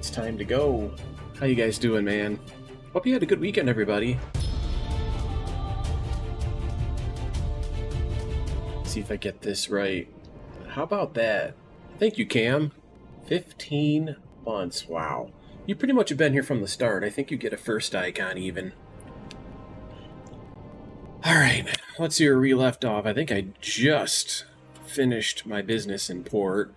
It's time to go. How you guys doing, man? Hope you had a good weekend, everybody. Let's see if I get this right. How about that? Thank you, Cam. 15 months. Wow. You pretty much have been here from the start. I think you get a first icon, even. Alright, let's see where we left off. I think I just finished my business in port.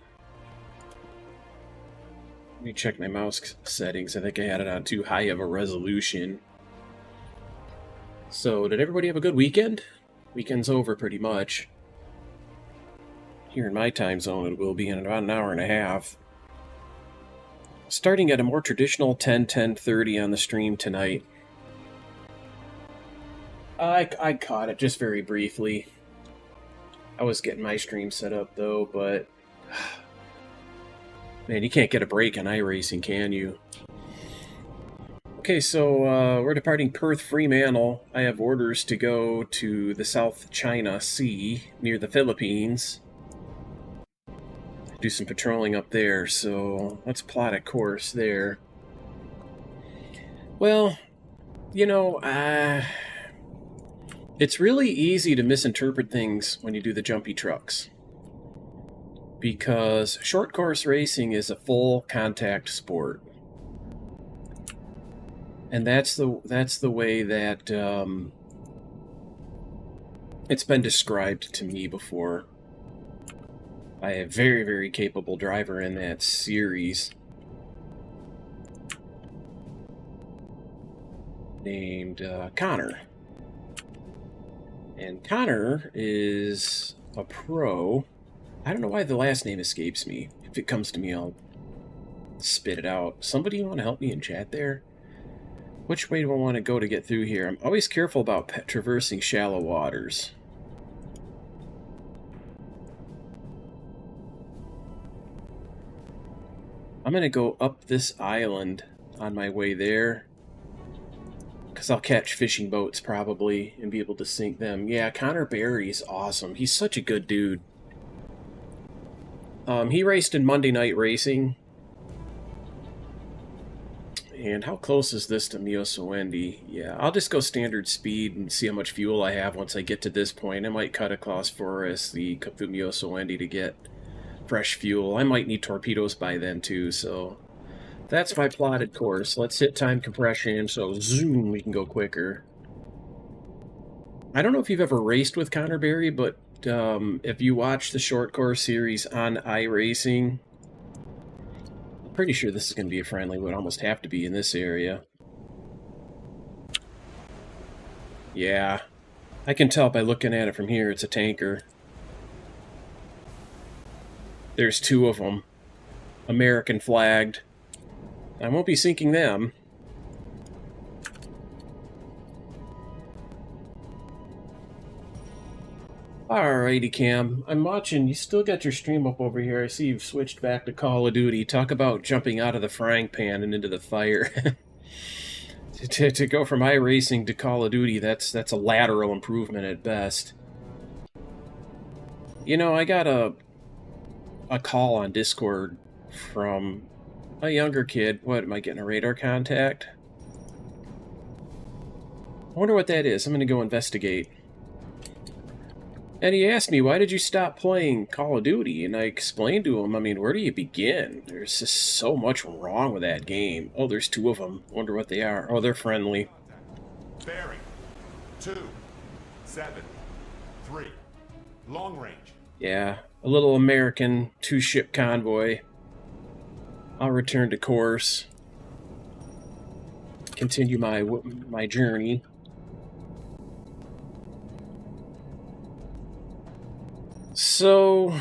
Let me check my mouse settings. I think I had it on too high of a resolution. So, did everybody have a good weekend? Weekend's over pretty much. Here in my time zone, it will be in about an hour and a half. Starting at a more traditional 10:30 on the stream tonight. I caught it just very briefly. I was getting my stream set up though, but man, you can't get a break on iRacing, can you? Okay, so we're departing Perth-Fremantle. I have orders to go to the South China Sea near the Philippines. Do some patrolling up there, so let's plot a course there. Well, you know, it's really easy to misinterpret things when you do the jumpy trucks. Because short course racing is a full contact sport. And that's the way that it's been described to me before by a very, very capable driver in that series named Connor. And Connor is a pro. I don't know why the last name escapes me. If it comes to me, I'll spit it out. Somebody want to help me in chat there? Which way do I want to go to get through here? I'm always careful about traversing shallow waters. I'm going to go up this island on my way there, because I'll catch fishing boats probably and be able to sink them. Yeah, Connor Barry's awesome. He's such a good dude. He raced in Monday Night Racing. And how close is this to Mioso-Wendy? Yeah, I'll just go standard speed and see how much fuel I have once I get to this point. I might cut across Forest, the Mioso-Wendy to get fresh fuel. I might need torpedoes by then too, so that's my plotted course. Let's hit time compression, so zoom, we can go quicker. I don't know if you've ever raced with Connor Barry, but if you watch the short course series on iRacing, I'm pretty sure this is going to be a friendly. Would almost have to be in this area. Yeah, I can tell by looking at it from here it's a tanker. There's two of them. American flagged. I won't be sinking them. Alrighty, Cam. I'm watching. You still got your stream up over here. I see you've switched back to Call of Duty. Talk about jumping out of the frying pan and into the fire. to go from iRacing to Call of Duty, that's a lateral improvement at best. You know, I got a call on Discord from a younger kid. What, am I getting a radar contact? I wonder what that is. I'm going to go investigate. And he asked me, why did you stop playing Call of Duty? And I explained to him, I mean, where do you begin? There's just so much wrong with that game. Oh, there's two of them. Wonder what they are. Oh, they're friendly. Bearing 273. Long range. Yeah, a little American two-ship convoy. I'll return to course. Continue my journey. So,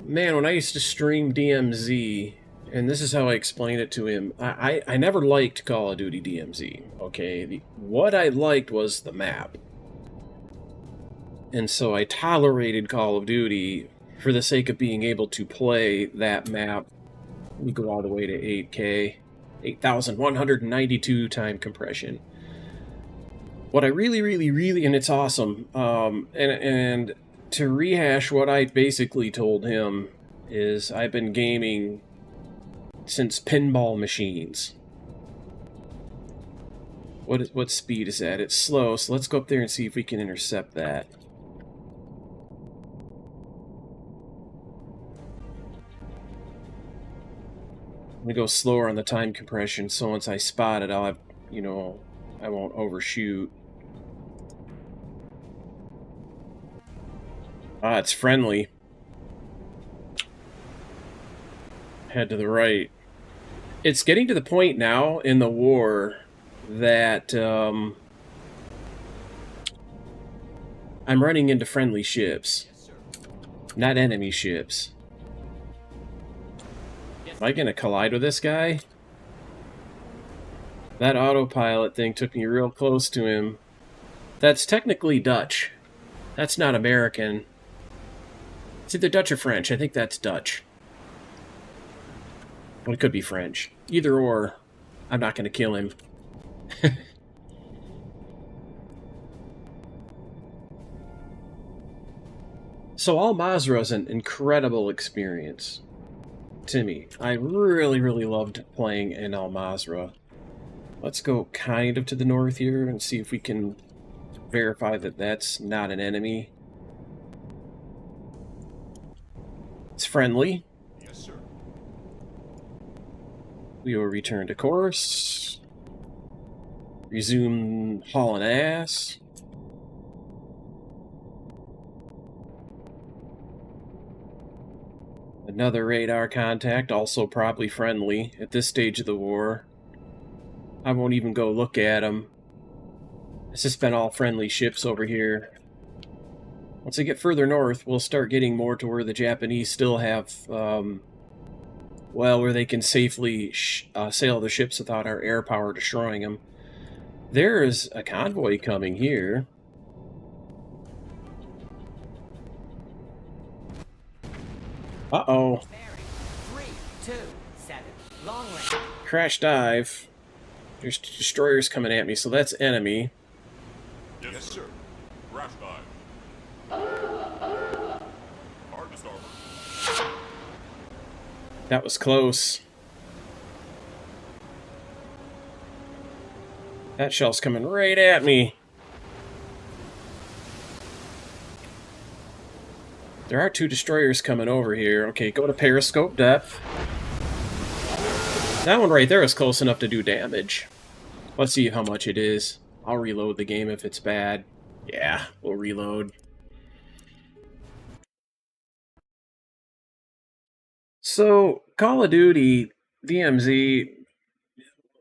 man, when I used to stream DMZ, and this is how I explained it to him, I never liked Call of Duty DMZ, okay? What I liked was the map. And so I tolerated Call of Duty for the sake of being able to play that map. We go all the way to 8K, 8,192 time compression. What I really, and it's awesome, and to rehash what I basically told him is I've been gaming since pinball machines. What speed is that? It's slow, so let's go up there and see if we can intercept that. I'm gonna go slower on the time compression, so once I spot it, I'll have, you know, I won't overshoot. Ah, it's friendly. Head to the right. It's getting to the point now in the war that I'm running into friendly ships, not enemy ships. Am I gonna collide with this guy? That autopilot thing took me real close to him. That's technically Dutch. That's not American. It's either Dutch or French. I think that's Dutch. Well, it could be French. Either or, I'm not going to kill him. So Al-Mazrah is an incredible experience to me. I really, really loved playing in Al-Mazrah. Let's go kind of to the north here and see if we can verify that that's not an enemy. It's friendly. Yes, sir. We will return to course. Resume hauling ass. Another radar contact, also probably friendly at this stage of the war. I won't even go look at them. It's just been all friendly ships over here. Once I get further north, we'll start getting more to where the Japanese still have, well, where they can safely sail the ships without our air power destroying them. There is a convoy coming here. Uh-oh. 327 long range. Crash dive. There's destroyers coming at me, so that's enemy. Yes, sir. Crash dive. Hard to starboard. That was close. That shell's coming right at me. There are two destroyers coming over here. Okay, go to periscope depth. That one right there is close enough to do damage. Let's see how much it is. I'll reload the game if it's bad. Yeah, we'll reload. So, Call of Duty, DMZ,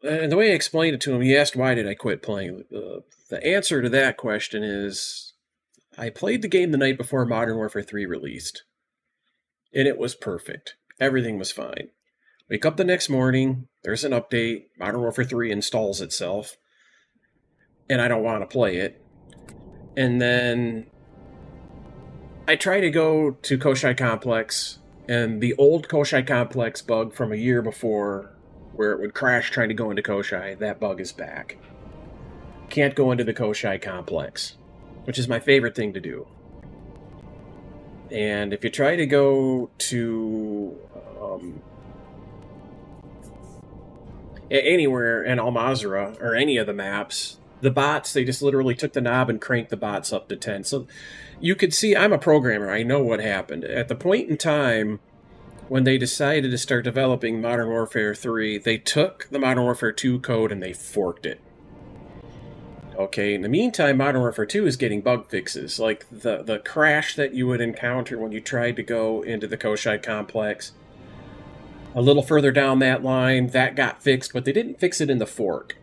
and the way I explained it to him, he asked why did I quit playing. The answer to that question is, I played the game the night before Modern Warfare 3 released. And it was perfect. Everything was fine. Wake up the next morning, there's an update, Modern Warfare 3 installs itself, and I don't want to play it. And then I try to go to Koshai Complex, and the old Koshai Complex bug from a year before, where it would crash trying to go into Koshai, that bug is back. Can't go into the Koshai Complex, which is my favorite thing to do. And if you try to go to anywhere in Al-Mazrah or any of the maps, the bots, they just literally took the knob and cranked the bots up to 10. So you could see, I'm a programmer, I know what happened. At the point in time when they decided to start developing Modern Warfare 3, they took the Modern Warfare 2 code and they forked it. Okay, in the meantime, Modern Warfare 2 is getting bug fixes, like the crash that you would encounter when you tried to go into the Koshai Complex. A little further down that line, that got fixed, but they didn't fix it in the fork.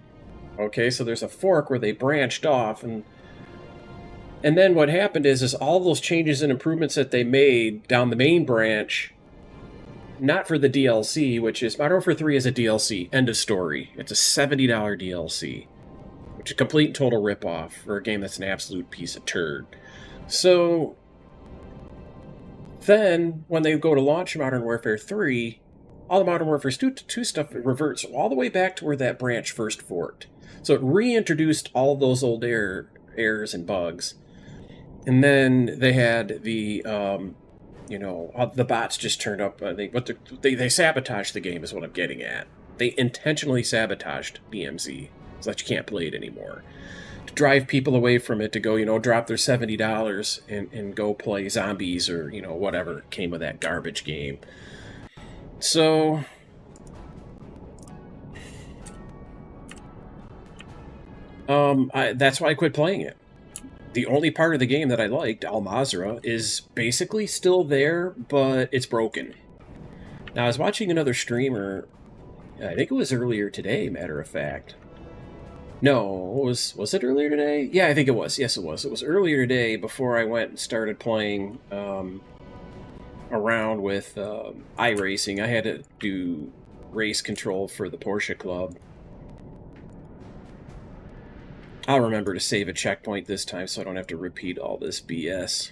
Okay, so there's a fork where they branched off, and then what happened is all those changes and improvements that they made down the main branch, not for the DLC, which is Modern Warfare 3 is a DLC, end of story. It's a $70 DLC. Which is a complete and total ripoff for a game that's an absolute piece of turd. So then, when they go to launch Modern Warfare 3, all the Modern Warfare 2 stuff reverts all the way back to where that branch first forked. So it reintroduced all of those old errors and bugs. And then they had the You know, the bots just turned up. They sabotaged the game is what I'm getting at. They intentionally sabotaged DMZ so that you can't play it anymore. To drive people away from it to go, you know, drop their $70 and go play zombies or, you know, whatever came with that garbage game. So that's why I quit playing it. The only part of the game that I liked, Al Mazrah, is basically still there, but it's broken. Now, I was watching another streamer, I think it was earlier today, matter of fact. No, was it earlier today? Yeah, I think it was. Yes, it was. It was earlier today before I went and started playing around with iRacing. I had to do race control for the Porsche Club. I'll remember to save a checkpoint this time so I don't have to repeat all this BS.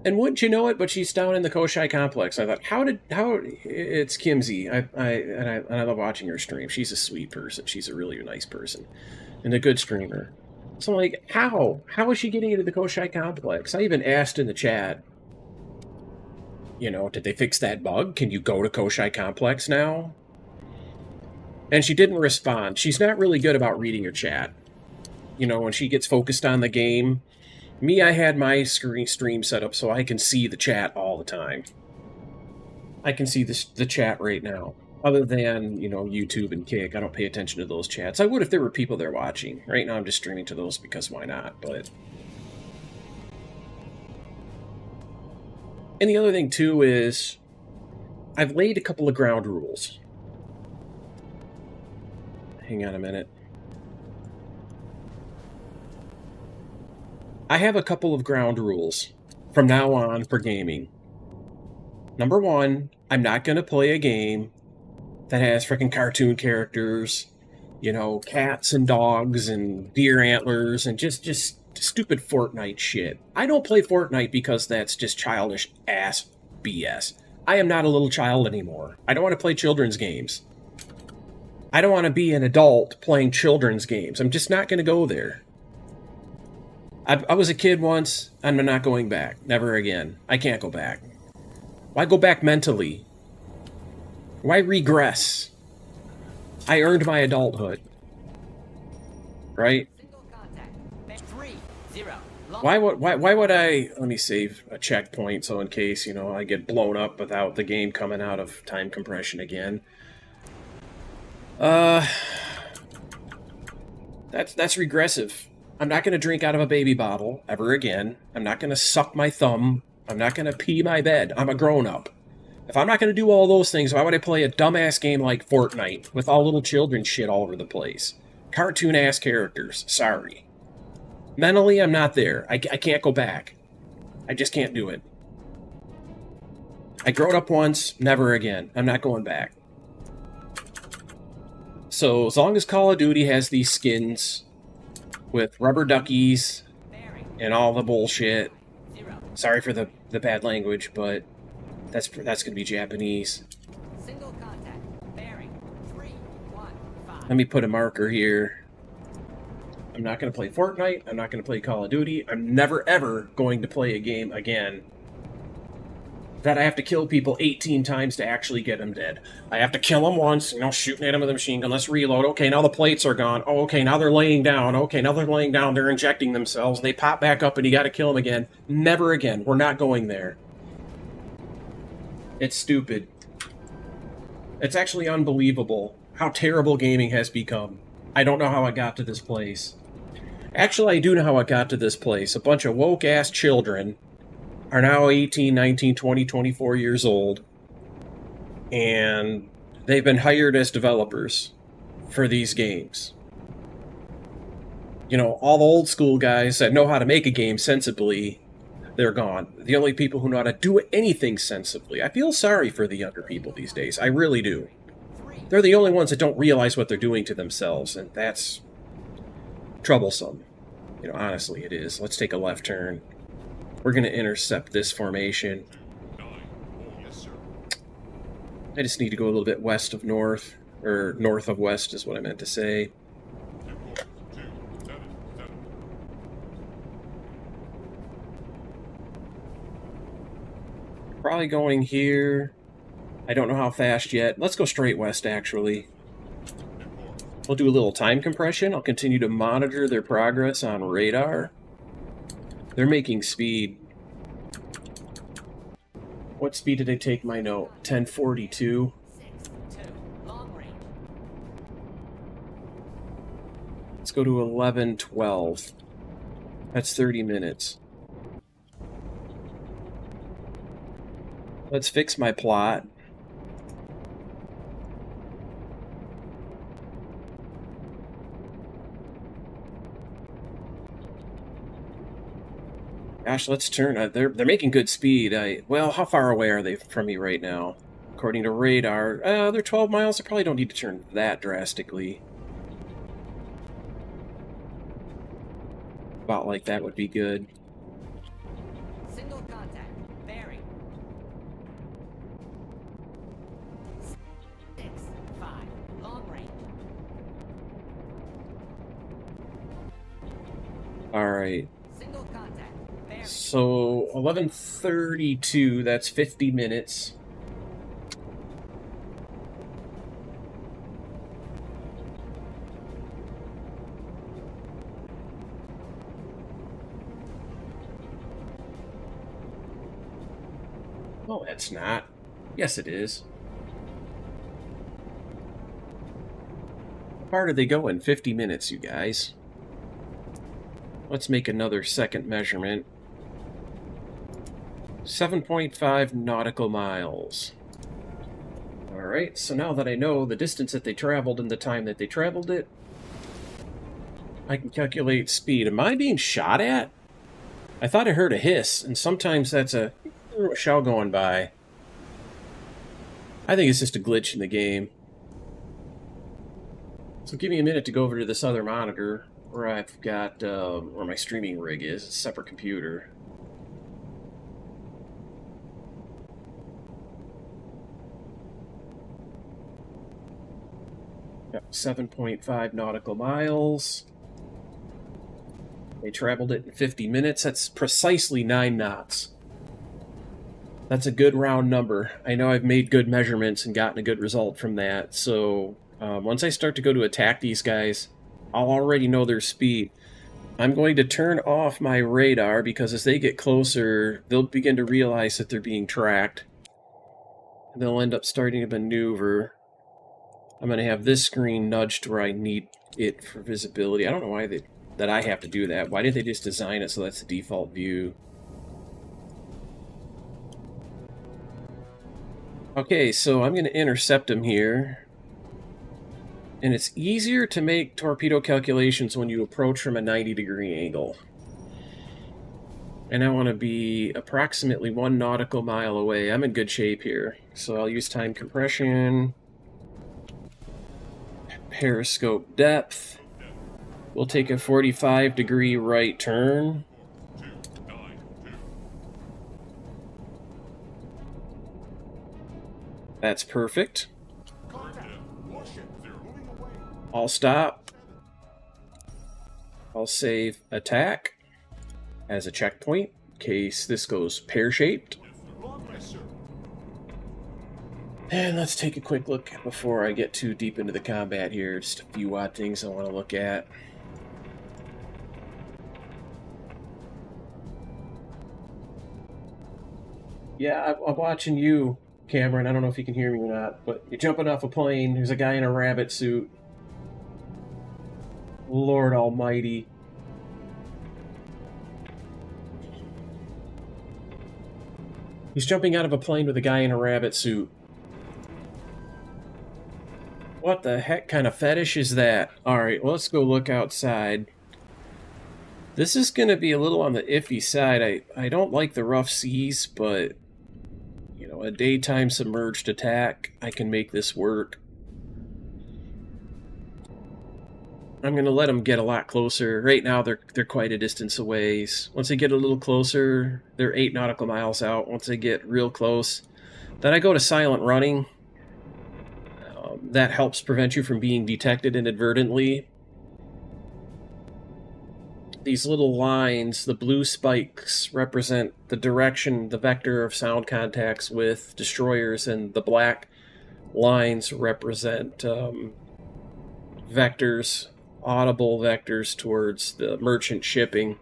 And wouldn't you know it, but she's down in the Koshai complex. I thought, it's Kimsey. I love watching her stream. She's a sweet person. She's a really nice person. And a good streamer. So I'm like, how? How is she getting into the Koshai complex? I even asked in the chat, you know, did they fix that bug? Can you go to Koshai complex now? And she didn't respond. She's not really good about reading her chat. You know, when she gets focused on the game. Me, I had my stream set up so I can see the chat all the time. I can see the chat right now. Other than, you know, YouTube and Kick, I don't pay attention to those chats. I would if there were people there watching. Right now I'm just streaming to those because why not, but... And the other thing, too, is I've laid a couple of ground rules. Hang on a minute. I have a couple of ground rules from now on for gaming. Number one, I'm not going to play a game that has freaking cartoon characters, you know, cats and dogs and deer antlers and just stupid Fortnite shit. I don't play Fortnite because that's just childish ass BS. I am not a little child anymore. I don't want to play children's games. I don't want to be an adult playing children's games. I'm just not going to go there. I was a kid once, and I'm not going back. Never again. I can't go back. Why go back mentally? Why regress? I earned my adulthood. Right? Why would I... Let me save a checkpoint so in case, you know, I get blown up without the game coming out of time compression again. That's regressive. I'm not going to drink out of a baby bottle ever again. I'm not going to suck my thumb. I'm not going to pee my bed. I'm a grown-up. If I'm not going to do all those things, why would I play a dumbass game like Fortnite with all little children shit all over the place? Cartoon-ass characters. Sorry. Mentally, I'm not there. I can't go back. I just can't do it. I growed up once, never again. I'm not going back. So, as long as Call of Duty has these skins with rubber duckies and all the bullshit. Sorry for the bad language, but that's going to be Japanese. Single contact. Bearing 315. Let me put a marker here. I'm not going to play Fortnite. I'm not going to play Call of Duty. I'm never ever going to play a game again that I have to kill people 18 times to actually get them dead. I have to kill them once, you know, shooting at them with a machine gun. Let's reload. Okay, now the plates are gone. Oh, okay, now they're laying down. Okay, now they're laying down. They're injecting themselves. They pop back up and you gotta kill them again. Never again. We're not going there. It's stupid. It's actually unbelievable how terrible gaming has become. I don't know how I got to this place. Actually, I do know how I got to this place. A bunch of woke-ass children are now 18, 19, 20, 24 years old, and they've been hired as developers for these games. You know, all the old school guys that know how to make a game sensibly, they're gone. The only people who know how to do anything sensibly. I feel sorry for the younger people these days. I really do. They're the only ones that don't realize what they're doing to themselves, and that's troublesome. You know, honestly, it is. Let's take a left turn. We're going to intercept this formation. Yes, sir. I just need to go a little bit west of north, or north of west is what I meant to say. probably going here. I don't know how fast yet. Let's go straight west, actually. We'll do a little time compression. I'll continue to monitor their progress on radar. They're making speed. What speed did I take my note? 1042. Let's go to 1112. That's 30 minutes. Let's fix my plot. Gosh, let's turn. They're making good speed. Well, how far away are they from me right now? According to radar, they're 12 miles. I probably don't need to turn that drastically. About like that would be good. Single contact. Bearing. 6-5. Long range. All right. Single contact. Bearing. So 11:32. That's 50 minutes. No, it's not. Yes, it is. How far did they go in 50 minutes, you guys? Let's make another second measurement. 7.5 nautical miles. Alright, so now that I know the distance that they traveled and the time that they traveled it, I can calculate speed. Am I being shot at? I thought I heard a hiss, and sometimes that's a shell going by. I think it's just a glitch in the game. So give me a minute to go over to this other monitor where I've got where my streaming rig is. It's a separate computer. Got 7.5 nautical miles. They traveled it in 50 minutes. That's precisely 9 knots. That's a good round number. I know I've made good measurements and gotten a good result from that. So once I start to go to attack these guys, I'll already know their speed. I'm going to turn off my radar because as they get closer, they'll begin to realize that they're being tracked. And they'll end up starting to maneuver. I'm going to have this screen nudged where I need it for visibility. I don't know why that I have to do that. Why didn't they just design it so that's the default view? Okay, so I'm going to intercept them here. And it's easier to make torpedo calculations when you approach from a 90-degree angle. And I want to be approximately 1 nautical mile away. I'm in good shape here. So I'll use time compression. Periscope depth. We'll take a 45-degree right turn. That's perfect. I'll stop. I'll save attack as a checkpoint in case this goes pear-shaped. And let's take a quick look before I get too deep into the combat here. Just a few odd things I want to look at. Yeah, I'm watching you, Cameron. I don't know if you can hear me or not, but you're jumping off a plane. There's a guy in a rabbit suit. Lord almighty. He's jumping out of a plane with a guy in a rabbit suit. What the heck kind of fetish is that? Alright, well, let's go look outside. This is going to be a little on the iffy side. I don't like the rough seas, but, you know, a daytime submerged attack, I can make this work. I'm going to let them get a lot closer. Right now, they're quite a distance away. Once they get a little closer, they're 8 nautical miles out. Once they get real close, then I go to silent running. That helps prevent you from being detected inadvertently. these little lines, the blue spikes, represent the direction, the vector of sound contacts with destroyers, and the black lines represent vectors, audible vectors towards the merchant shipping.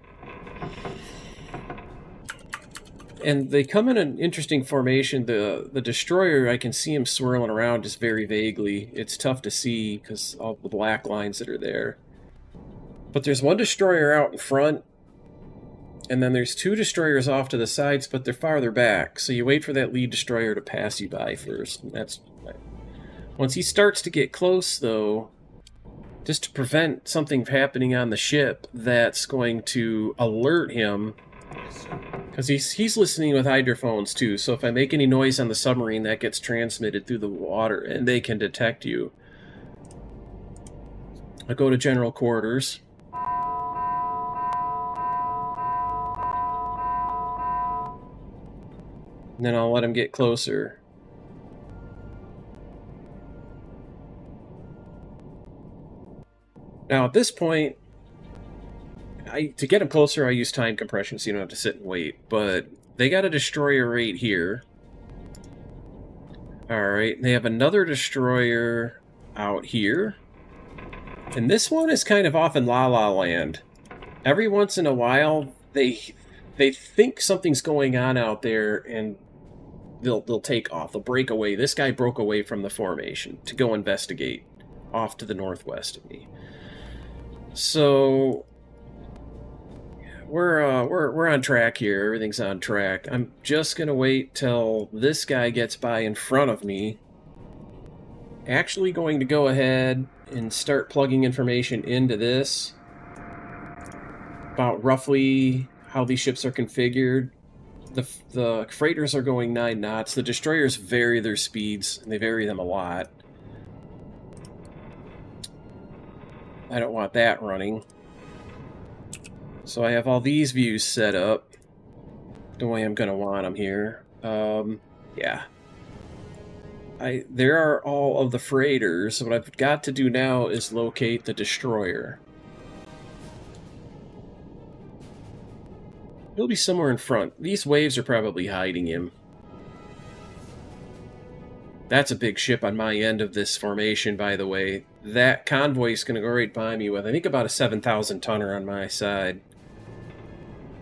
And they come in an interesting formation. The destroyer, I can see him swirling around just very vaguely. It's tough to see because of the black lines that are there. But there's one destroyer out in front, and then there's two destroyers off to the sides, but they're farther back. So you wait for that lead destroyer to pass you by first. And that's once he starts to get close, though, just to prevent something happening on the ship that's going to alert him. Yes, sir. Because he's listening with hydrophones too, so if I make any noise on the submarine, that gets transmitted through the water, and they can detect you. I go to general quarters. And then I'll let him get closer. Now at this point, to get him closer, I use time compression so you don't have to sit and wait. But they got a destroyer right here. Alright, they have another destroyer out here. And this one is kind of off in La La Land. Every once in a while, they think something's going on out there, and they'll take off. They'll break away. This guy broke away from the formation to go investigate off to the northwest of me. So we're on track here. Everything's on track. I'm just gonna wait till this guy gets by in front of me. Actually going to go ahead and start plugging information into this about roughly how these ships are configured. The freighters are going 9 knots. The destroyers vary their speeds, and they vary them a lot. I don't want that running. So I have all these views set up the way I'm going to want them here. Yeah. There are all of the freighters. What I've got to do now is locate the destroyer. He'll be somewhere in front. These waves are probably hiding him. That's a big ship on my end of this formation, by the way. That convoy is going to go right by me with, I think, about a 7,000 tonner on my side.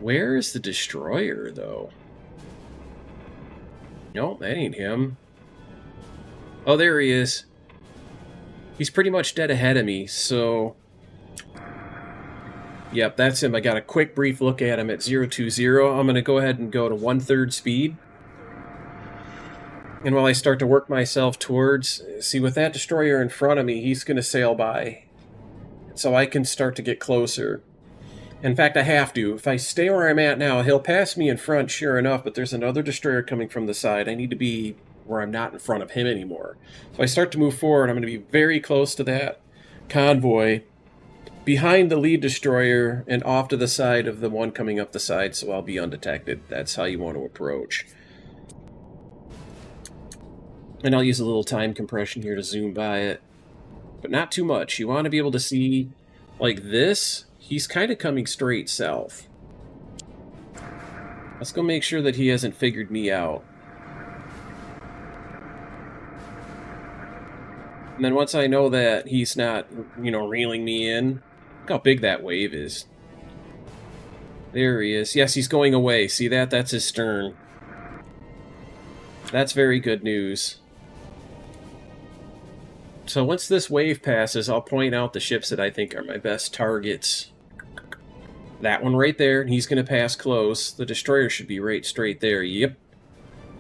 Where is the destroyer, though? Nope, that ain't him. Oh, there he is. He's pretty much dead ahead of me, so... Yep, that's him. I got a quick, brief look at him at 020. I'm going to go ahead and go to 1/3 speed. And while I start to work myself towards... See, with that destroyer in front of me, he's going to sail by. So I can start to get closer. In fact, I have to. If I stay where I'm at now, he'll pass me in front, sure enough, but there's another destroyer coming from the side. I need to be where I'm not in front of him anymore. So I start to move forward. I'm going to be very close to that convoy, behind the lead destroyer, and off to the side of the one coming up the side, so I'll be undetected. That's how you want to approach. And I'll use a little time compression here to zoom by it. But not too much. You want to be able to see, like this, he's kind of coming straight south. Let's go make sure that he hasn't figured me out. And then once I know that he's not, reeling me in, look how big that wave is. There he is. Yes, he's going away. See that? That's his stern. That's very good news. So once this wave passes, I'll point out the ships that I think are my best targets. That one right there, and he's going to pass close. The destroyer should be right straight there. Yep.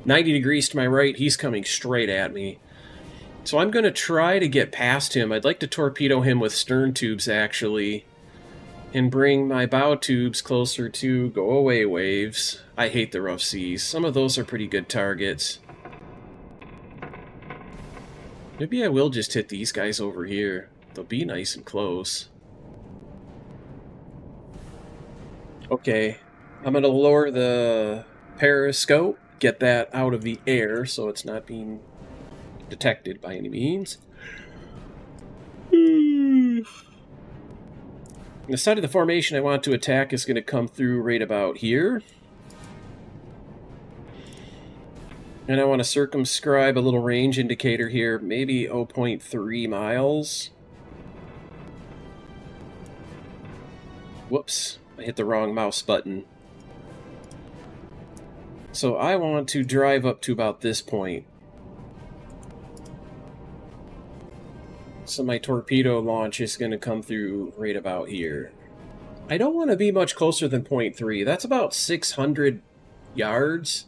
90 degrees to my right, he's coming straight at me. So I'm going to try to get past him. I'd like to torpedo him with stern tubes, actually, and bring my bow tubes closer to go away waves. I hate the rough seas. Some of those are pretty good targets. Maybe I will just hit these guys over here. They'll be nice and close. Okay, I'm going to lower the periscope, get that out of the air so it's not being detected by any means. The side of the formation I want to attack is going to come through right about here. And I want to circumscribe a little range indicator here, maybe 0.3 miles. Whoops, I hit the wrong mouse button. So I want to drive up to about this point. So my torpedo launch is going to come through right about here. I don't want to be much closer than 0.3. That's about 600 yards.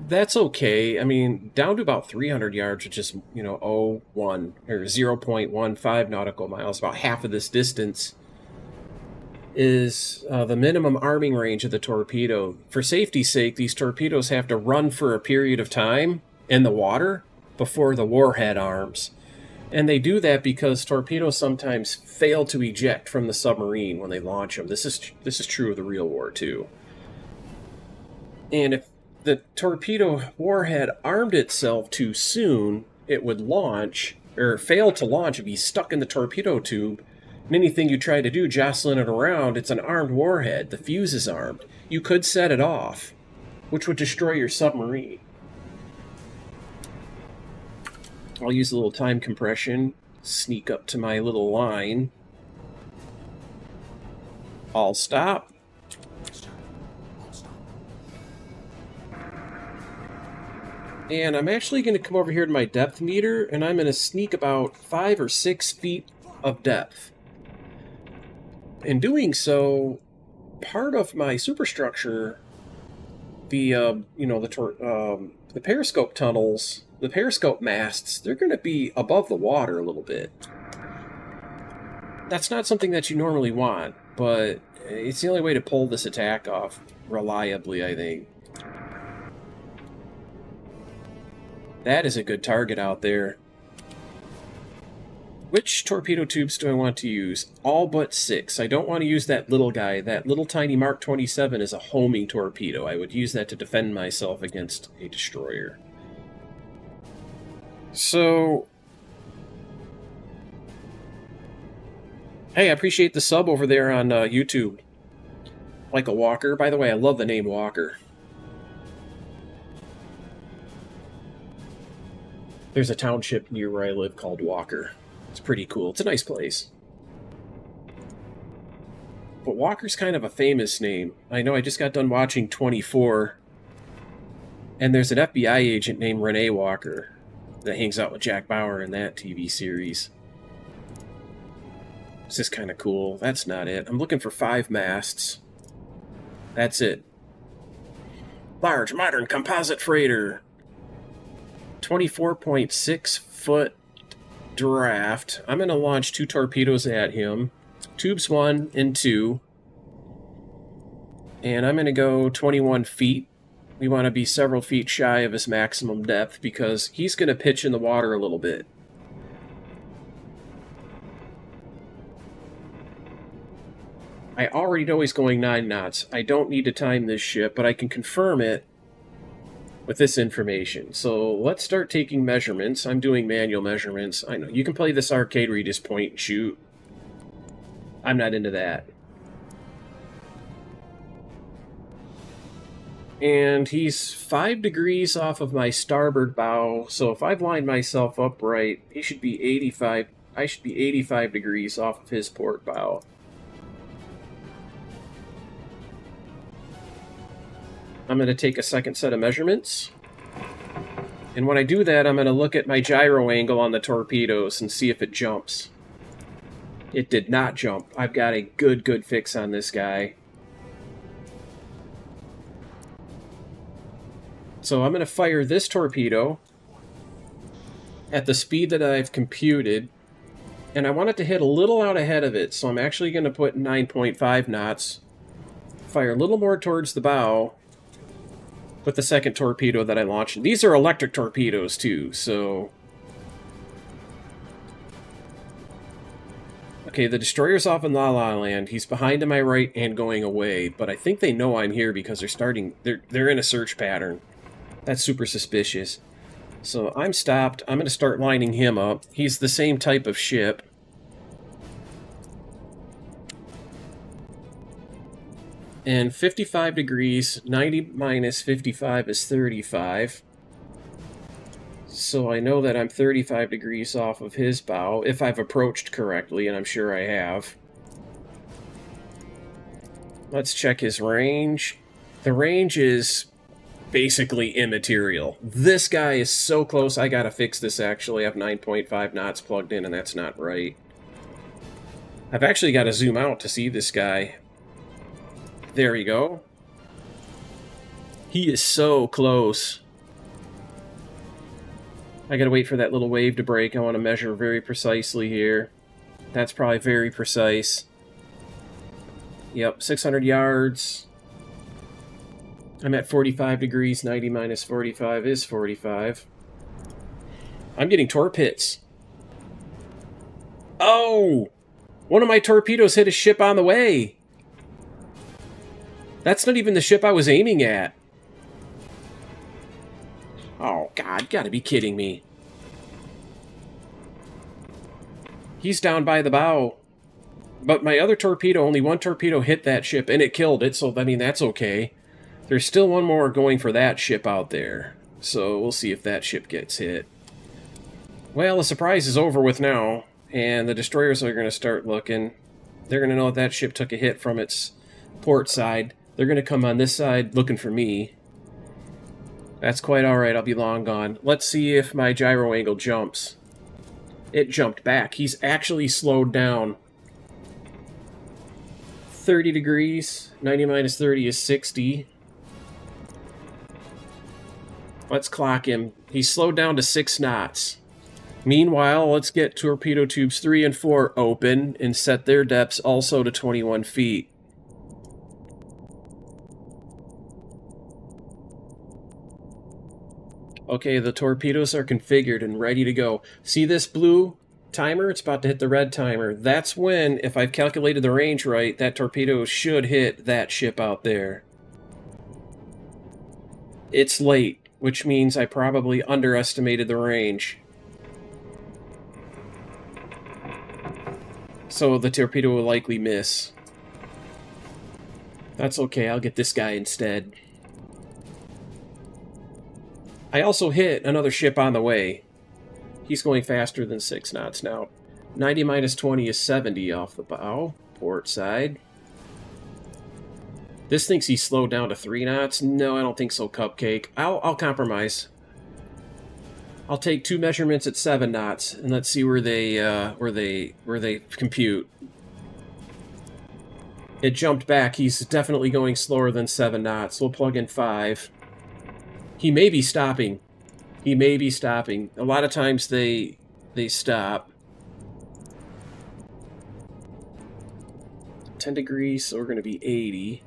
That's okay. I mean, down to about 300 yards, which is, you know, 0.1 or 0.15 nautical miles, about half of this distance, is the minimum arming range of the torpedo. For safety's sake, these torpedoes have to run for a period of time in the water before the warhead arms. And they do that because torpedoes sometimes fail to eject from the submarine when they launch them. This is true of the real war, too. And if the torpedo warhead armed itself too soon, it would launch, or fail to launch, and be stuck in the torpedo tube. And anything you try to do jostling it around, it's an armed warhead. The fuse is armed. You could set it off, which would destroy your submarine. I'll use a little time compression, sneak up to my little line. I'll stop. And I'm actually going to come over here to my depth meter, and I'm going to sneak about 5 or 6 feet of depth. In doing so, part of my superstructure, the periscope tunnels, the periscope masts, they're going to be above the water a little bit. That's not something that you normally want, but it's the only way to pull this attack off reliably, I think. That is a good target out there. Which torpedo tubes do I want to use? All but 6. I don't want to use that little guy. That little tiny Mark 27 is a homing torpedo. I would use that to defend myself against a destroyer. So, hey, I appreciate the sub over there on YouTube. Like a Walker. By the way, I love the name Walker. There's a township near where I live called Walker. It's pretty cool. It's a nice place. But Walker's kind of a famous name. I know I just got done watching 24, and there's an FBI agent named Renee Walker that hangs out with Jack Bauer in that TV series. This is kind of cool. That's not it. I'm looking for 5 masts. That's it. Large, modern, composite freighter. 24.6 foot draft. I'm going to launch 2 torpedoes at him. Tubes 1 and 2. And I'm going to go 21 feet. We want to be several feet shy of his maximum depth because he's going to pitch in the water a little bit. I already know he's going 9 knots. I don't need to time this ship, but I can confirm it with this information. So let's start taking measurements. I'm doing manual measurements. I know you can play this arcade where you just point and shoot. I'm not into that. And he's 5 degrees off of my starboard bow, so if I've lined myself up right, he should be 85. I should be 85 degrees off of his port bow. I'm going to take a second set of measurements. And when I do that, I'm going to look at my gyro angle on the torpedoes and see if it jumps. It did not jump. I've got a good fix on this guy. So I'm going to fire this torpedo at the speed that I've computed. And I want it to hit a little out ahead of it. So I'm actually going to put 9.5 knots. Fire a little more towards the bow with the second torpedo that I launched. These are electric torpedoes too, so... Okay, the destroyer's off in La La Land. He's behind to my right and going away, but I think they know I'm here because they're in a search pattern. That's super suspicious. So I'm stopped. I'm going to start lining him up. He's the same type of ship. And 55 degrees, 90 minus 55 is 35. So I know that I'm 35 degrees off of his bow, if I've approached correctly, and I'm sure I have. Let's check his range. The range is basically immaterial. This guy is so close, I gotta fix this actually. I have 9.5 knots plugged in, and that's not right. I've actually got to zoom out to see this guy. There you go. He is so close. I gotta wait for that little wave to break. I want to measure very precisely here. That's probably very precise. Yep, 600 yards. I'm at 45 degrees. 90 minus 45 is 45. I'm getting torp hits. Oh! One of my torpedoes hit a ship on the way. That's not even the ship I was aiming at. Oh, God, gotta be kidding me. He's down by the bow. But my other torpedo, only one torpedo hit that ship, and it killed it, so, I mean, that's okay. There's still one more going for that ship out there. So, we'll see if that ship gets hit. Well, the surprise is over with now, and the destroyers are going to start looking. They're going to know that ship took a hit from its port side. They're going to come on this side looking for me. That's quite alright, I'll be long gone. Let's see if my gyro angle jumps. It jumped back. He's actually slowed down. 30 degrees. 90 minus 30 is 60. Let's clock him. He's slowed down to 6 knots. Meanwhile, let's get torpedo tubes 3 and 4 open and set their depths also to 21 feet. Okay, the torpedoes are configured and ready to go. See this blue timer? It's about to hit the red timer. That's when, if I've calculated the range right, that torpedo should hit that ship out there. It's late, which means I probably underestimated the range. So the torpedo will likely miss. That's okay, I'll get this guy instead. I also hit another ship on the way. He's going faster than 6 knots now. 90 minus 20 is 70 off the bow, port side. This thinks he's slowed down to 3 knots. No, I don't think so, Cupcake. I'll compromise. I'll take 2 measurements at 7 knots, and let's see where they compute. It jumped back. He's definitely going slower than 7 knots. We'll plug in 5. He may be stopping. He may be stopping. A lot of times they stop. 10 degrees, so we're going to be 80.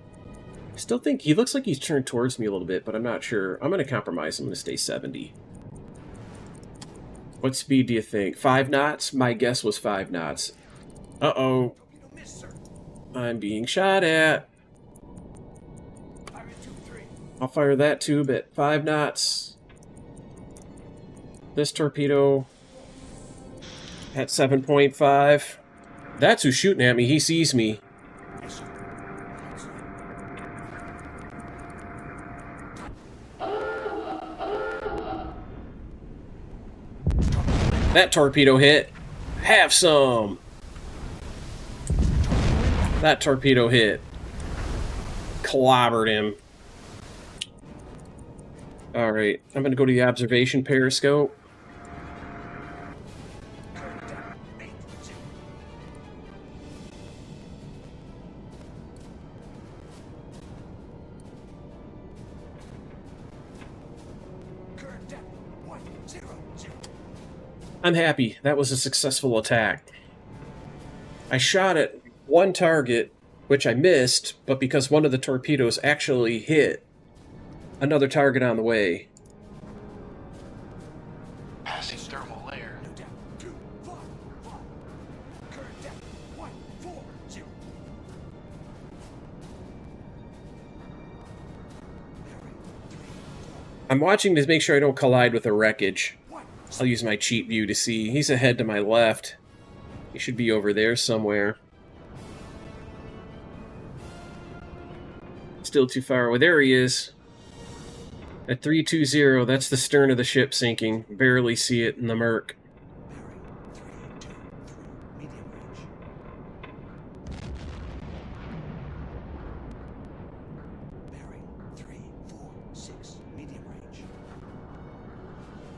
Still think he looks like he's turned towards me a little bit, but I'm not sure. I'm going to compromise. I'm going to stay 70. What speed do you think? 5 knots? My guess was 5 knots. Uh-oh. I'm being shot at. I'll fire that tube at 5 knots. This torpedo at 7.5. That's who's shooting at me. He sees me. That torpedo hit. Have some. That torpedo hit. Clobbered him. Alright, I'm going to go to the observation periscope. I'm happy. That was a successful attack. I shot at one target, which I missed, but because one of the torpedoes actually hit another target on the way. Passing thermal layer. I'm watching to make sure I don't collide with the wreckage. I'll use my cheat view to see. He's ahead to my left. He should be over there somewhere. Still too far away. There he is. At 320, that's the stern of the ship sinking. Barely see it in the murk. Bearing 346, medium range.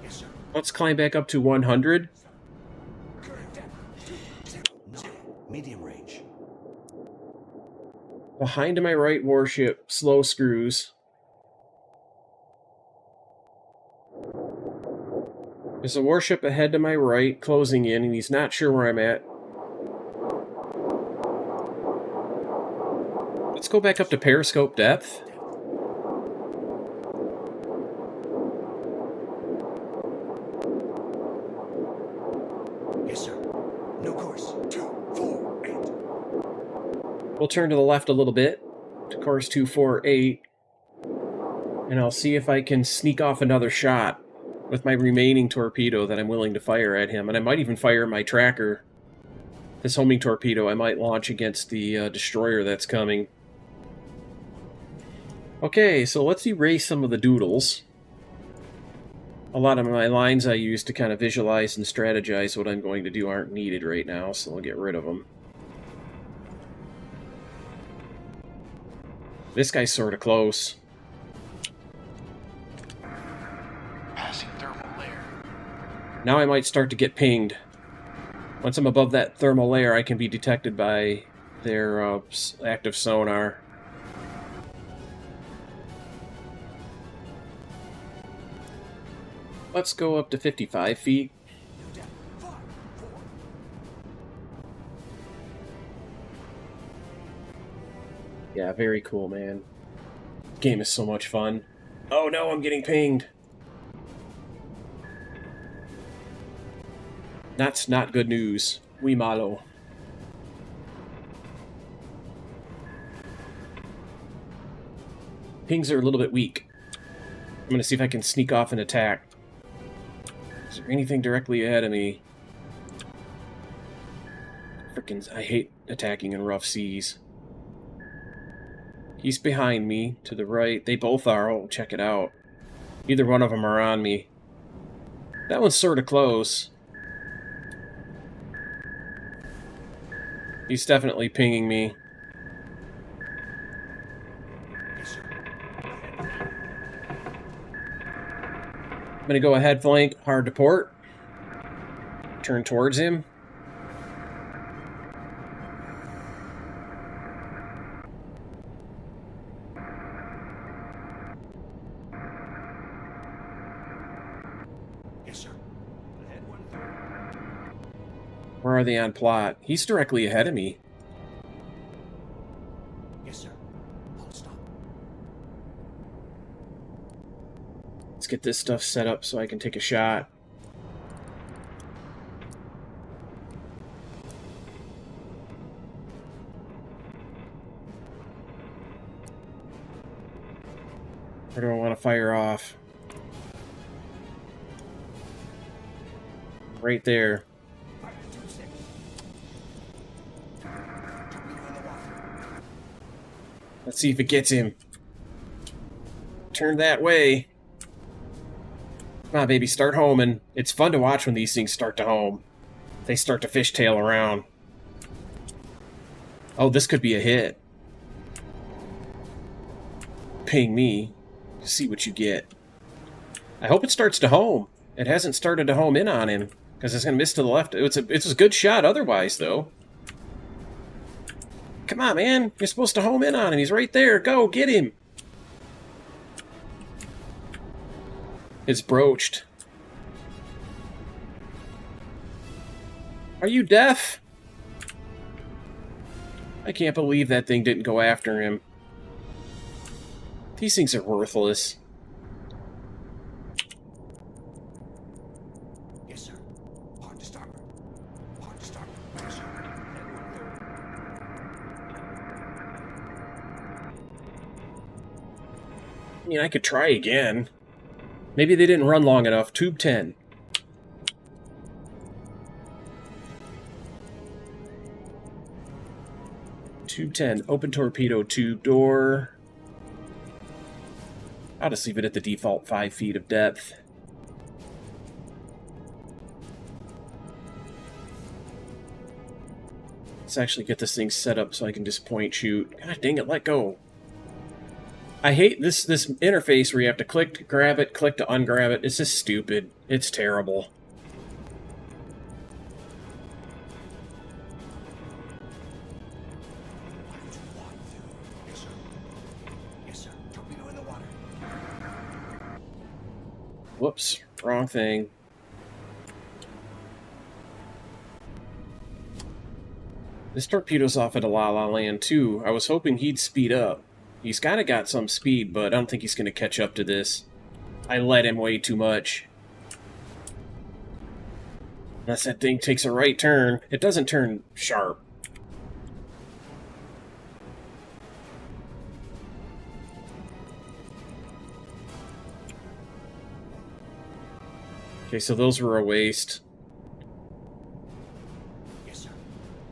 Yes, sir. Let's climb back up to 100. Current depth 209, medium range. Behind to my right warship, slow screws. There's a warship ahead to my right, closing in, and he's not sure where I'm at. Let's go back up to periscope depth. Yes, sir. No course. 248. We'll turn to the left a little bit to course 248, and I'll see if I can sneak off another shot with my remaining torpedo that I'm willing to fire at him. And I might even fire my tracker. This homing torpedo I might launch against the destroyer that's coming. Okay, so let's erase some of the doodles. A lot of my lines I use to kind of visualize and strategize what I'm going to do aren't needed right now, so I'll get rid of them. This guy's sort of close. Passing thermal layer. Now I might start to get pinged. Once I'm above that thermal layer, I can be detected by their active sonar. Let's go up to 55 feet. New depth 5, 4. Yeah, very cool, man. Game is so much fun. Oh no, I'm getting pinged. That's not good news. We malo. Pings are a little bit weak. I'm gonna see if I can sneak off and attack. Is there anything directly ahead of me? Frickin', I hate attacking in rough seas. He's behind me, to the right. They both are. Oh, check it out. Either one of them are on me. That one's sort of close. He's definitely pinging me. Yes, sir. I'm gonna go ahead flank, hard to port. Turn towards him. Yes, sir. Ahead 130. Where are they on plot? He's directly ahead of me. Yes, sir. Hold stop. Let's get this stuff set up so I can take a shot. Where do I want to fire off? Right there. 526. Torpedo in the water. Let's see if it gets him. Turn that way. Come on, baby, start homing. It's fun to watch when these things start to home. They start to fishtail around. Oh, this could be a hit. Ping me. See what you get. I hope it starts to home. It hasn't started to home in on him, because it's going to miss to the left. It's a good shot otherwise, though. Come on, man. You're supposed to home in on him. He's right there. Go, get him. It's broached. Are you deaf? I can't believe that thing didn't go after him. These things are worthless. Yes, sir. Hard to starboard. Hard to starboard. Yes, sir. Ahead 130. I mean, I could try again. Maybe they didn't run long enough. Tube 10. Tube 10. Open torpedo tube door. I'll just leave it at the default 5 feet of depth. Let's actually get this thing set up so I can just point shoot. God dang it, let go. I hate this interface where you have to click to grab it, click to ungrab it. It's just stupid. It's terrible. Yes, sir. Yes, sir. Torpedo in the water. Whoops, wrong thing. This torpedo's off at a La La Land too. I was hoping he'd speed up. He's kinda got some speed, but I don't think he's gonna catch up to this. I let him way too much. Unless that thing takes a right turn. It doesn't turn sharp. Okay, so those were a waste. Yes, sir.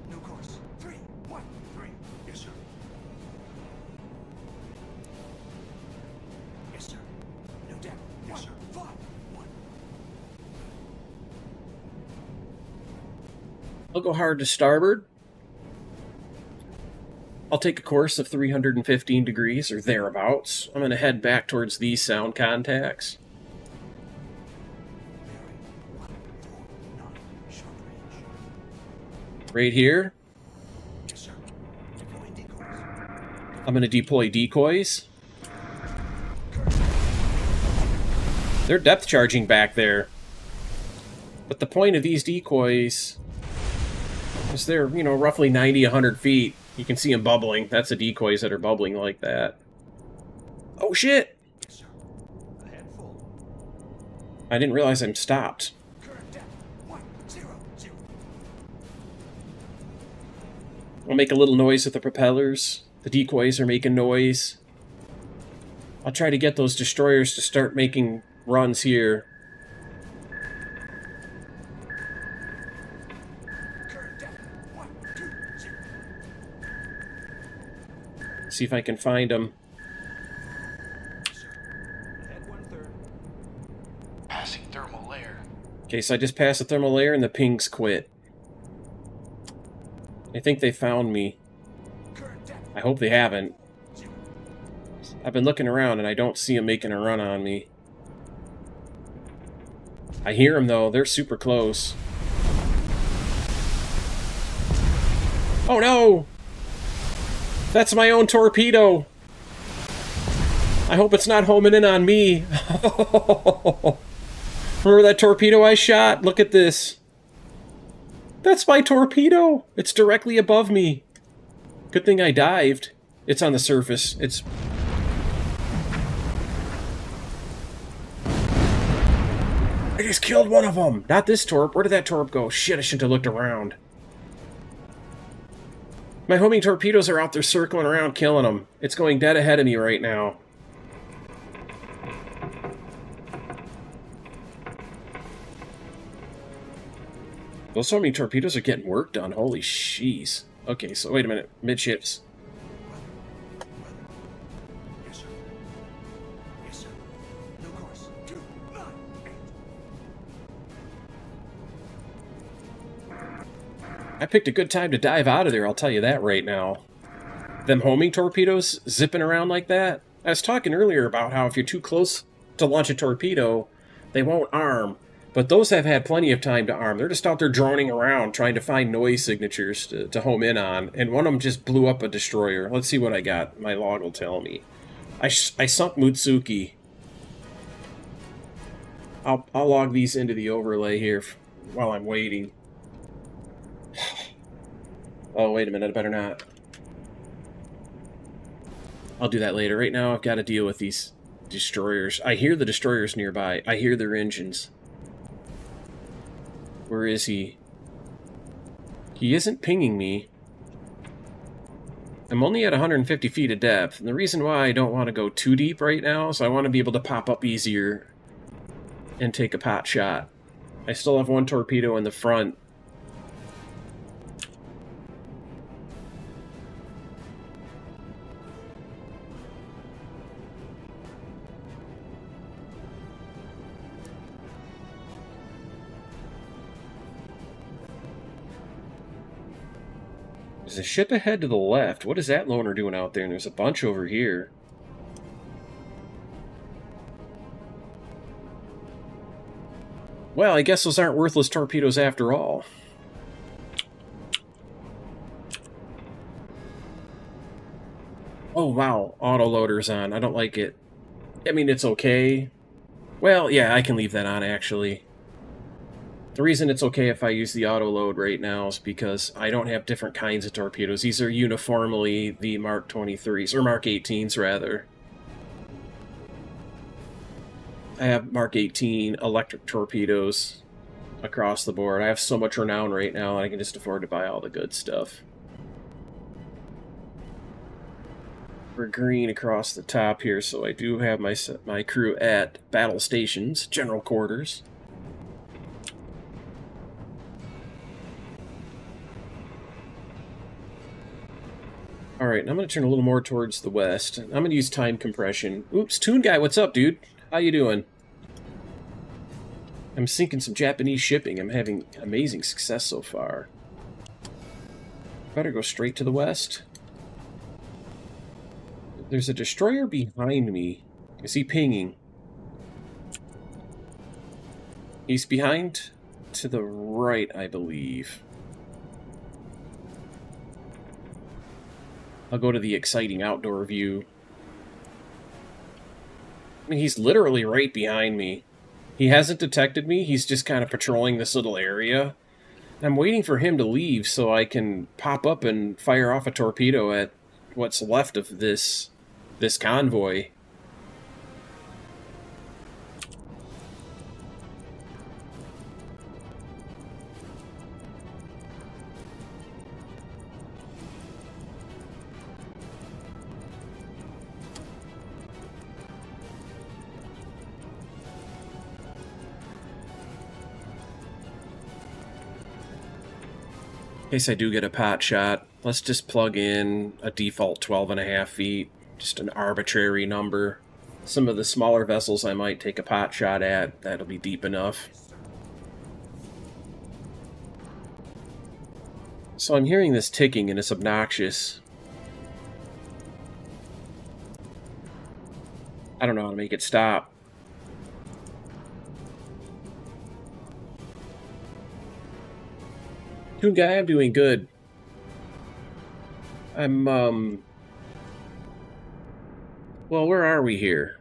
No course. 3, 1, 3. Yes, sir. Yes, sir. No depth. Yes, sir. 5, 1. I'll go hard to starboard. I'll take a course of 315 degrees or thereabouts. I'm going to head back towards these sound contacts. Bearing 149. Short range. Right here, Yes, sir. Deploying decoys. I'm going to deploy decoys. They're depth charging back there. But the point of these decoys is they're, you know, roughly 90, 100 feet. You can see them bubbling. That's the decoys that are bubbling like that. Oh, shit! Yes, sir. Ahead full. I didn't realize I'm stopped. Current depth. 1, 0, 0. I'll make a little noise with the propellers. The decoys are making noise. I'll try to get those destroyers to start making runs here. Current depth. 1, 2, 0. See if I can find them. Yes, sir. Ahead 1/3. Passing thermal layer. Okay, so I just passed the thermal layer and the pings quit. I think they found me. Current depth. I hope they haven't. 0. I've been looking around and I don't see them making a run on me. I hear them though, they're super close. Oh no! That's my own torpedo! I hope it's not homing in on me. Remember that torpedo I shot? Look at this. That's my torpedo! It's directly above me. Good thing I dived. It's on the surface. It's... I just killed one of them! Not this torp. Where did that torp go? Shit, I shouldn't have looked around. My homing torpedoes are out there circling around killing them. It's going dead ahead of me right now. Those homing torpedoes are getting work done. Holy sheesh. Okay, so wait a minute. Midships. Yes, sir. Yes, sir. No course. 2, 9, 8. I picked a good time to dive out of there, I'll tell you that right now. Them homing torpedoes zipping around like that. I was talking earlier about how if you're too close to launch a torpedo, they won't arm. But those have had plenty of time to arm. They're just out there droning around trying to find noise signatures to home in on. And one of them just blew up a destroyer. Let's see what I got. My log will tell me. I sunk Mutsuki. I'll log these into the overlay here while I'm waiting. Oh, wait a minute. I better not. I'll do that later. Right now, I've got to deal with these destroyers. I hear the destroyers nearby. I hear their engines. Where is he? He isn't pinging me. I'm only at 150 feet of depth, and the reason why I don't want to go too deep right now is I want to be able to pop up easier and take a pot shot. I still have one torpedo in the front. There's a ship ahead to the left. What is that loner doing out there? And there's a bunch over here. Well, I guess those aren't worthless torpedoes after all. Oh, wow. Autoloader's on. I don't like it. I mean, it's okay. Well, yeah, I can leave that on, actually. The reason it's okay if I use the auto load right now is because I don't have different kinds of torpedoes. These are uniformly the Mark 23s, or Mark 18s, rather. I have Mark 18 electric torpedoes across the board. I have so much renown right now, I can just afford to buy all the good stuff. We're green across the top here, so I do have my crew at battle stations, general quarters. Alright, I'm going to turn a little more towards the west. I'm going to use time compression. Oops, Toon Guy, what's up, dude? How you doing? I'm sinking some Japanese shipping. I'm having amazing success so far. Better go straight to the west. There's a destroyer behind me. Is he pinging? He's behind to the right, I believe. I'll go to the exciting outdoor view. I mean, he's literally right behind me. He hasn't detected me. He's just kind of patrolling this little area. I'm waiting for him to leave so I can pop up and fire off a torpedo at what's left of this convoy. In case I do get a pot shot, let's just plug in a default 12.5 feet, just an arbitrary number. Some of the smaller vessels I might take a pot shot at, that'll be deep enough. So I'm hearing this ticking and it's obnoxious. I don't know how to make it stop. Toon Guy, I'm doing good. Well, where are we here?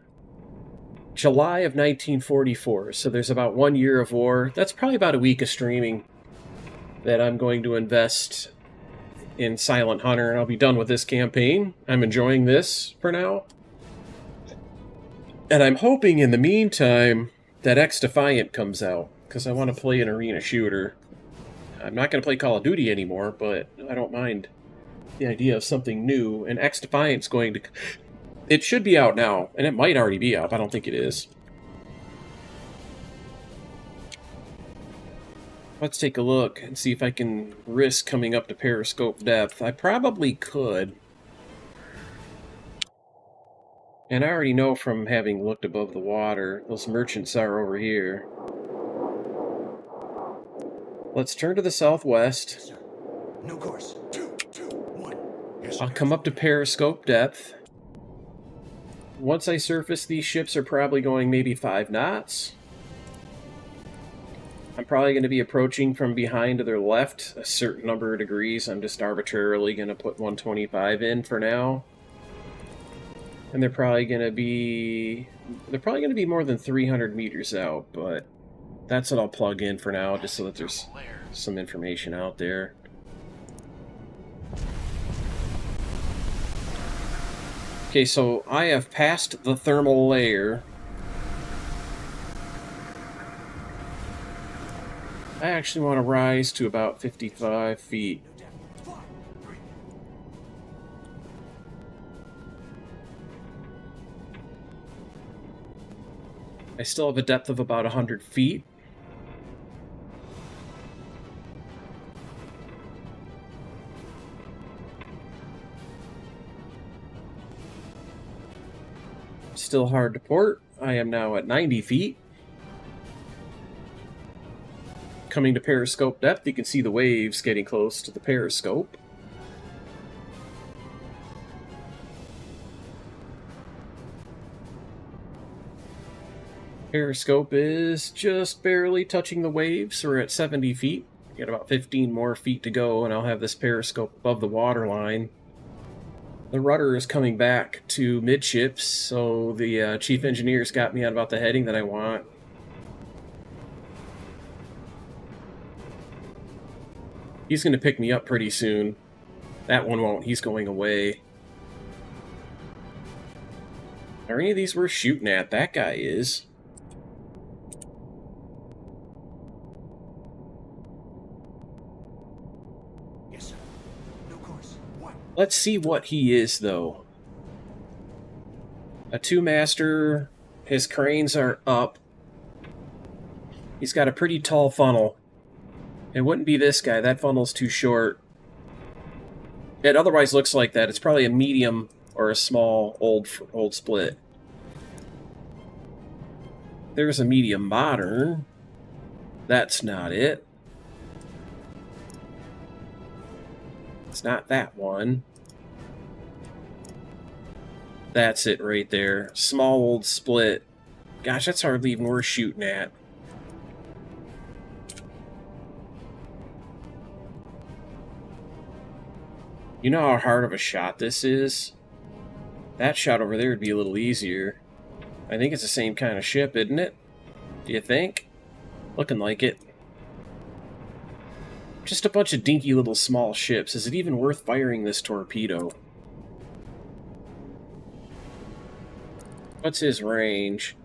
July of 1944, so there's about 1 year of war. That's probably about a week of streaming that I'm going to invest in Silent Hunter, and I'll be done with this campaign. I'm enjoying this for now. And I'm hoping in the meantime that X-Defiant comes out, because I want to play an arena shooter. I'm not going to play Call of Duty anymore, but I don't mind the idea of something new. And X-Defiant's going to... It should be out now, and it might already be out. I don't think it is. Let's take a look and see if I can risk coming up to periscope depth. I probably could. And I already know from having looked above the water, those merchants are over here. Let's turn to the southwest. Yes, sir. No course. 2, 2, 1. Yes, sir. I'll come up to periscope depth. Once I surface, these ships are probably going maybe 5 knots. I'm probably going to be approaching from behind to their left a certain number of degrees. I'm just arbitrarily going to put 125 in for now. And they're probably going to be more than 300 meters out, but that's what I'll plug in for now, just so that there's some information out there. Okay, so I have passed the thermal layer. I actually want to rise to about 55 feet. No depth. Fly. 3. I still have a depth of about 100 feet. Still hard to port. I am now at 90 feet. Coming to periscope depth, you can see the waves getting close to the periscope. Periscope is just barely touching the waves. We're at 70 feet. Got about 15 more feet to go, and I'll have this periscope above the waterline. The rudder is coming back to midships, so the chief engineer's got me on about the heading that I want. He's going to pick me up pretty soon. That one won't. He's going away. Are any of these worth shooting at? That guy is. Yes, sir. No course. What? Let's see what he is, though. A two-master. His cranes are up. He's got a pretty tall funnel. It wouldn't be this guy. That funnel's too short. It otherwise looks like that. It's probably a medium or a small old split. There's a medium modern. That's not it. It's not that one. That's it right there. Small old split. Gosh, that's hardly even worth shooting at. You know how hard of a shot this is? That shot over there would be a little easier. I think it's the same kind of ship, isn't it? Do you think? Looking like it. Just a bunch of dinky little small ships. Is it even worth firing this torpedo? What's his range?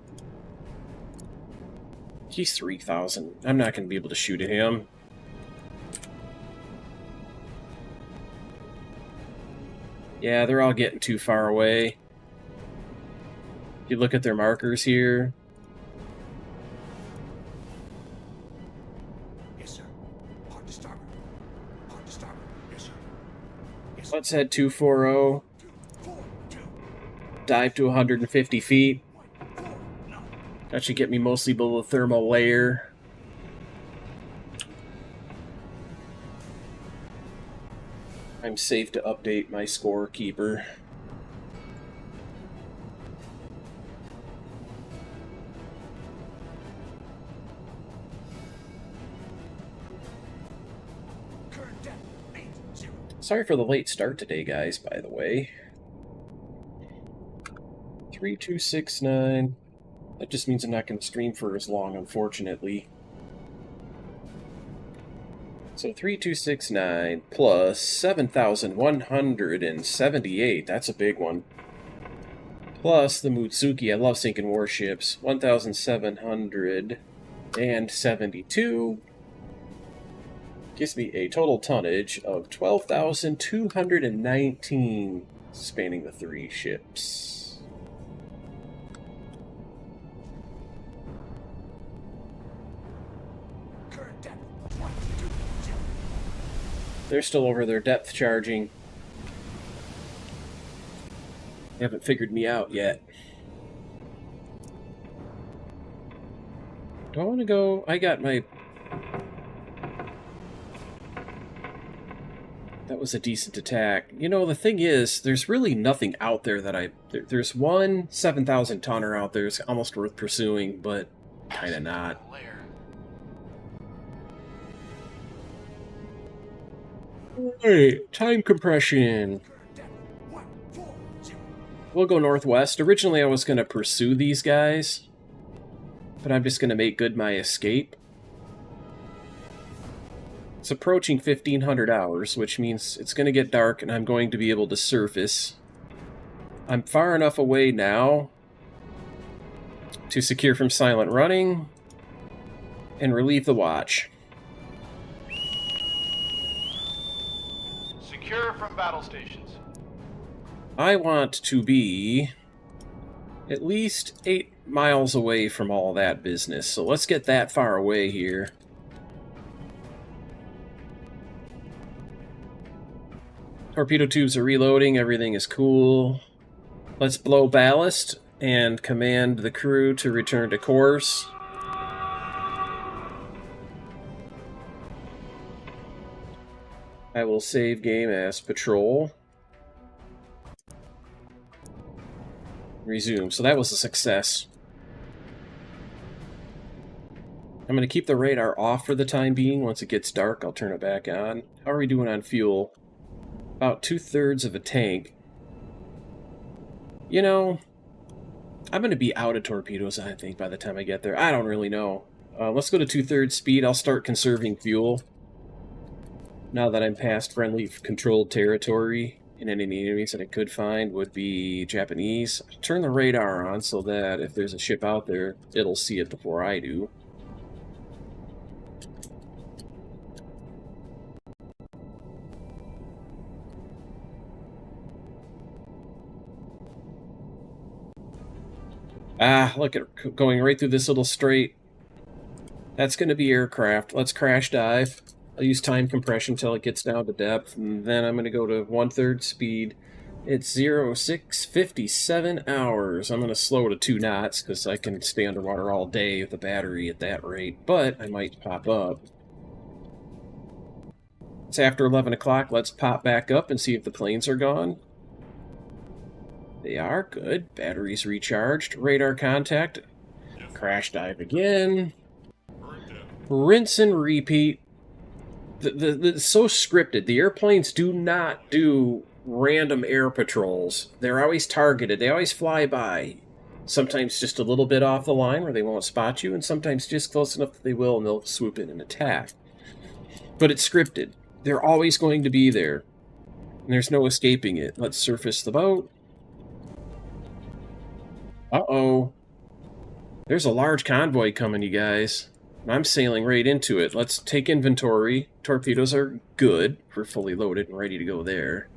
He's 3,000. I'm not going to be able to shoot at him. Yeah, they're all getting too far away. If you look at their markers here. Yes, sir. Hard to starboard. Hard to starboard. Yes, sir. Yes, Let's head 240. 2, 4, 2, Dive to 150 feet. 1, 4, 9. That should get me mostly below the thermal layer. I'm safe to update my scorekeeper. Current depth 80. Sorry for the late start today, guys, by the way. 3269. That just means I'm not going to stream for as long, unfortunately. So 3269 plus 7,178. That's a big one. Plus the Mutsuki. I love sinking warships. 1,772. Gives me a total tonnage of 12,219, spanning the 3 ships. Current depth 1, 2, 0. They're still over their depth charging. They haven't figured me out yet. Do I want to go? I got my... That was a decent attack. You know, the thing is, there's really nothing out there that I... There's one 7,000 tonner out there. It's almost worth pursuing, but kind of not. Layer. Alright, time compression. Current depth 1, 4, 0. We'll go northwest. Originally, I was going to pursue these guys, but I'm just going to make good my escape. It's approaching 1,500 hours, which means it's going to get dark and I'm going to be able to surface. I'm far enough away now to secure from silent running and relieve the watch. Secure from battle stations. I want to be at least 8 miles away from all that business, so let's get that far away here. Torpedo tubes are reloading, everything is cool. Let's blow ballast and command the crew to return to course. I will save game as patrol. Resume. So that was a success. I'm going to keep the radar off for the time being. Once it gets dark, I'll turn it back on. How are we doing on fuel? About 2/3 of a tank. You know, I'm going to be out of torpedoes, I think, by the time I get there. I don't really know. Let's go to 2/3 speed. I'll start conserving fuel. Now that I'm past friendly controlled territory, and any enemies that I could find would be Japanese. Turn the radar on so that if there's a ship out there, it'll see it before I do. Ah, look at it going right through this little strait. That's going to be aircraft. Let's crash dive. I'll use time compression until it gets down to depth, and then I'm going to go to 1/3 speed. It's 0657 hours. I'm going to slow to 2 knots because I can stay underwater all day with the battery at that rate, but I might pop up. It's after 11 o'clock. Let's pop back up and see if the planes are gone. They are. Good. Batteries recharged. Radar contact. Crash dive again. Rinse and repeat. It's so scripted. The airplanes do not do random air patrols. They're always targeted. They always fly by. Sometimes just a little bit off the line where they won't spot you, and sometimes just close enough that they will, and they'll swoop in and attack. But it's scripted. They're always going to be there. And there's no escaping it. Let's surface the boat. Uh-oh. There's a large convoy coming, you guys. I'm sailing right into it. Let's take inventory. Torpedoes are good. We're fully loaded and ready to go there.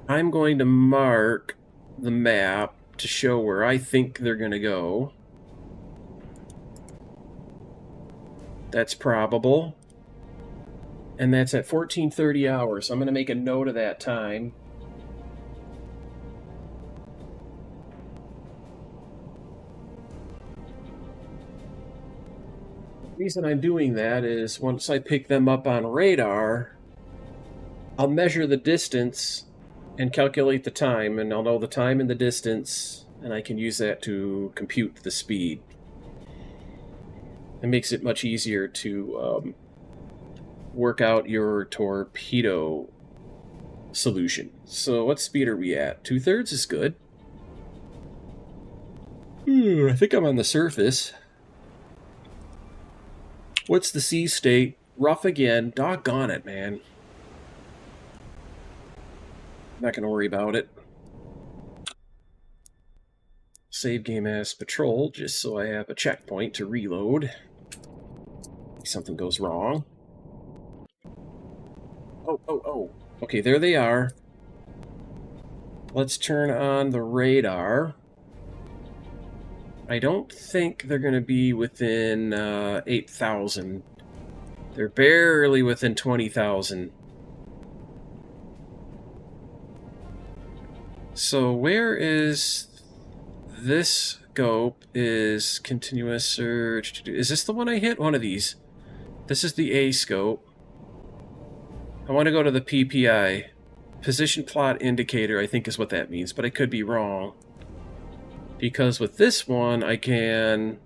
I'm going to mark the map to show where I think they're going to go. That's probable. And that's at 14:30 hours. I'm going to make a note of that time. The reason I'm doing that is once I pick them up on radar, I'll measure the distance and calculate the time, and I'll know the time and the distance, and I can use that to compute the speed. It makes it much easier to work out your torpedo solution. So what speed are we at? 2/3 is good. I think I'm on the surface. What's the sea state? Rough again. Doggone it, man. Not going to worry about it. Save game as patrol, just so I have a checkpoint to reload. If something goes wrong. Oh. Okay, there they are. Let's turn on the radar. I don't think they're going to be within 8,000. They're barely within 20,000. So where is this scope? Is continuous search? Is this the one I hit? One of these. This is the A scope. I want to go to the PPI. Position plot indicator, I think is what that means, but I could be wrong. Because with this one, I can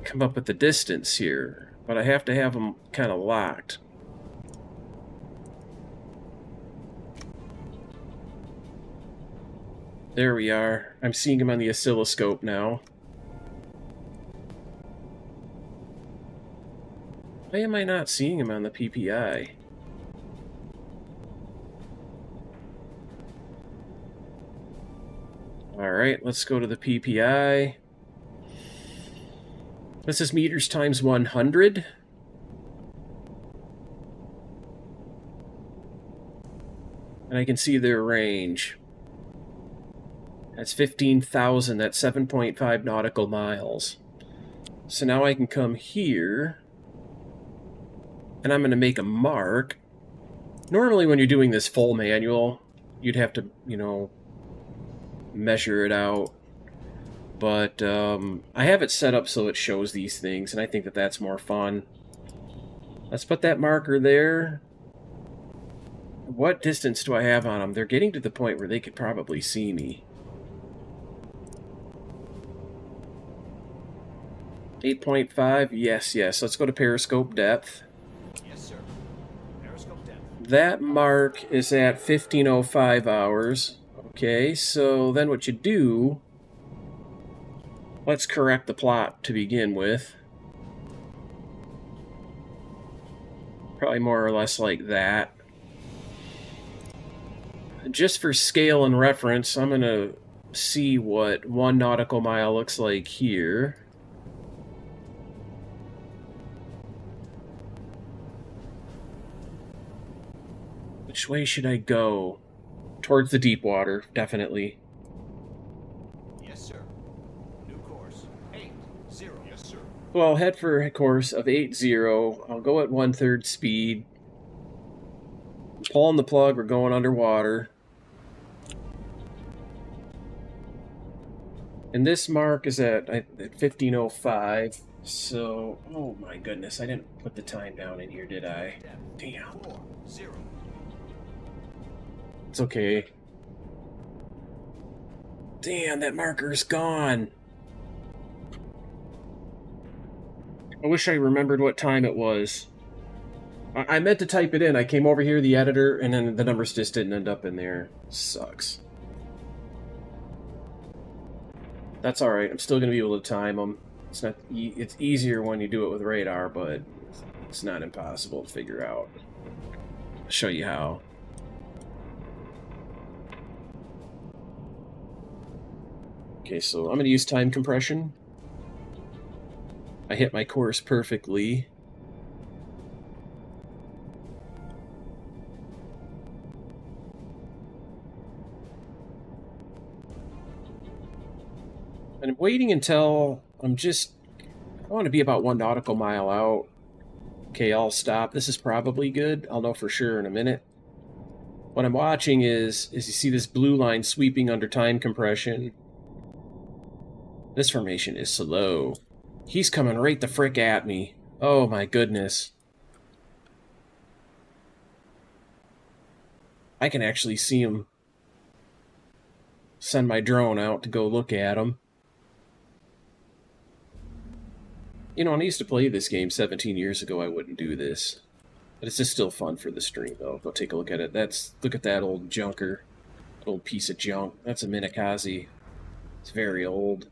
come up with the distance here, but I have to have them kind of locked. There we are. I'm seeing him on the oscilloscope now. Why am I not seeing him on the PPI? Alright, let's go to the PPI. This is meters times 100. And I can see their range. That's 15,000, that's 7.5 nautical miles. So now I can come here, and I'm going to make a mark. Normally when you're doing this full manual, you'd have to, measure it out. But I have it set up so it shows these things, and I think that that's more fun. Let's put that marker there. What distance do I have on them? They're getting to the point where they could probably see me. 8.5, yes, yes. Let's go to periscope depth. Yes, sir. Periscope depth. That mark is at 1505 hours. Okay, so then what you do... Let's correct the plot to begin with. Probably more or less like that. Just for scale and reference, I'm going to see what 1 nautical mile looks like here. Which way should I go? Towards the deep water, definitely. Yes, sir. New course. 80. Yes, sir. Well, I'll head for a course of 80. I'll go at 1/3 speed. Pulling the plug, we're going underwater. And this mark is at 1505. So, oh my goodness, I didn't put the time down in here, did I? Damn. 40. It's okay. Damn, that marker's gone. I wish I remembered what time it was. I meant to type it in. I came over here, the editor, and then the numbers just didn't end up in there. Sucks. That's alright. I'm still going to be able to time them. It's not. It's easier when you do it with radar, but it's not impossible to figure out. I'll show you how. Okay, so I'm going to use time compression. I hit my course perfectly. And I'm waiting until I want to be about 1 nautical mile out. Okay, I'll stop. This is probably good. I'll know for sure in a minute. What I'm watching is you see this blue line sweeping under time compression. This formation is slow. He's coming right the frick at me. Oh my goodness. I can actually see him. Send my drone out to go look at him. You know, when I used to play this game 17 years ago, I wouldn't do this. But it's just still fun for the stream, though. Go take a look at it. Look at that old junker. That old piece of junk. That's a Minakaze. It's very old.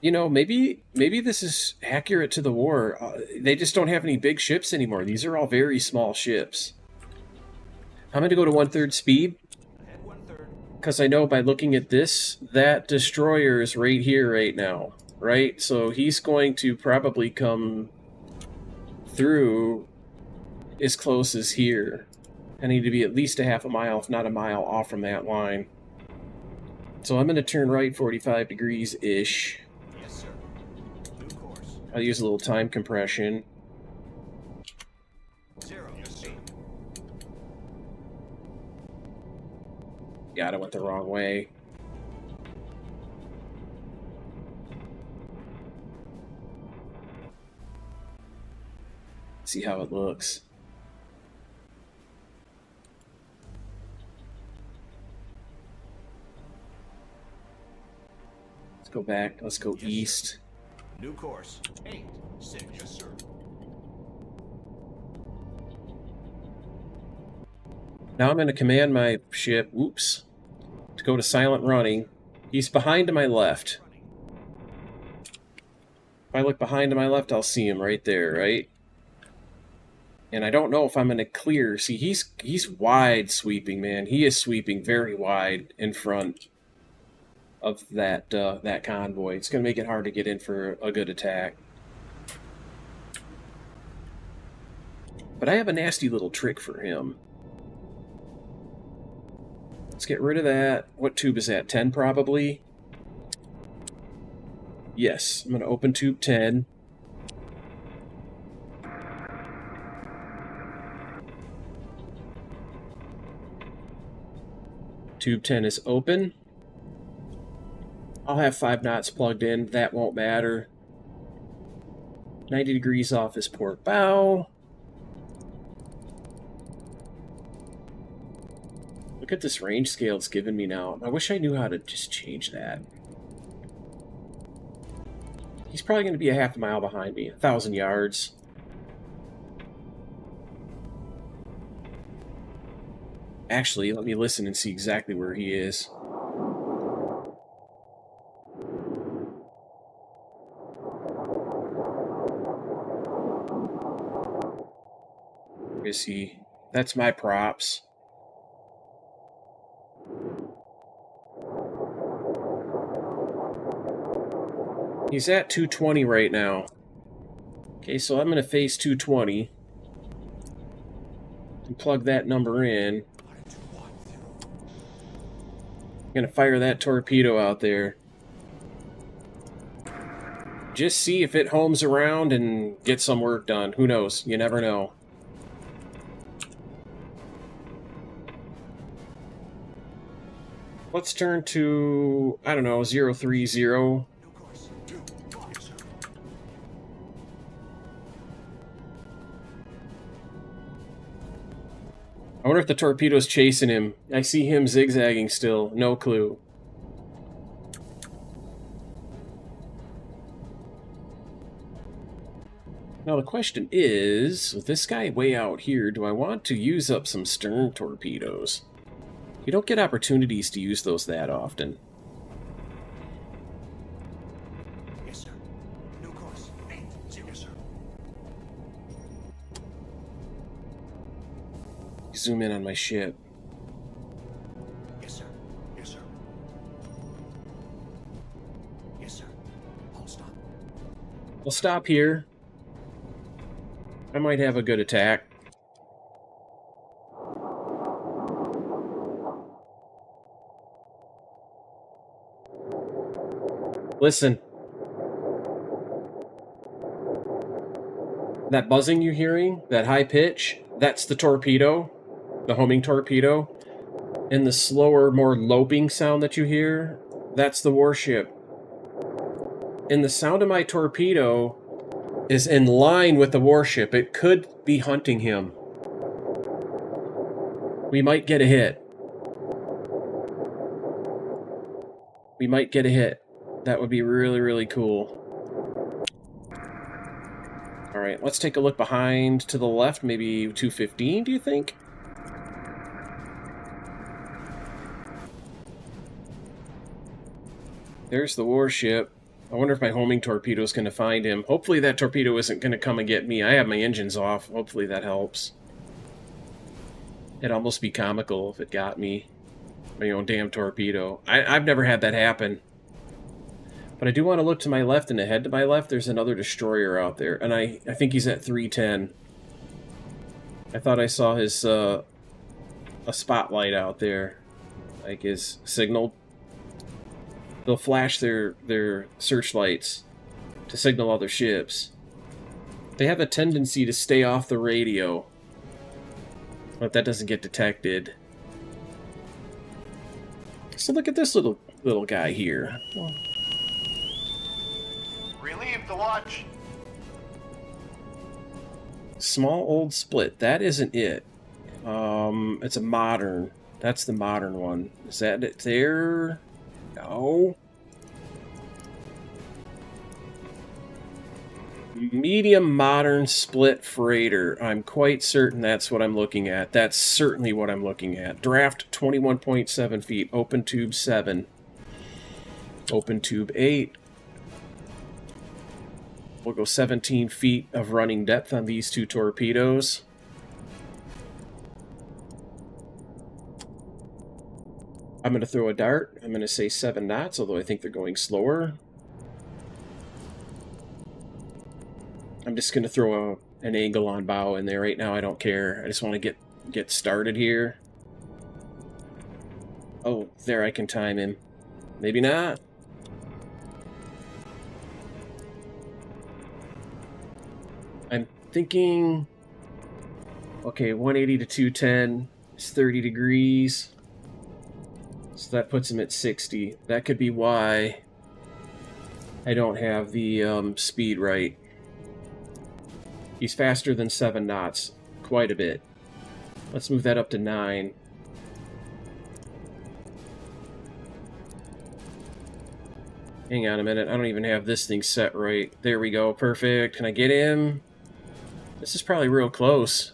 You know, maybe this is accurate to the war. They just don't have any big ships anymore. These are all very small ships. I'm going to go to 1/3 speed. Ahead 1/3. Because I know by looking at this, that destroyer is right here right now. Right? So he's going to probably come through as close as here. I need to be at least a half a mile, if not a mile, off from that line. So I'm going to turn right 45 degrees-ish. Yes, sir. New course. I'll use a little time compression. 0. Yes, sir. God, I went the wrong way. See how it looks. Let's go back. Let's go Yes, sir. east. New course. 8-6. Yes, sir. Now I'm going to command my ship, oops, to go to silent running. He's behind to my left. If I look behind to my left, I'll see him right there, right? And I don't know if I'm going to clear. See, he's wide sweeping, man. He is sweeping very wide in front of that that convoy. It's going to make it hard to get in for a good attack. But I have a nasty little trick for him. Let's get rid of that. What tube is that? 10 probably? Yes, I'm going to open tube 10. Tube 10 is open. I'll have 5 knots plugged in. That won't matter. 90 degrees off his port bow. Look at this range scale it's given me now. I wish I knew how to just change that. He's probably going to be a half a mile behind me, 1,000 yards. Actually, let me listen and see exactly where he is. Where is he? That's my props. He's at 220 right now. Okay, so I'm going to face 220. And plug that number in. I'm going to fire that torpedo out there. Just see if it homes around and get some work done. Who knows? You never know. Let's turn to, I don't know, 030. I wonder if the torpedo's chasing him. I see him zigzagging still. No clue. Now the question is, with this guy way out here, do I want to use up some stern torpedoes? You don't get opportunities to use those that often. Yes, sir. New course. 80, sir. Zoom in on my ship. Yes, sir. Yes, sir. Yes, sir. I'll stop. I'll stop here. I might have a good attack. Listen. That buzzing you're hearing, that high pitch, that's the torpedo, the homing torpedo. And the slower, more loping sound that you hear, that's the warship. And the sound of my torpedo is in line with the warship. It could be hunting him. We might get a hit. We might get a hit. That would be really, really cool. Alright, let's take a look behind to the left. Maybe 215, do you think? There's the warship. I wonder if my homing torpedo is going to find him. Hopefully that torpedo isn't going to come and get me. I have my engines off. Hopefully that helps. It'd almost be comical if it got me. My own damn torpedo. I've never had that happen. But I do want to look to my left, and ahead to my left, there's another destroyer out there. And I think he's at 310. I thought I saw his, a spotlight out there. Like his signal. They'll flash their searchlights to signal other ships. They have a tendency to stay off the radio. But that doesn't get detected. So look at this little guy here. Relieve the watch. Small old split. That isn't it. It's a modern. That's the modern one. Is that it there? No. Medium modern split freighter. I'm quite certain that's what I'm looking at. That's certainly what I'm looking at. Draft 21.7 feet. Open tube 7. Open tube 8. We'll go 17 feet of running depth on these two torpedoes. I'm going to throw a dart. I'm going to say 7 knots, although I think they're going slower. I'm just going to throw an angle on bow in there right now. I don't care. I just want to get started here. Oh, there I can time him. Maybe not. I'm thinking... Okay, 180 to 210 is 30 degrees. So that puts him at 60. That could be why I don't have the speed right. He's faster than 7 knots. Quite a bit. Let's move that up to 9. Hang on a minute. I don't even have this thing set right. There we go. Perfect. Can I get him? This is probably real close.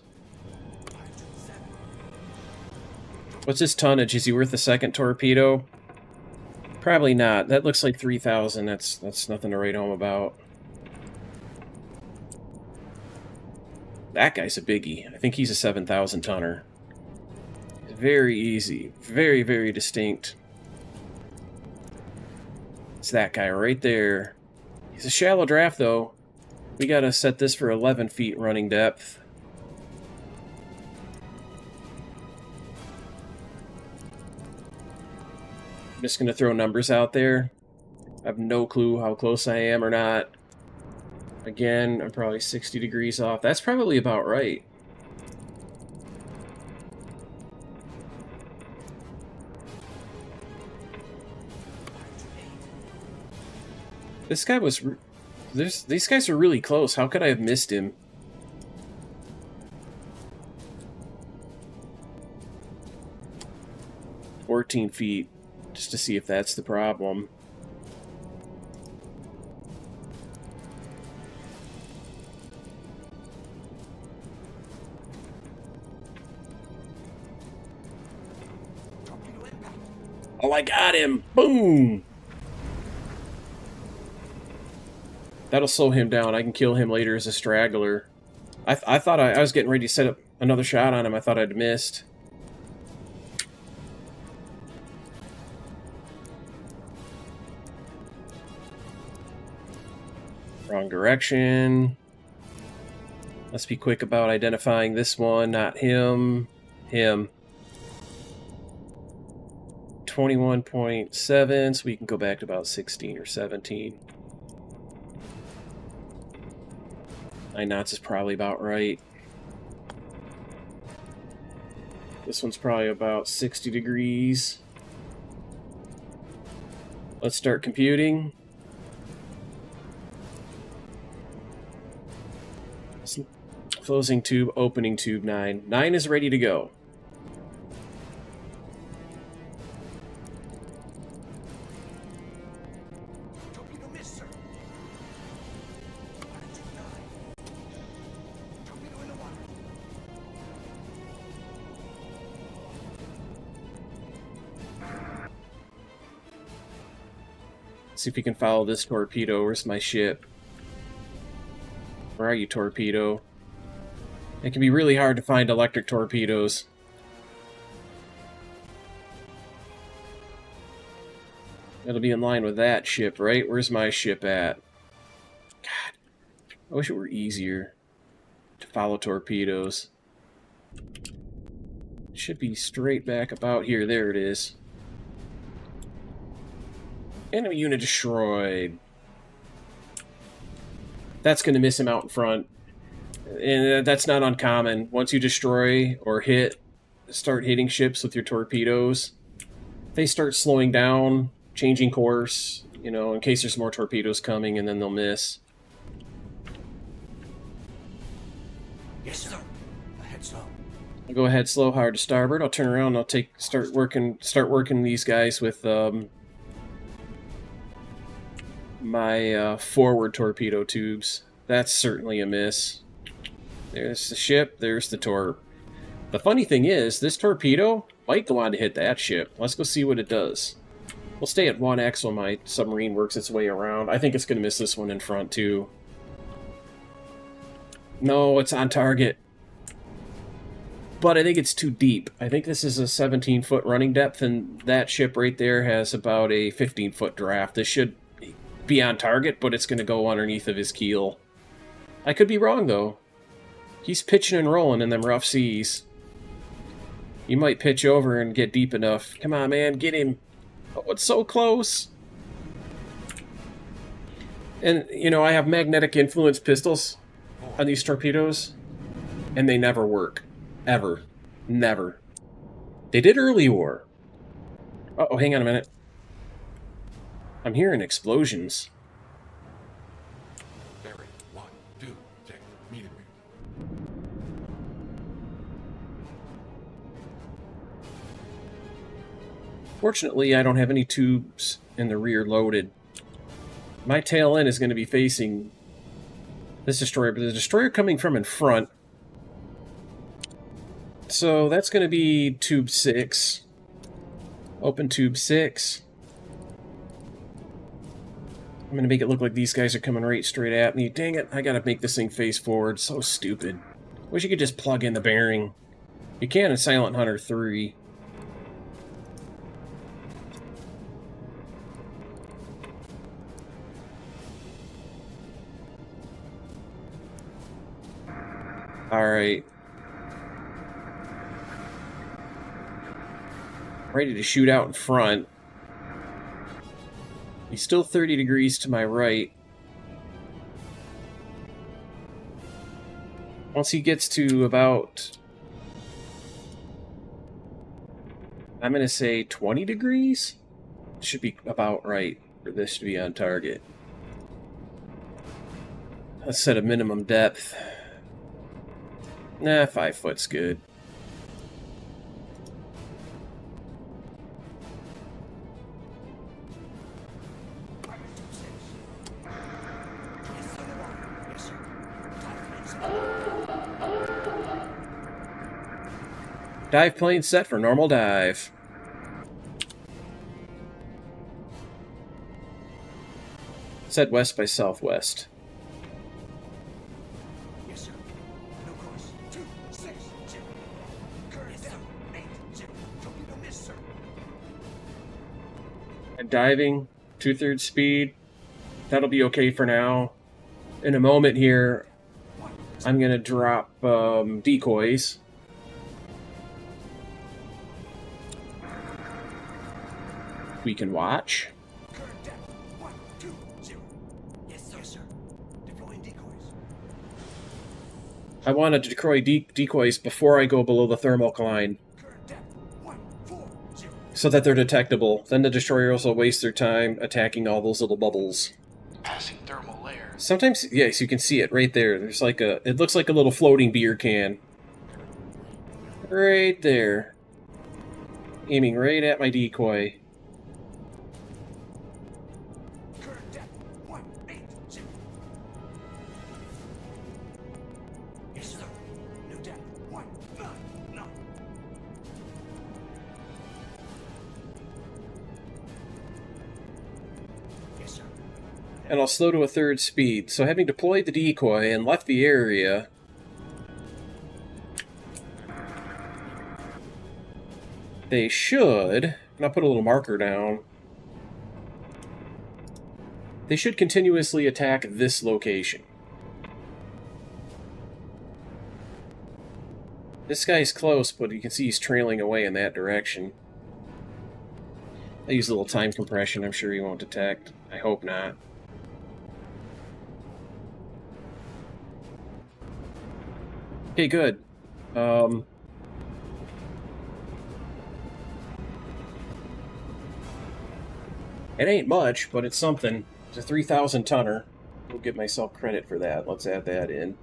What's his tonnage? Is he worth a second torpedo? Probably not. That looks like 3,000. That's nothing to write home about. That guy's a biggie. I think he's a 7,000 tonner. Very easy. Very, very distinct. It's that guy right there. He's a shallow draft, though. We gotta set this for 11 feet running depth. I'm just gonna throw numbers out there. I have no clue how close I am or not. Again, I'm probably 60 degrees off. That's probably about right. This guy was... These guys are really close. How could I have missed him? "14 feet, just to see if that's the problem. Torpedo impact. Oh, I got him! Boom! That'll slow him down. I can kill him later as a straggler. I thought I was getting ready to set up another shot on him. I thought I'd missed. Wrong direction. Let's be quick about identifying this one, not him. Him. 21.7, so we can go back to about 16 or 17. 9 knots is probably about right. This one's probably about 60 degrees. Let's start computing. Closing tube, opening tube 9. 9 is ready to go. Torpedo missed, sir. Latitude 9. Torpedo in the water. See if we can follow this torpedo. Where's my ship? Where are you, torpedo? It can be really hard to find electric torpedoes. It'll be in line with that ship, right? Where's my ship at? God, I wish it were easier to follow torpedoes. It should be straight back about here. There it is. Enemy unit destroyed. That's going to miss him out in front. And that's not uncommon. Once you destroy or start hitting ships with your torpedoes, they start slowing down, changing course, you know, in case there's more torpedoes coming, and then they'll miss. Yes, sir. Ahead, slow. I'll go ahead slow, hard to starboard. I'll turn around. I'll start working these guys with my forward torpedo tubes. That's certainly a miss. There's the ship, there's the torp. The funny thing is, this torpedo might go on to hit that ship. Let's go see what it does. We'll stay at 1x while my submarine works its way around. I think it's going to miss this one in front, too. No, it's on target. But I think it's too deep. I think this is a 17-foot running depth, and that ship right there has about a 15-foot draft. This should be on target, but it's going to go underneath of his keel. I could be wrong, though. He's pitching and rolling in them rough seas. He might pitch over and get deep enough. Come on, man, get him. Oh, it's so close. And, you know, I have magnetic influence pistols on these torpedoes, and they never work. Ever. Never. They did early war. Uh-oh, hang on a minute. I'm hearing explosions. Barry, 1, 2, check. Meeting me. Fortunately, I don't have any tubes in the rear loaded. my tail end is going to be facing this destroyer, but the destroyer coming from in front. So that's going to be tube 6. Open tube 6. I'm going to make it look like these guys are coming right straight at me. Dang it, I got to make this thing face forward. So stupid. Wish you could just plug in the bearing. You can in Silent Hunter 3. Alright. Ready to shoot out in front. He's still 30 degrees to my right. Once he gets to about, I'm going to say 20 degrees? Should be about right for this to be on target. Let's set a minimum depth. Nah, 5 foot's good. Dive plane set for normal dive. Set west by southwest. Yes, sir. No course. 260. Current down. 80. Torpedo miss, sir. And diving, 2/3 speed. That'll be okay for now. In a moment here, I'm gonna drop decoys. We can watch. Current depth. 120. Yes, sir. Yes, sir. Deploying decoys. I want to decoy decoys before I go below the thermal line, Current depth. 140. so that they're detectable. Then the destroyers will waste their time attacking all those little bubbles. Passing thermal layer. Sometimes, yes, you can see it right there. There's like a, it looks like a little floating beer can. Right there. Aiming right at my decoy. Current depth. 180. Yes, sir. New depth. 199. Yes, sir. And I'll slow to 1/3 speed. So having deployed the decoy and left the area, they should, and I'll put a little marker down, they should continuously attack this location. This guy's close, but you can see he's trailing away in that direction. I use a little time compression. I'm sure he won't detect. I hope not. Okay, good. It ain't much, but it's something. It's a 3,000 tonner. I'll give myself credit for that. Let's add that in.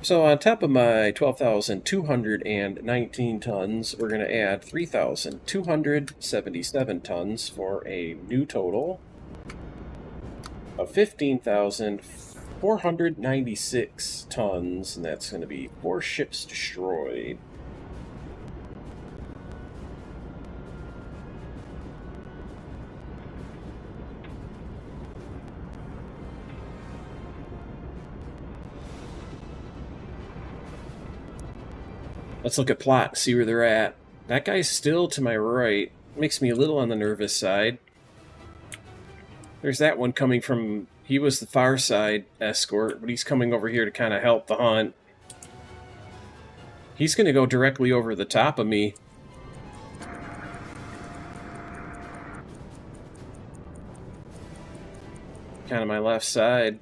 So on top of my 12,219 tons, we're going to add 3,277 tons for a new total of 15,496 tons, and that's going to be 4 ships destroyed. Let's look at plot, see where they're at. That guy's still to my right. Makes me a little on the nervous side. There's that one coming from... He was the far side escort, but he's coming over here to kind of help the hunt. He's going to go directly over the top of me. Kind of my left side.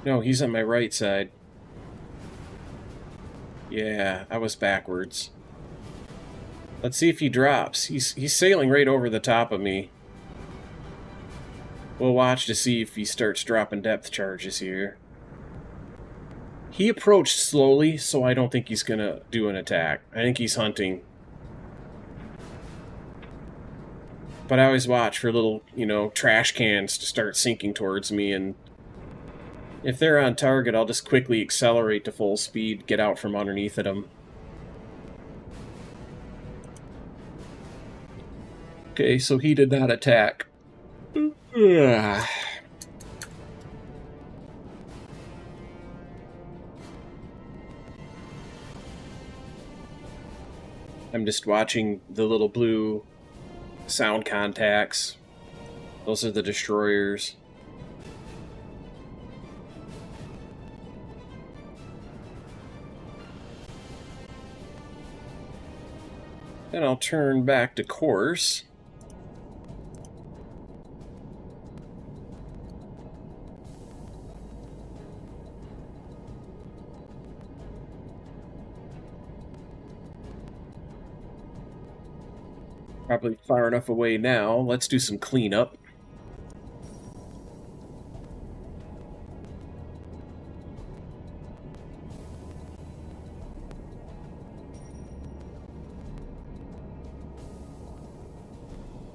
No, he's on my right side. Yeah, I was backwards. Let's see if he drops. He's sailing right over the top of me. We'll watch to see if he starts dropping depth charges here. He approached slowly, so I don't think he's gonna do an attack. I think he's hunting. But I always watch for little, you know, trash cans to start sinking towards me, and if they're on target, I'll just quickly accelerate to full speed, get out from underneath of them. Okay, so he did not attack. Ugh. I'm just watching the little blue sound contacts. Those are the destroyers. Then I'll turn back to course. Probably far enough away now. Let's do some cleanup.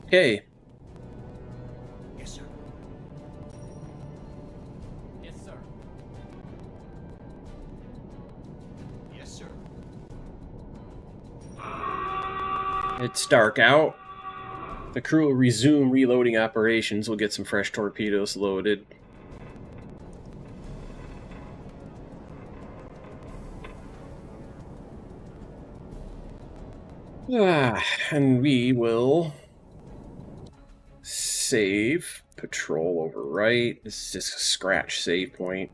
Okay. Yes, sir. Yes, sir. Yes, sir. It's dark out. The crew will resume reloading operations. We'll get some fresh torpedoes loaded. And we will save. Patrol overwrite. This is just a scratch save point.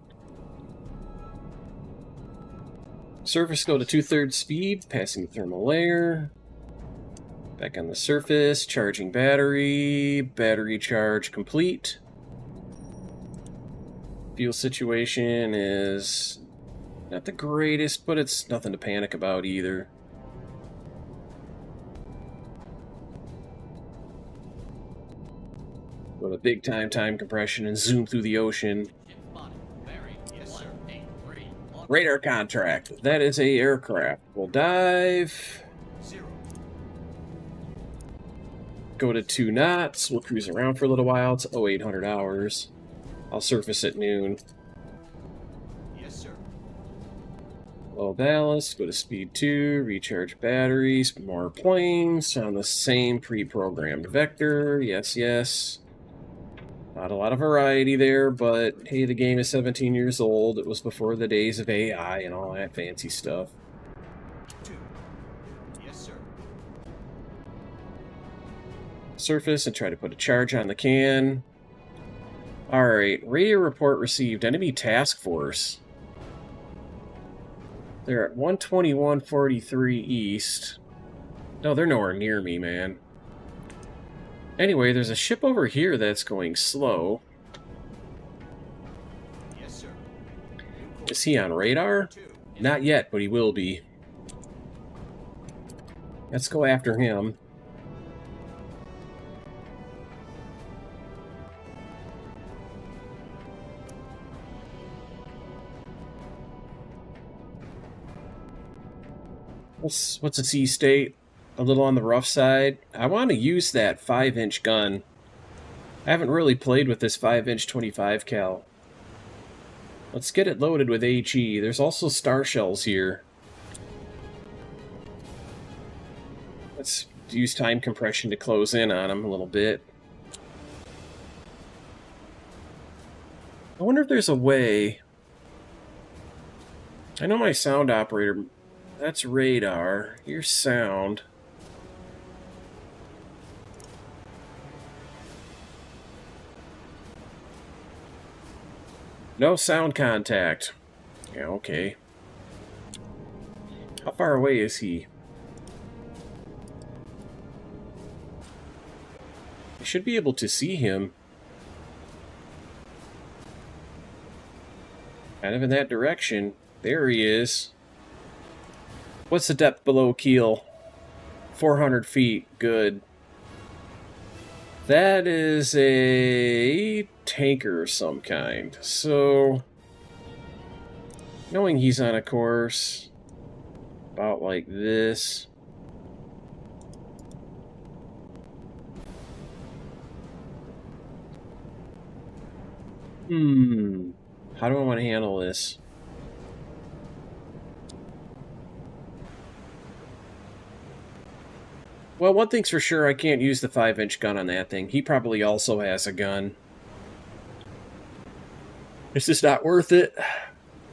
Surface go to 2/3 speed, passing the thermal layer. Back on the surface, charging battery. Battery charge complete. Fuel situation is not the greatest, but it's nothing to panic about either. Go to big time compression and zoom through the ocean. Ship spotted. Bearing. Yes, sir. 183. Long Radar contract. That is a aircraft. We'll dive. 0. Go to 2 knots. We'll cruise around for a little while. It's 0800 hours. I'll surface at noon. Yes, sir. Low ballast. Go to speed 2. Recharge batteries. More planes on the same pre-programmed vector. Yes, yes. Not a lot of variety there, but hey, the game is 17 years old. It was before the days of AI and all that fancy stuff. 2. Yes, sir. Surface and try to put a charge on the can. Alright, radio report received. Enemy task force. They're at 121.43 east. No, they're nowhere near me, man. Anyway, there's a ship over here that's going slow. Yes, sir. Is he on radar? 2. Not yet, but he will be. Let's go after him. What's a sea state? A little on the rough side. I want to use that 5-inch gun. I haven't really played with this 5-inch 25 cal. Let's get it loaded with HE. There's also star shells here. Let's use time compression to close in on them a little bit. I wonder if there's a way. I know my sound operator. That's radar. Here's sound. No sound contact. Yeah, okay. How far away is he? I should be able to see him. Kind of in that direction. There he is. What's the depth below keel? 400 feet. Good. That is a tanker of some kind. So Knowing he's on a course about like this. How do I want to handle this? Well, one thing's for sure, I can't use the 5-inch gun on that thing. He probably also has a gun. It's just not worth it.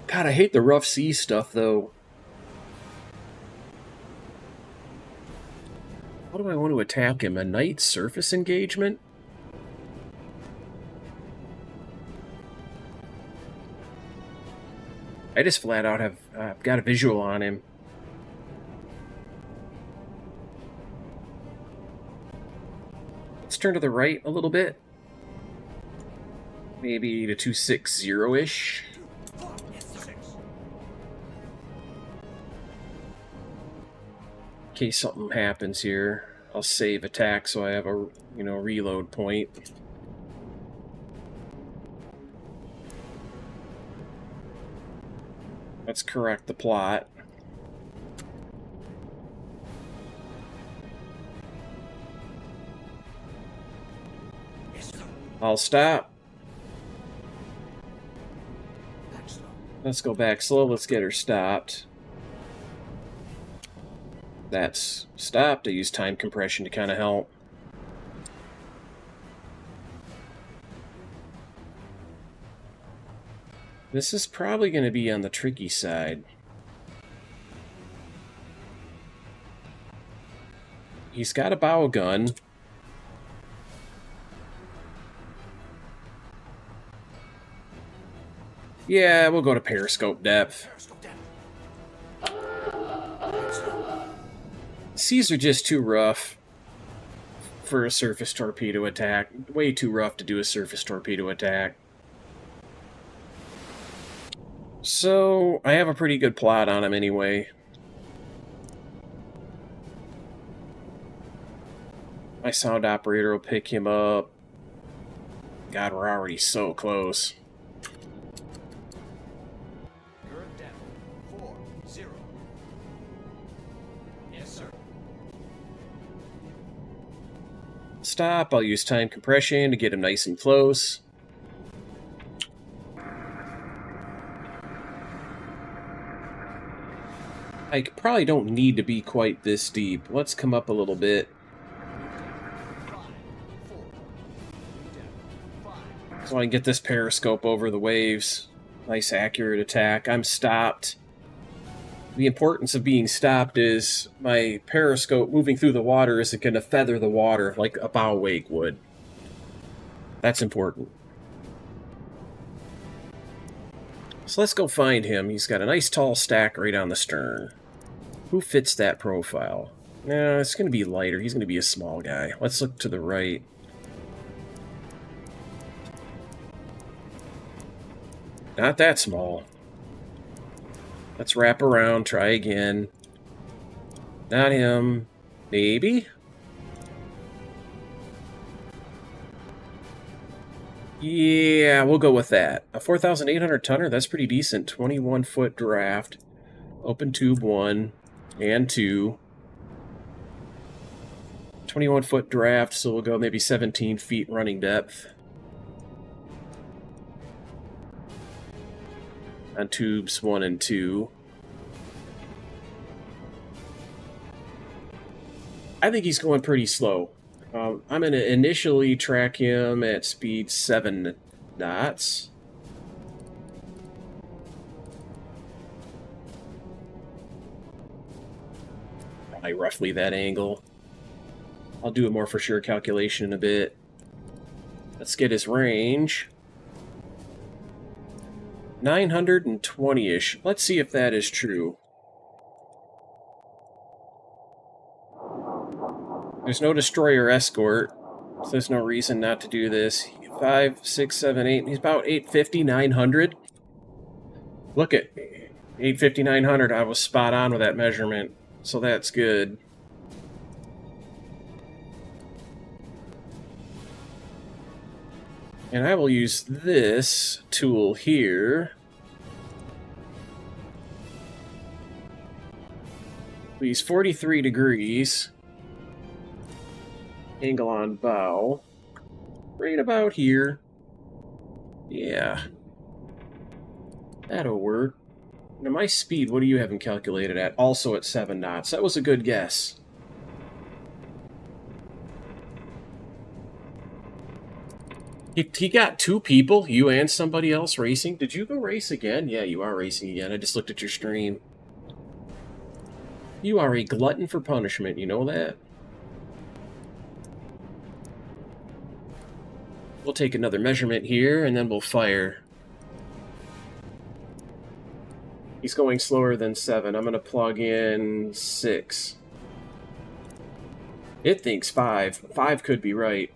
God, I hate the rough sea stuff, though. How do I want to attack him? A night surface engagement? I just flat out have got a visual on him. Let's turn to the right a little bit. Maybe to 260-ish. In case something happens here, I'll save attack so I have a, reload point. Let's correct the plot. I'll stop. Let's go back slow. Let's get her stopped. That's stopped. I use time compression to kind of help. This is probably going to be on the tricky side. He's got a bow gun. Yeah, we'll go to periscope depth. Seas are just too rough for a surface torpedo attack. Way too rough to do a surface torpedo attack. So, I have a pretty good plot on him anyway. My sound operator will pick him up. God, we're already so close. You're down. 4-0. Yes, sir. Stop. I'll use time compression to get him nice and close. I probably don't need to be quite this deep. Let's come up a little bit. 5, 4. Down. 5. So I can get this periscope over the waves. Nice accurate attack. I'm stopped. The importance of being stopped is my periscope moving through the water isn't going to feather the water like a bow wake would. That's important. So let's go find him. He's got a nice tall stack right on the stern. Who fits that profile? No, it's going to be lighter. He's going to be a small guy. Let's look to the right. Not that small. Let's wrap around, try again. Not him. Maybe? Yeah, we'll go with that. A 4,800 tonner, that's pretty decent. 21-foot draft. Open tube 1 and 2. 21-foot draft, so we'll go maybe 17 feet running depth. On tubes 1 and 2. I think he's going pretty slow. I'm going to initially track him at speed 7 knots. Probably roughly that angle. I'll do a more for sure calculation in a bit. Let's get his range. 920-ish. Let's see if that is true. There's no destroyer escort, so there's no reason not to do this. 5, 6, 7, 8. He's about 850, 900. Look at 850, 900. I was spot on with that measurement, so that's good. And I will use this tool here He's 43 degrees. Angle on bow. Right about here. Yeah. That'll work. Now my speed, what do you have him calculated at? Also at 7 knots. That was a good guess. He got 2 people, you and somebody else racing. Did you go race again? Yeah, you are racing again. I just looked at your stream. You are a glutton for punishment, you know that? We'll take another measurement here, and then we'll fire. He's going slower than 7. I'm going to plug in 6. It thinks 5. 5 could be right.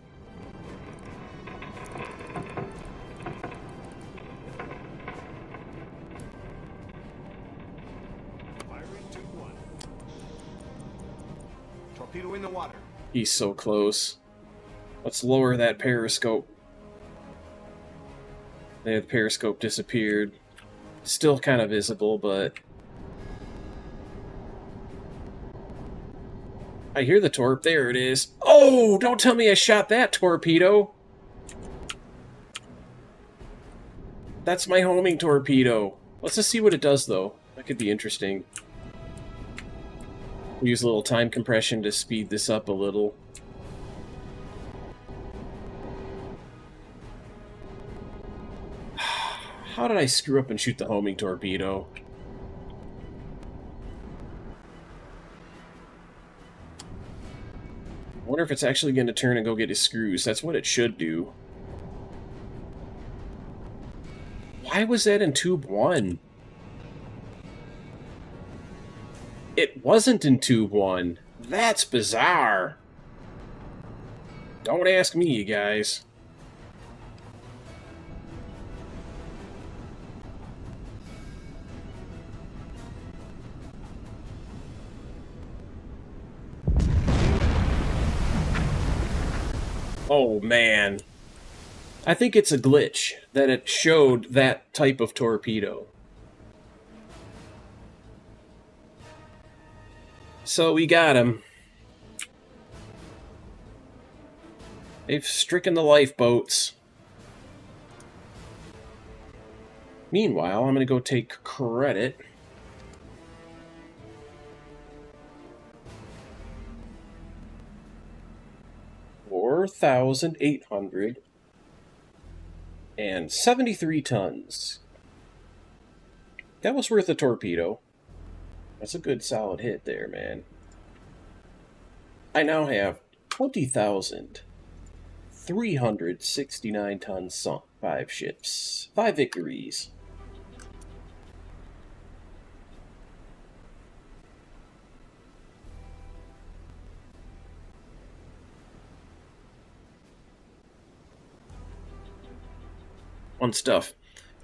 Firing 2-1. Torpedo in the water. He's so close. Let's lower that periscope. The periscope disappeared. Still kind of visible, but... I hear the torp. There it is. Oh! Don't tell me I shot that torpedo! That's my homing torpedo. Let's just see what it does, though. That could be interesting. We'll use a little time compression to speed this up a little. How did I screw up and shoot the homing torpedo? I wonder if it's actually going to turn and go get his screws. That's what it should do. Why was that in tube 1? It wasn't in tube 1. That's bizarre. Don't ask me, you guys. Oh, man. I think it's a glitch that it showed that type of torpedo. So we got him. They've stricken the lifeboats. Meanwhile, I'm going to go take credit. $4,873 tons. That was worth a torpedo. That's a good solid hit there, man. I now have 20,369 tons sunk. 5 ships. 5 victories. Fun stuff.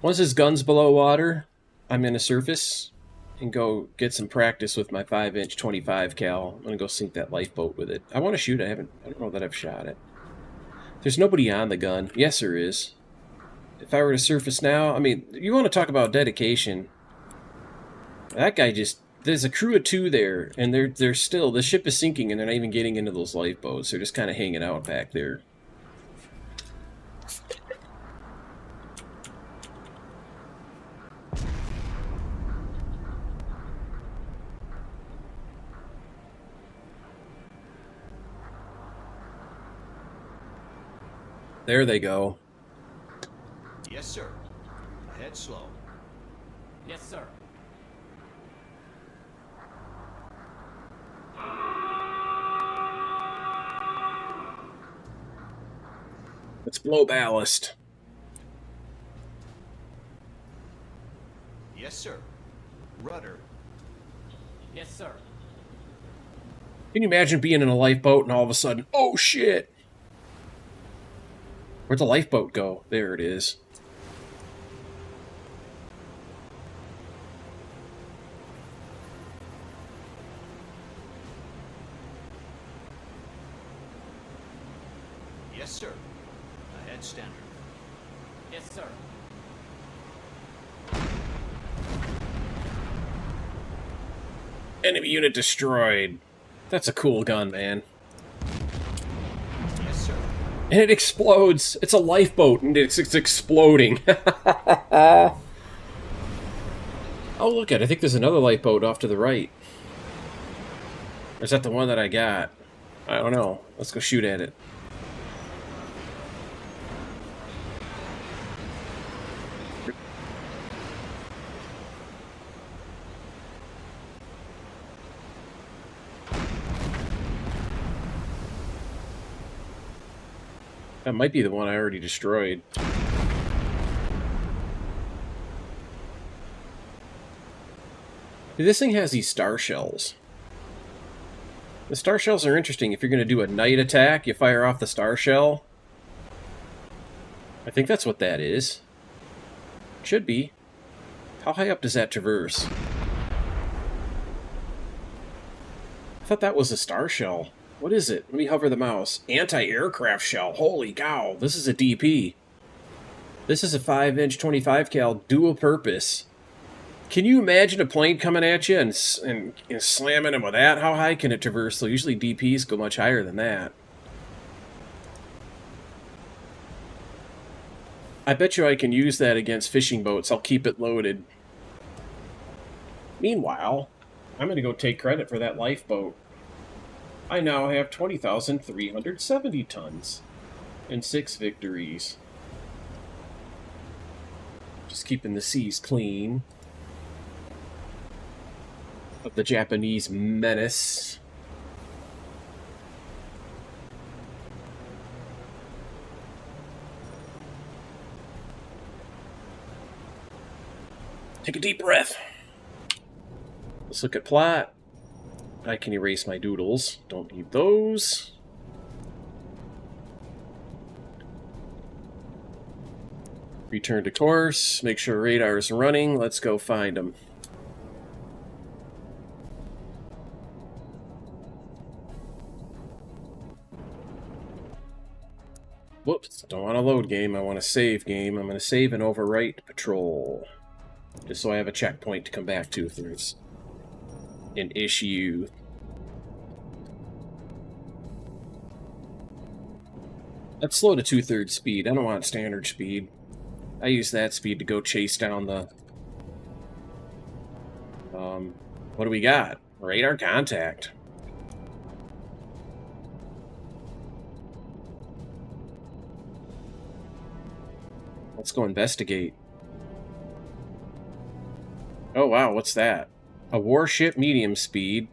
Once his gun's below water, I'm going to surface and go get some practice with my 5-inch 25 cal. I'm going to go sink that lifeboat with it. I want to shoot. I don't know that I've shot it. There's nobody on the gun. Yes, there is. If I were to surface now, I mean, you want to talk about dedication. That guy just... There's a crew of 2 there, and they're still... The ship is sinking, and they're not even getting into those lifeboats. They're just kind of hanging out back there. There they go. Yes, sir. Ahead slow. Yes, sir. Let's blow ballast. Yes, sir. Rudder. Yes, sir. Can you imagine being in a lifeboat and all of a sudden, oh shit! Where'd the lifeboat go? There it is. Yes, sir. Ahead standard. Yes, sir. Enemy unit destroyed. That's a cool gun, man. Yes, sir. And it explodes. It's a lifeboat, and it's exploding. Oh, look at it. I think there's another lifeboat off to the right. Or is that the one that I got? I don't know. Let's go shoot at it. That might be the one I already destroyed. This thing has these star shells. The star shells are interesting. If you're going to do a night attack, you fire off the star shell. I think that's what that is. Should be. How high up does that traverse? I thought that was a star shell. What is it? Let me hover the mouse. Anti-aircraft shell. Holy cow. This is a DP. This is a 5-inch 25 cal dual purpose. Can you imagine a plane coming at you and slamming them with that? How high can it traverse? So usually DPs go much higher than that. I bet you I can use that against fishing boats. I'll keep it loaded. Meanwhile, I'm going to go take credit for that lifeboat. I now have 20,370 tons and 6 victories. Just keeping the seas clean of the Japanese menace. Take a deep breath. Let's look at plot. I can erase my doodles. Don't need those. Return to course. Make sure radar is running. Let's go find them. Whoops. Don't want to load game. I want to save game. I'm going to save and overwrite patrol. Just so I have a checkpoint to come back to if there's an issue. Let's slow to 2/3 speed. I don't want standard speed. I use that speed to go chase down the... what do we got? Radar contact. Let's go investigate. Oh wow, what's that? A warship medium speed.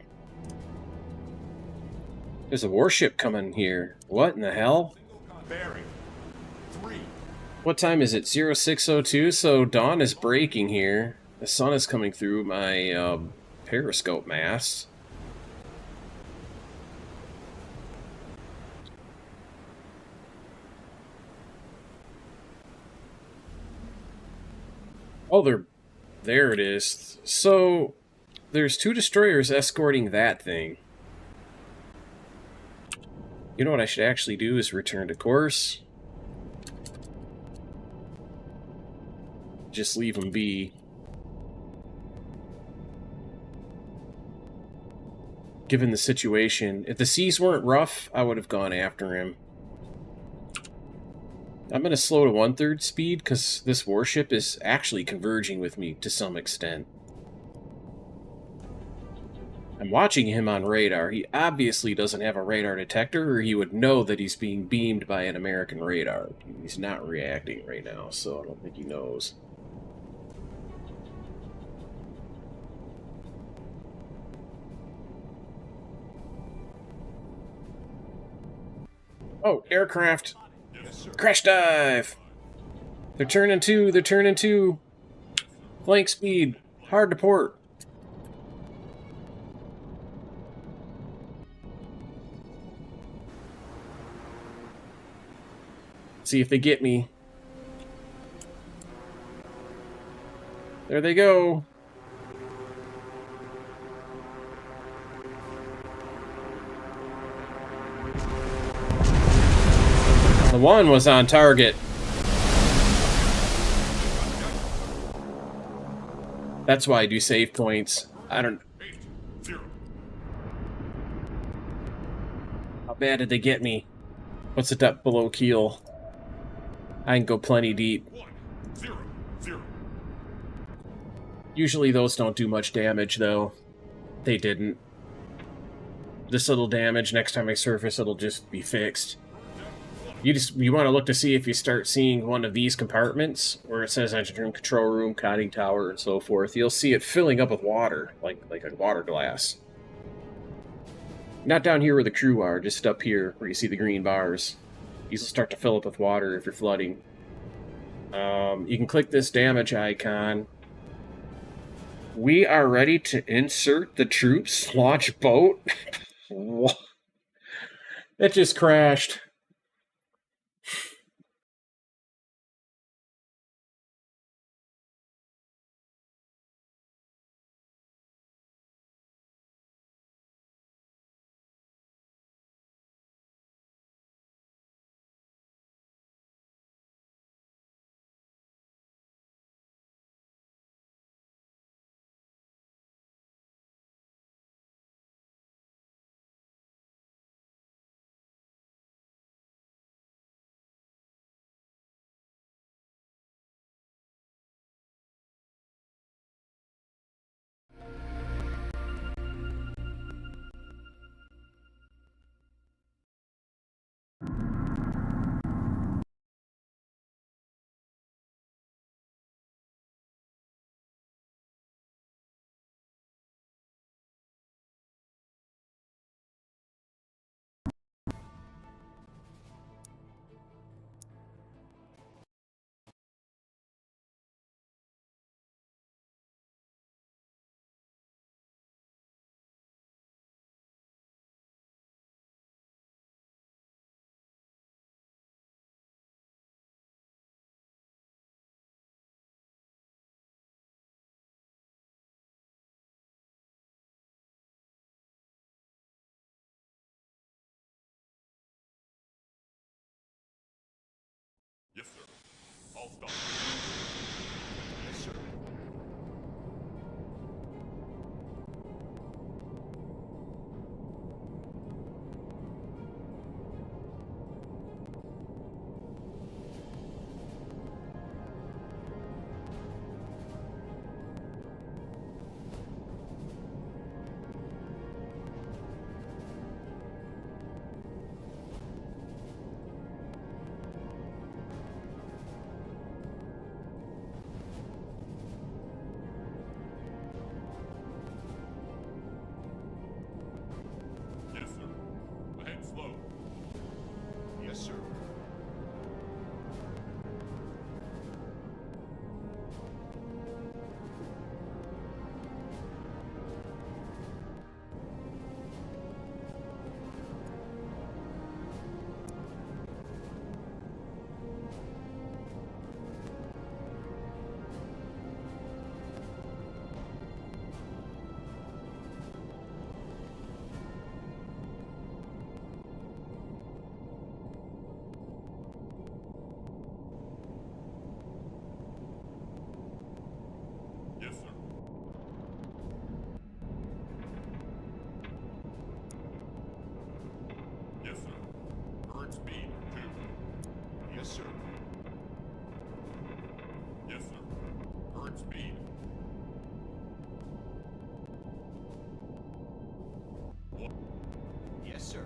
There's a warship coming here. What in the hell? Bearing 3. What time is it? 0602, so dawn is breaking here. The sun is coming through my periscope mast. Oh, there it is. So, there's 2 destroyers escorting that thing. You know what I should actually do is return to course. Just leave them be. Given the situation, if the seas weren't rough, I would have gone after him. I'm going to slow to 1/3 speed because this warship is actually converging with me to some extent. I'm watching him on radar. He obviously doesn't have a radar detector, or he would know that he's being beamed by an American radar. He's not reacting right now, so I don't think he knows. Oh, aircraft! Yes, sir. Crash dive! They're turning 2, they're turning 2. Flank speed, hard to port. See if they get me. There they go. The one was on target. That's why I do save points. I don't... 8, 0. bad did they get me? What's the depth below keel? I can go plenty deep. 1, 0, 0. Usually those don't do much damage, though. They didn't. This little damage, next time I surface, it'll just be fixed. You want to look to see if you start seeing one of these compartments, where it says engine room, control room, conning tower, and so forth. You'll see it filling up with water, like a water glass. Not down here where the crew are, just up here where you see the green bars. These will start to fill up with water if you're flooding. You can click this damage icon. We are ready to insert the troops launch boat. What? It just crashed. Yes, sir. All stop. Yes, sir. Yes, sir. Ahead slow. Yes, sir. Yes, sir. Yes, sir. Current speed 2. Yes, sir. Yes, sir. Current speed. Yes, sir.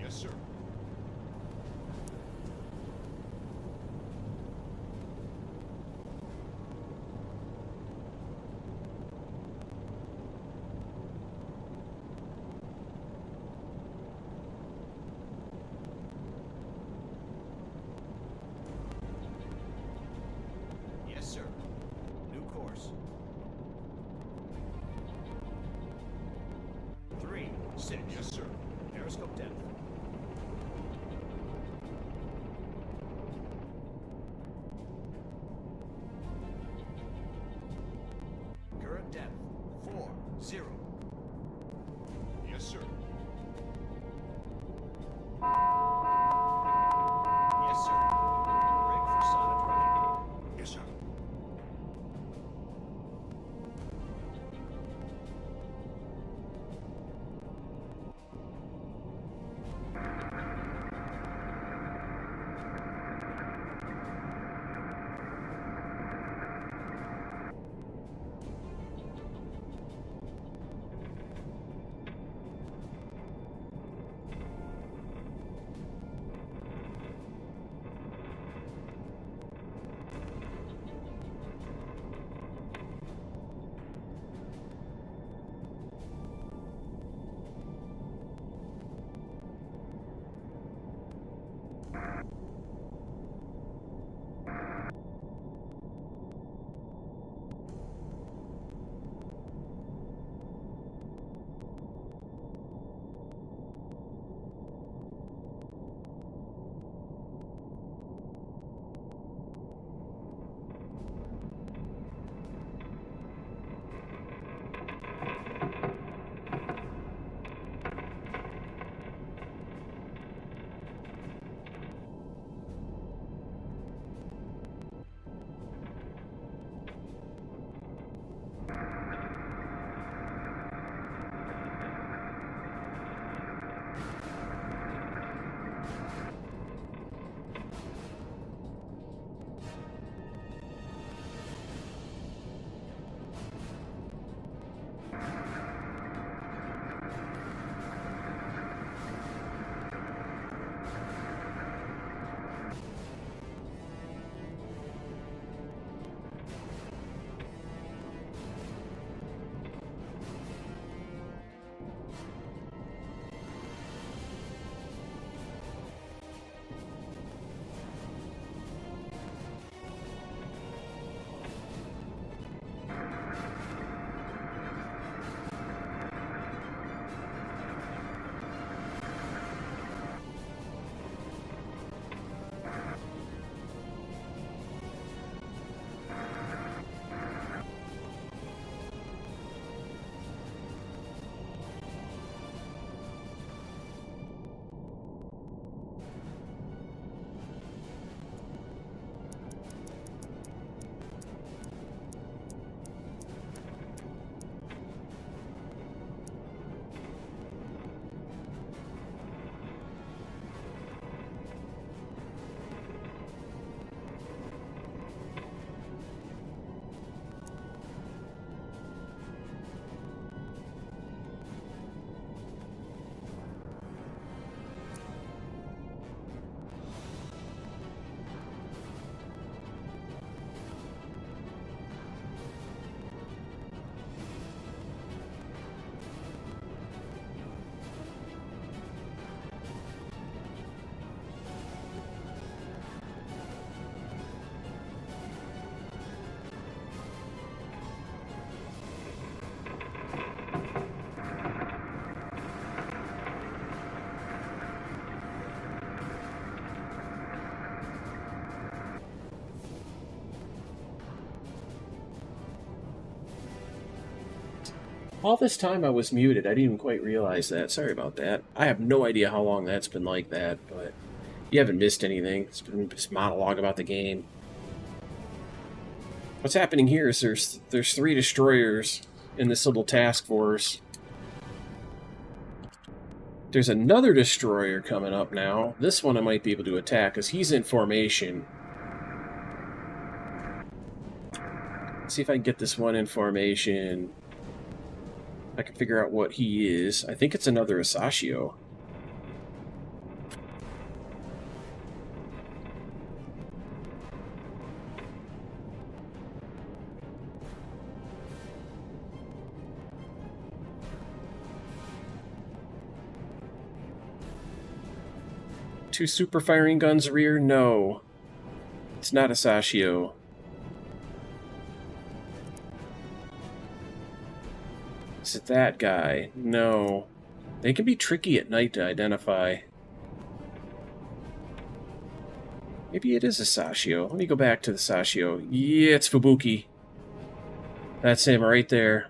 Yes, sir. Yes, sir. New course. 3, 6. Yes, sir. Periscope depth. Current depth 4, 0. Yes, sir. Yes, sir. Rig for solid running. Yes, sir. All this time I was muted. I didn't even quite realize that. Sorry about that. I have no idea how long that's been like that, but you haven't missed anything. It's been just monologue about the game. What's happening here is there's 3 destroyers in this little task force. There's another destroyer coming up now. This one I might be able to attack because he's in formation. Let's see if I can get this one in formation. I can figure out what he is. I think it's another Asashio. 2 super firing guns rear? No. It's not a Sashio. Is it that guy? No. They can be tricky at night to identify. Maybe it is a Sashio. Let me go back to the Sashio. Yeah, it's Fubuki. That's him right there.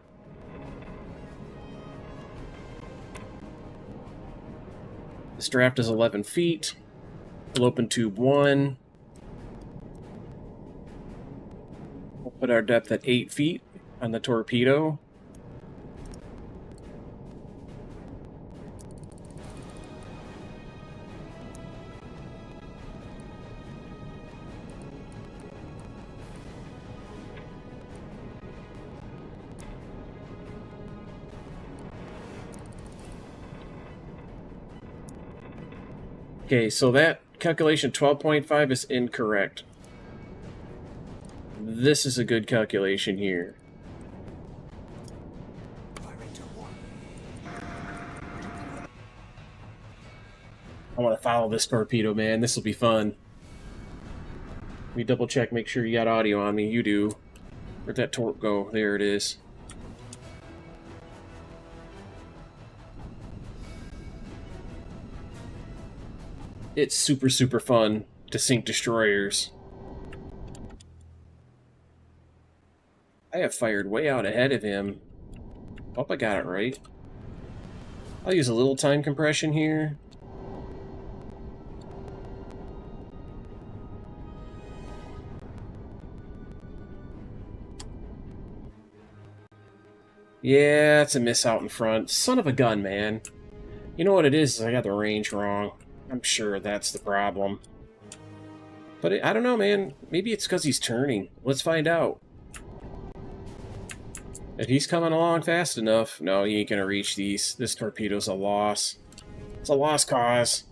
This draft is 11 feet. We'll open tube 1. We'll put our depth at 8 feet on the torpedo. Okay, so that calculation 12.5 is incorrect. This is a good calculation here. Firing to 1. I want to follow this torpedo, man. This will be fun. Let me double check, make sure you got audio on me. You do. Where'd that torp go? There it is. It's super, super fun to sink destroyers. I have fired way out ahead of him. Hope I got it right. I'll use a little time compression here. Yeah, it's a miss out in front. Son of a gun, man. You know what it is I got the range wrong. I'm sure that's the problem. But I don't know, man. Maybe it's because he's turning. Let's find out. If he's coming along fast enough... No, he ain't gonna reach these. This torpedo's a loss. It's a lost cause.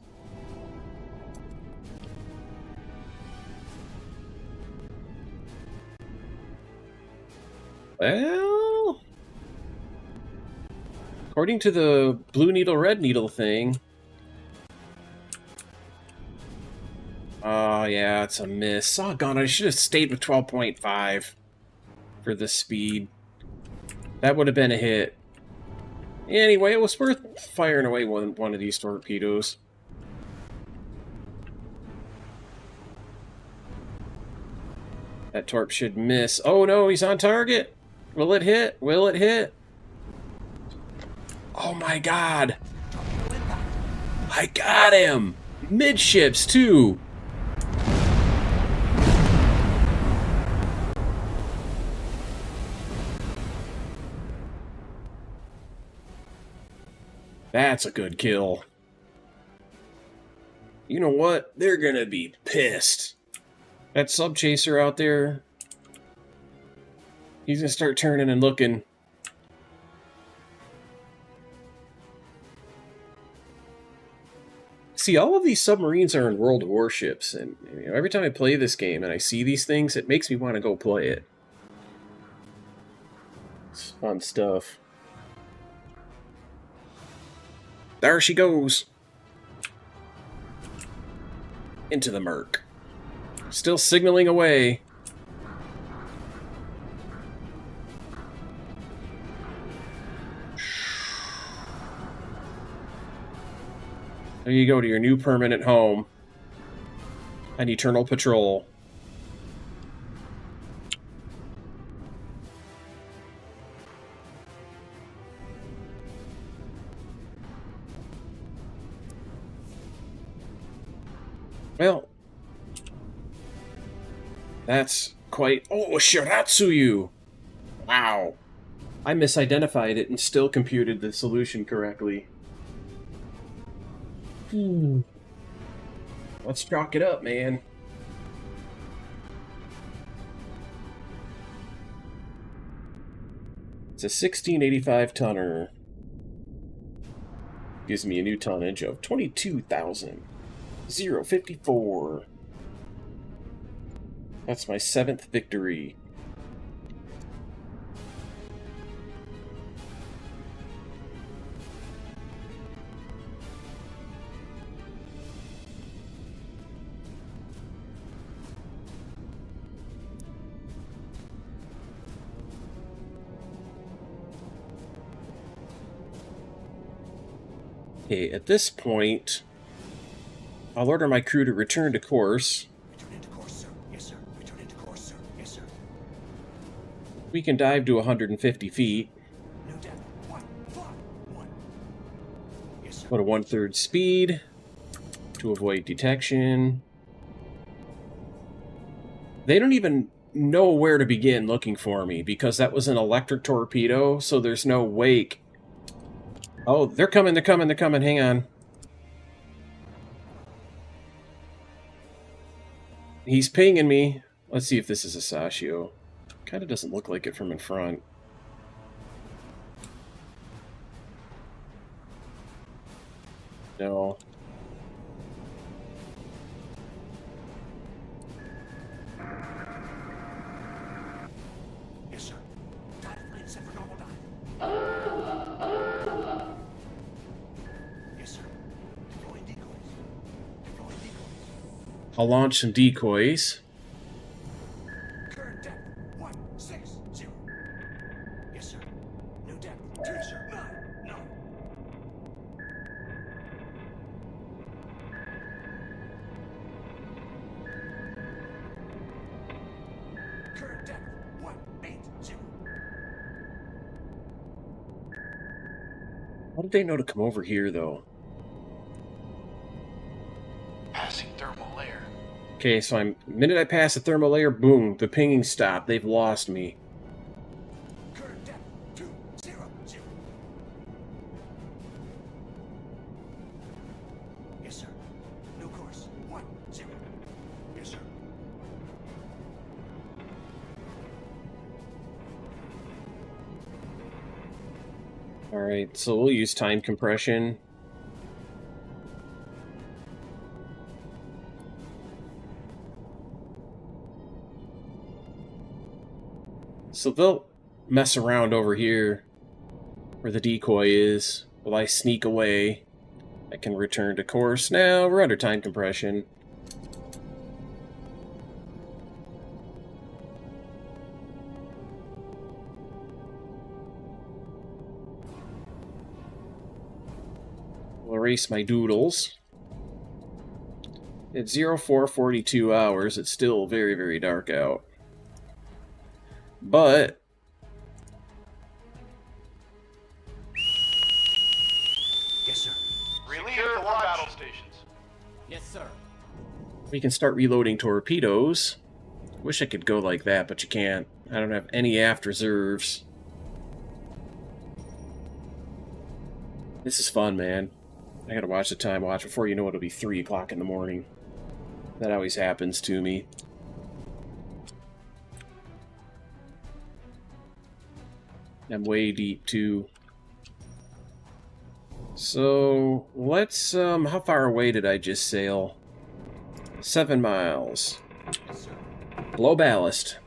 Well... according to the blue needle, red needle thing... Oh, yeah, it's a miss. Oh, God, I should have stayed with 12.5 for the speed. That would have been a hit. Anyway, it was worth firing away one of these torpedoes. That torp should miss. Oh, no, he's on target. Will it hit? Will it hit? Oh, my God. I got him. Midships, too. That's a good kill. You know what? They're gonna be pissed. That sub chaser out there, he's gonna start turning and looking. See, all of these submarines are in World Warships, and you know, every time I play this game and I see these things, it makes me want to go play it. It's fun stuff. There she goes. Into the murk. Still signaling away. There you go to your new permanent home. An eternal patrol. Well, that's quite... Oh, Shiratsuyu! Wow. I misidentified it and still computed the solution correctly. Let's chalk it up, man. It's a 1685 tonner. Gives me a new tonnage of 22,054. That's my 7th victory. Okay, at this point, I'll order my crew to return to course. Return into course, sir. Yes, sir. Return into course, sir. Yes, sir. We can dive to 150 feet. No depth. 1, 5, 1. Yes, sir. Go to 1/3 speed to avoid detection. They don't even know where to begin looking for me because that was an electric torpedo, so there's no wake. Oh, they're coming, they're coming, they're coming. Hang on. He's pinging me. Let's see if this is a Sashio. Kind of doesn't look like it from in front. No. Yes, sir. Dive plane set for normal dive. Yes, sir. Deploying decoys. Deploying decoys. I'll launch some decoys. Current depth 160. Yes, sir. New depth 2, sir. 9. Current depth 180. How did they know to come over here, though? Passing thermal layer. Okay, so the minute I pass the thermal layer, boom, the pinging stopped. They've lost me. Current depth 200. Yes, sir. New course 10. Yes, sir. Alright, so we'll use time compression. So they'll mess around over here where the decoy is while I sneak away. I can return to course. Now we're under time compression. We'll erase my doodles. At 0442 hours, it's still very, very dark out. But Yes, sir. Relieve the war battle stations. Yes, sir. we can start reloading torpedoes. Wish I could go like that, but you can't. I don't have any aft reserves. This is fun, man. I gotta watch the time watch. Before you know it, it'll be 3 o'clock in the morning. That always happens to me. I'm way deep, too. So, let's, how far away did I just sail? 7 miles. Yes, sir. Low ballast.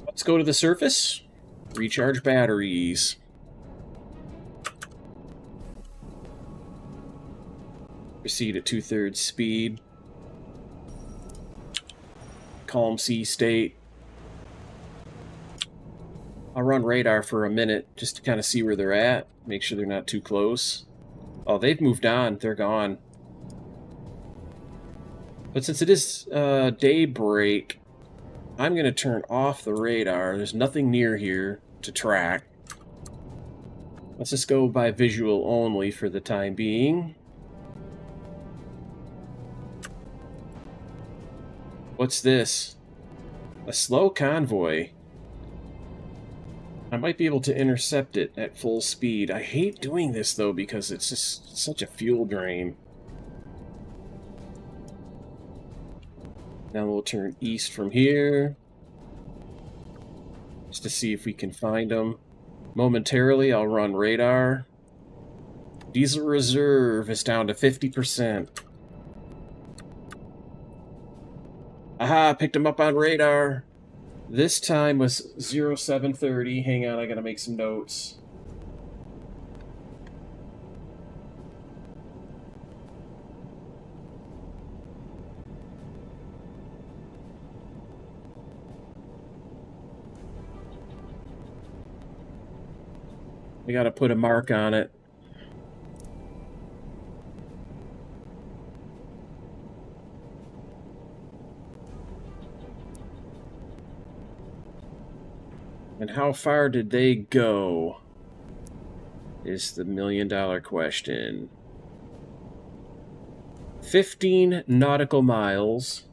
Let's go to the surface. Recharge batteries. Proceed at 2/3 speed. Calm sea state. I'll run radar for a minute just to kind of see where they're at. Make sure they're not too close. Oh, they've moved on. They're gone. But since it is daybreak, I'm going to turn off the radar. There's nothing near here to track. Let's just go by visual only for the time being. What's this? A slow convoy. I might be able to intercept it at full speed. I hate doing this, though, because it's just such a fuel drain. Now we'll turn east from here. Just to see if we can find them. Momentarily, I'll run radar. Diesel reserve is down to 50%. Aha, picked him up on radar. This time was 0730. Hang on, I gotta make some notes. We gotta put a mark on it. And how far did they go? Is the million-dollar question. 15 nautical miles.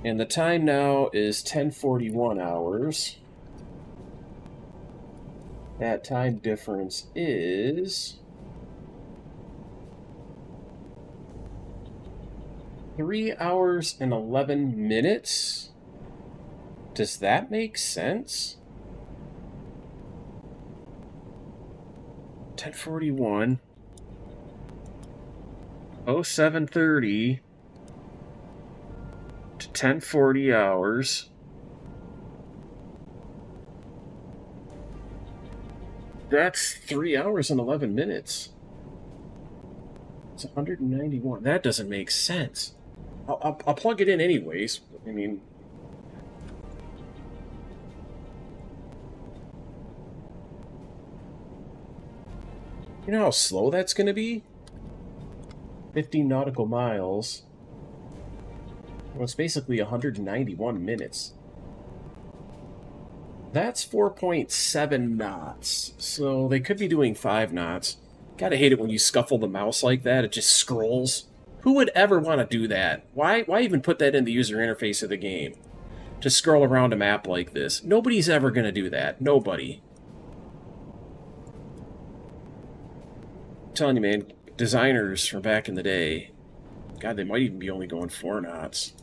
And the time now is 10:41 hours. That time difference is 3 hours and 11 minutes? Does that make sense? 10:41. 07:30 to 10:40 hours. That's 3 hours and 11 minutes. It's 191. That doesn't make sense. I'll plug it in anyways. I mean... You know how slow that's going to be? 15 nautical miles. Well, it's basically 191 minutes. That's 4.7 knots. So they could be doing 5 knots. Gotta hate it when you scuffle the mouse like that. It just scrolls. Who would ever want to do that? Why even put that in the user interface of the game? To scroll around a map like this. Nobody's ever going to do that. Nobody. I'm telling you, man, designers from back in the day, God, they might even be only going 4 knots.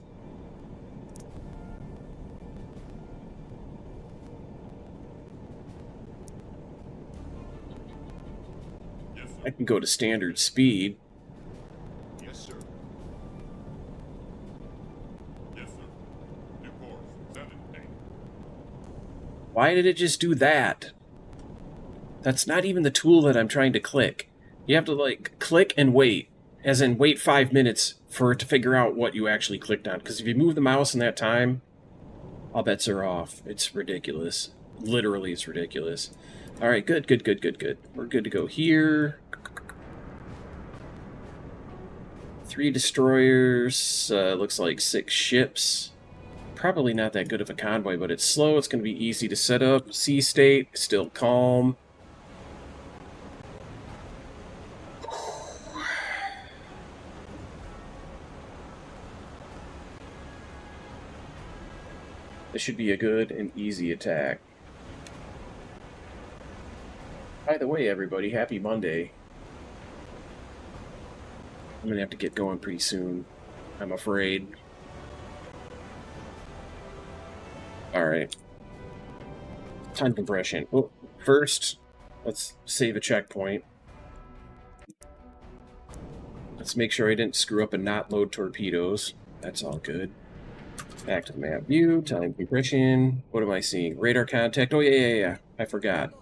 Yes, sir. I can go to standard speed. Yes, sir. Yes, sir. New course, 7-8. Why did it just do that? That's not even the tool that I'm trying to click. You have to, like, click and wait. As in, wait 5 minutes for it to figure out what you actually clicked on. Because if you move the mouse in that time, all bets are off. It's ridiculous. Literally, it's ridiculous. Alright, good. We're good to go here. 3 destroyers. Looks like 6 ships. Probably not that good of a convoy, but it's slow. It's going to be easy to set up. Sea state, still calm. This should be a good and easy attack. By the way, everybody, happy Monday. I'm gonna have to get going pretty soon, I'm afraid. Alright. Time compression. Oh, first, let's save a checkpoint. Let's make sure I didn't screw up and not load torpedoes. That's all good. Back to the map view, time compression. What am I seeing? Radar contact. Oh, yeah. I forgot.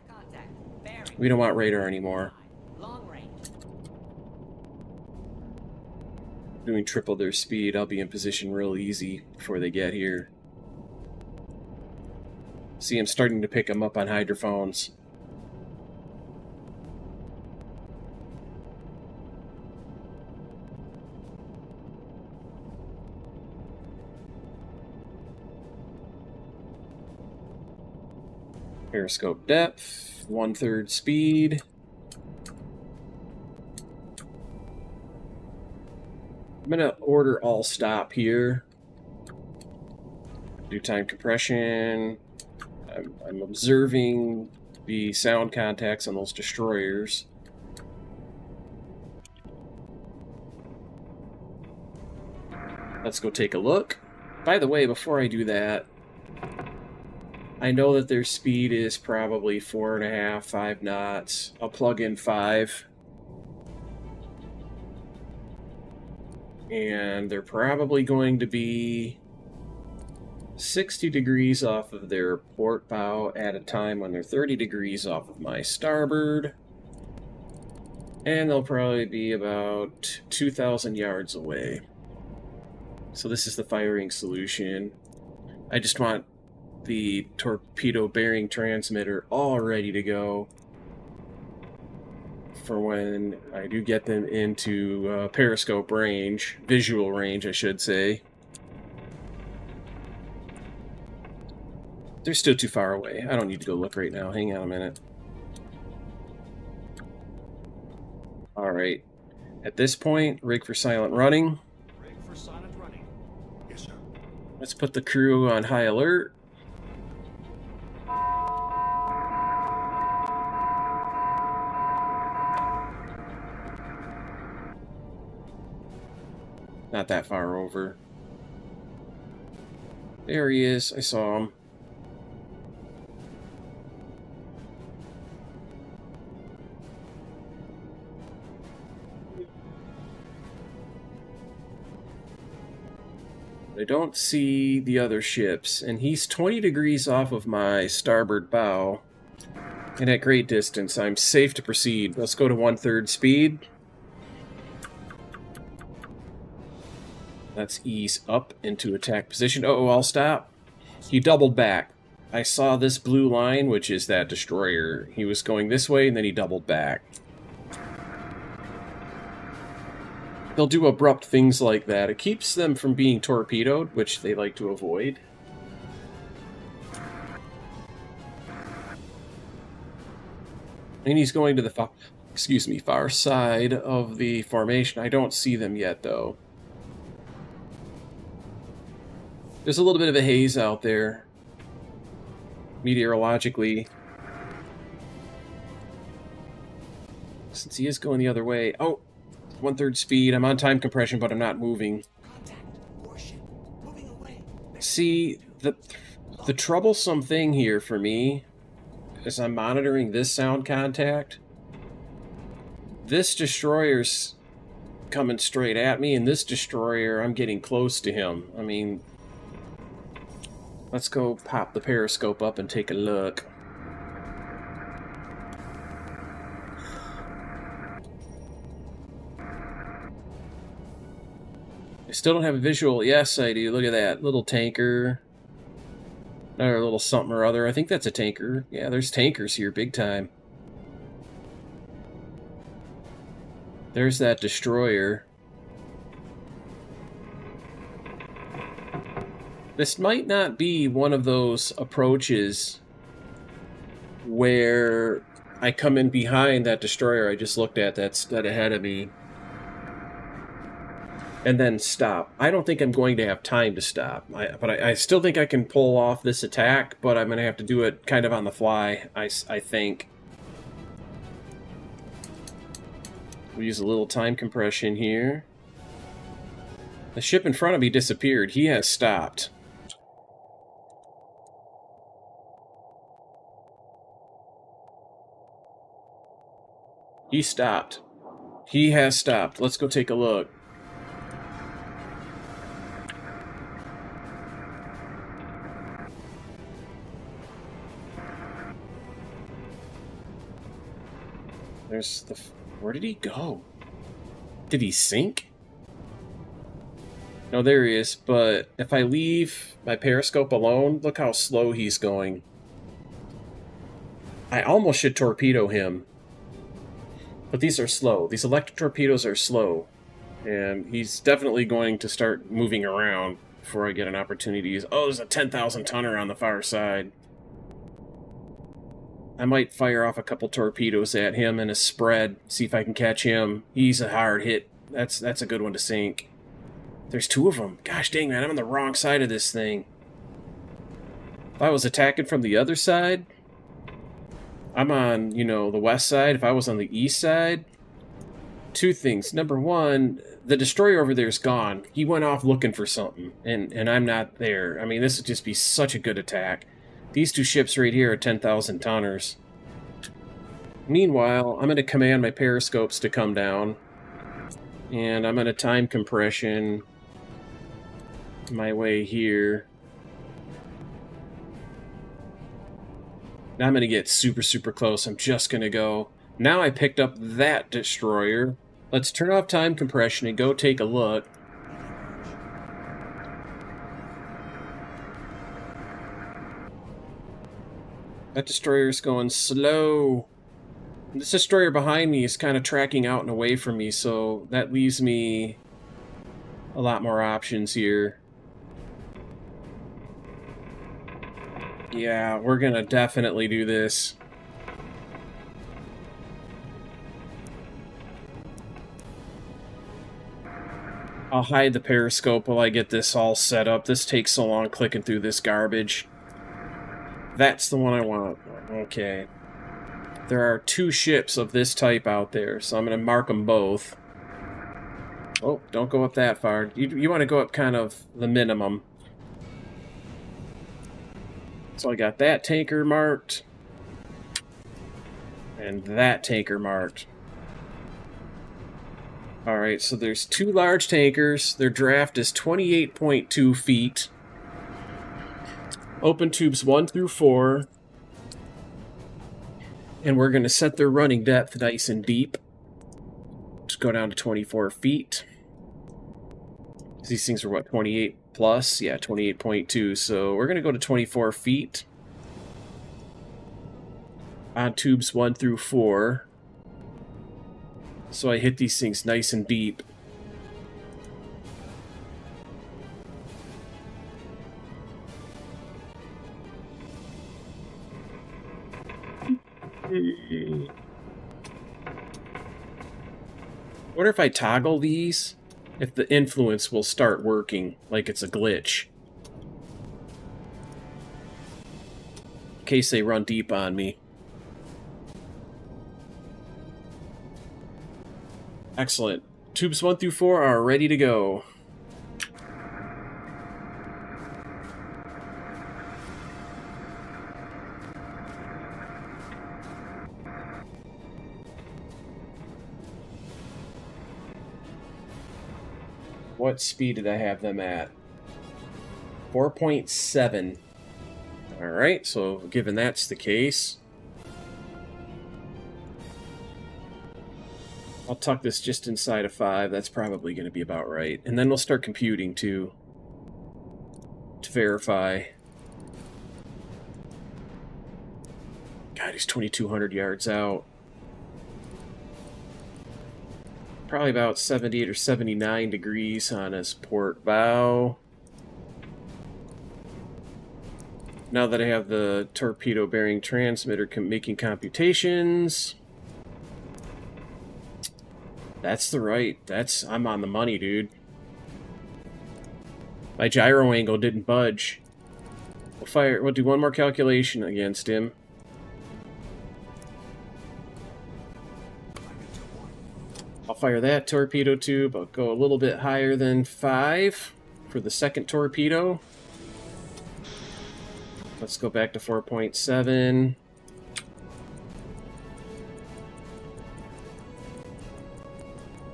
We don't want radar anymore. Long range. Doing triple their speed. I'll be in position real easy before they get here. See, I'm starting to pick them up on hydrophones. Periscope depth, 1/3 speed. I'm gonna order all stop here. Do time compression. I'm observing the sound contacts on those destroyers. Let's go take a look. By the way, before I do that, I know that their speed is probably 4.5, 5 knots. I'll plug in 5. And they're probably going to be 60 degrees off of their port bow at a time when they're 30 degrees off of my starboard. And they'll probably be about 2,000 yards away. So this is the firing solution. I just want the torpedo bearing transmitter all ready to go for when I do get them into periscope range, visual range, I should say. They're still too far away. I don't need to go look right now. Hang on a minute. Alright. At this point, rig for silent running. Rig for silent running. Yes, sir. Let's put the crew on high alert. Not that far over. There he is. I saw him. I don't see the other ships, and he's 20 degrees off of my starboard bow. And at great distance, I'm safe to proceed. Let's go to 1/3 speed. Let's ease up into attack position. Oh, I'll stop. He doubled back. I saw this blue line, which is that destroyer. He was going this way, and then he doubled back. They'll do abrupt things like that. It keeps them from being torpedoed, which they like to avoid. And he's going to the far side of the formation. I don't see them yet, though. There's a little bit of a haze out there, meteorologically. Since he is going the other way. Oh! 1/3 speed. I'm on time compression, but I'm not moving. Contact. Warship. Moving away. See, the troublesome thing here for me is I'm monitoring this sound contact. This destroyer's coming straight at me, and this destroyer, I'm getting close to him. I mean, let's go pop the periscope up and take a look. I still don't have a visual. Yes, I do. Look at that. Little tanker. Another little something or other. I think that's a tanker. Yeah, there's tankers here big time. There's that destroyer. This might not be one of those approaches where I come in behind that destroyer I just looked at that's dead ahead of me and then stop. I don't think I'm going to have time to stop. But I still think I can pull off this attack, but I'm going to have to do it kind of on the fly, I think. We'll use a little time compression here. The ship in front of me disappeared. He has stopped. He stopped. He has stopped. Let's go take a look. There's the... Where did he go? Did he sink? No, there he is. But if I leave my periscope alone, look how slow he's going. I almost should torpedo him. But these are slow. These electric torpedoes are slow. And he's definitely going to start moving around before I get an opportunity to use... Oh, there's a 10,000 tonner on the far side. I might fire off a couple torpedoes at him in a spread, see if I can catch him. He's a hard hit. That's a good one to sink. There's two of them. Gosh dang, man, I'm on the wrong side of this thing. If I was attacking from the other side, I'm on, you know, the west side. If I was on the east side, two things. Number one, the destroyer over there is gone. He went off looking for something, and I'm not there. I mean, this would just be such a good attack. These two ships right here are 10,000 tonners. Meanwhile, I'm going to command my periscopes to come down. And I'm going to time compression my way here. Now I'm going to get super, super close. I'm just going to go. Now I picked up that destroyer. Let's turn off time compression and go take a look. That destroyer's going slow. This destroyer behind me is kind of tracking out and away from me, so that leaves me a lot more options here. Yeah, we're gonna definitely do this. I'll hide the periscope while I get this all set up. This takes so long clicking through this garbage. That's the one I want. Okay. There are 2 ships of this type out there, so I'm going to mark them both. Oh, don't go up that far. You want to go up kind of the minimum. So I got that tanker marked. And that tanker marked. Alright, so there's 2 large tankers. Their draft is 28.2 feet. Open tubes 1 through 4. And we're going to set their running depth nice and deep. Just go down to 24 feet. These things are what, 28 plus? Yeah, 28.2. So we're going to go to 24 feet. On tubes 1 through 4. So I hit these things nice and deep. What if I toggle these? If the influence will start working like it's a glitch. In case they run deep on me. Excellent. Tubes 1 through 4 are ready to go. What speed did I have them at? 4.7. Alright, so given that's the case, I'll tuck this just inside of 5. That's probably going to be about right. And then we'll start computing to verify. God, he's 2,200 yards out. Probably about 78 or 79 degrees on his port bow. Now that I have the torpedo bearing transmitter making computations. That's the right. I'm on the money, dude. My gyro angle didn't budge. We'll do one more calculation against him. I'll fire that torpedo tube. I'll go a little bit higher than 5 for the second torpedo. Let's go back to 4.7.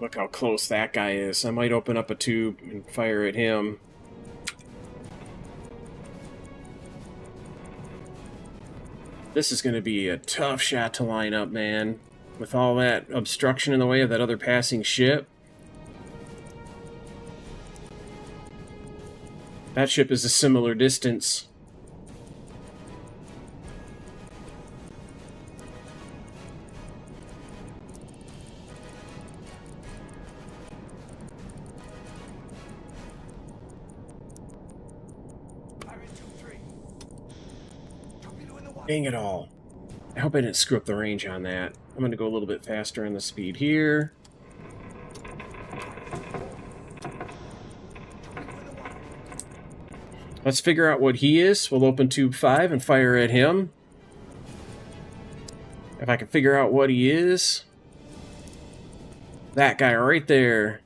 Look how close that guy is. I might open up a tube and fire at him. This is going to be a tough shot to line up, man. With all that obstruction in the way of that other passing ship. That ship is a similar distance. Dang it all. I hope I didn't screw up the range on that. I'm going to go a little bit faster on the speed here. Let's figure out what he is. We'll open tube 5 and fire at him. If I can figure out what he is. That guy right there.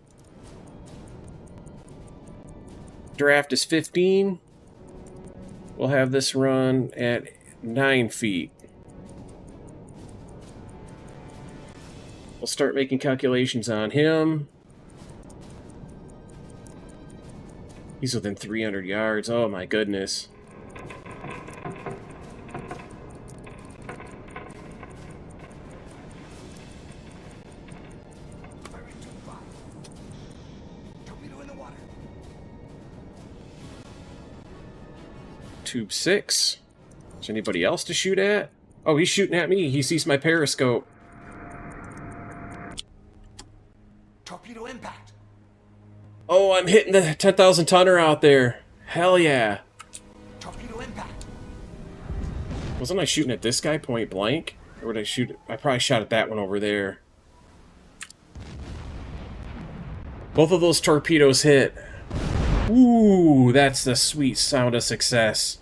Draft is 15. We'll have this run at 9 feet. We'll start making calculations on him. He's within 300 yards. Oh my goodness. Tube 6. Is anybody else to shoot at? Oh, he's shooting at me. He sees my periscope. Torpedo impact. Oh, I'm hitting the 10,000 tonner out there. Hell yeah. Torpedo impact. Wasn't I shooting at this guy point blank? Or did I shoot? I probably shot at that one over there. Both of those torpedoes hit. Ooh, that's the sweet sound of success.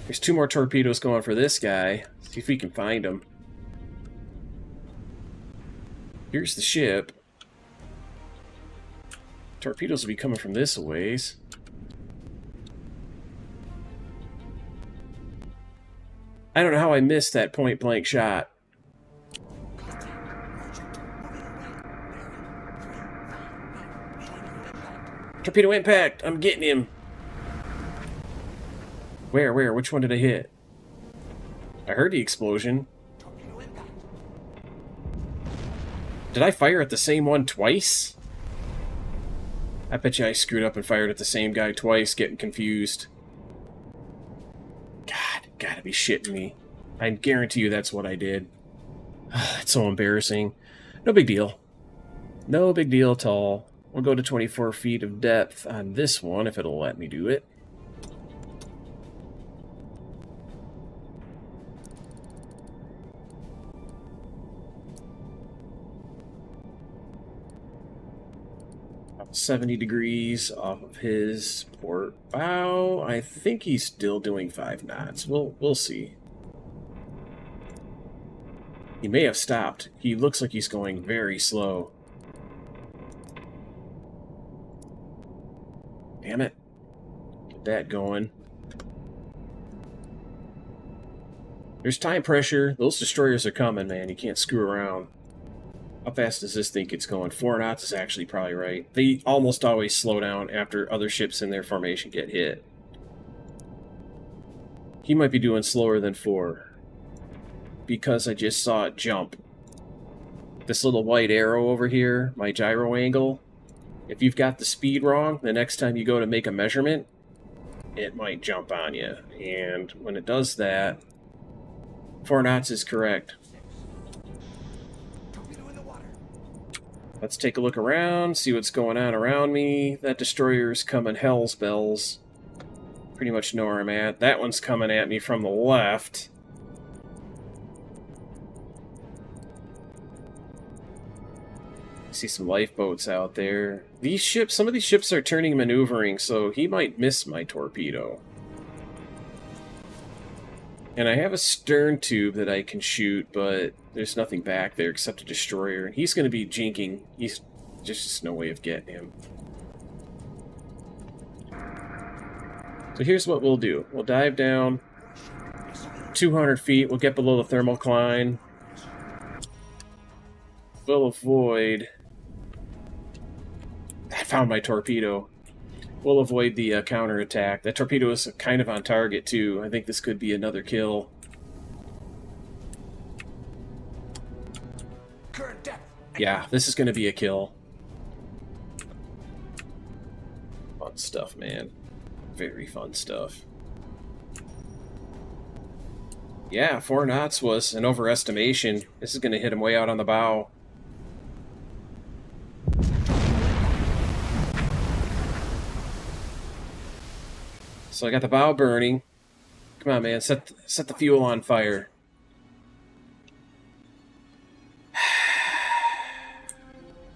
There's 2 more torpedoes going for this guy. See if we can find him. Here's the ship. Torpedoes will be coming from this a ways. I don't know how I missed that point blank shot. Torpedo impact! I'm getting him! Where? Which one did I hit? I heard the explosion. Torpedo impact. Did I fire at the same one twice? I bet you I screwed up and fired at the same guy twice, getting confused. God, gotta be shitting me. I guarantee you that's what I did. That's so embarrassing. No big deal. No big deal at all. We'll go to 24 feet of depth on this one, if it'll let me do it. About 70 degrees off of his port bow. I think he's still doing 5 knots. We'll see. He may have stopped. He looks like he's going very slow. Damn it. Get that going. There's time pressure. Those destroyers are coming, man. You can't screw around. How fast does this thing it's going? 4 knots is actually probably right. They almost always slow down after other ships in their formation get hit. He might be doing slower than 4. Because I just saw it jump. This little white arrow over here, my gyro angle, if you've got the speed wrong, the next time you go to make a measurement, it might jump on you. And when it does that, 4 knots is correct. Torpedo in the water. Let's take a look around, see what's going on around me. That destroyer's coming hell's bells. Pretty much know where I'm at. That one's coming at me from the left. See some lifeboats out there. These ships, some of these ships are turning maneuvering, so he might miss my torpedo. And I have a stern tube that I can shoot, but there's nothing back there except a destroyer. And he's going to be jinking. He's just no way of getting him. So here's what we'll do. We'll dive down 200 feet. We'll get below the thermocline. We'll avoid... I found my torpedo. We'll avoid the counterattack. That torpedo is kind of on target, too. I think this could be another kill. Current depth. Yeah, this is going to be a kill. Fun stuff, man. Very fun stuff. Yeah, 4 knots was an overestimation. This is going to hit him way out on the bow. So I got the bow burning. Come on, man. Set the fuel on fire.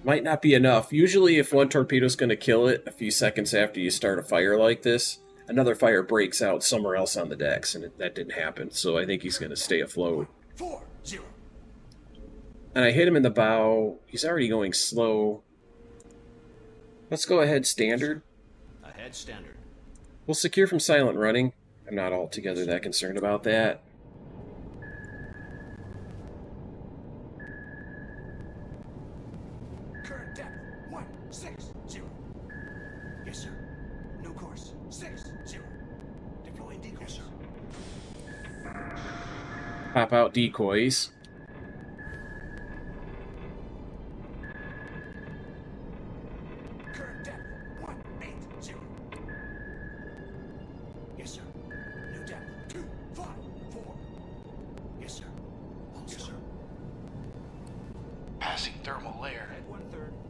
Might not be enough. Usually if one torpedo's going to kill it a few seconds after you start a fire like this, another fire breaks out somewhere else on the decks, and that didn't happen. So I think he's going to stay afloat. 4-0. And I hit him in the bow. He's already going slow. Let's go ahead standard. Ahead standard. We'll secure from silent running. I'm not altogether that concerned about that. Current depth 160. Yes, sir. No course 60. Deploying decoys. Yes, sir. Pop out decoys. Current depth 180. Yes, sir. New depth 25.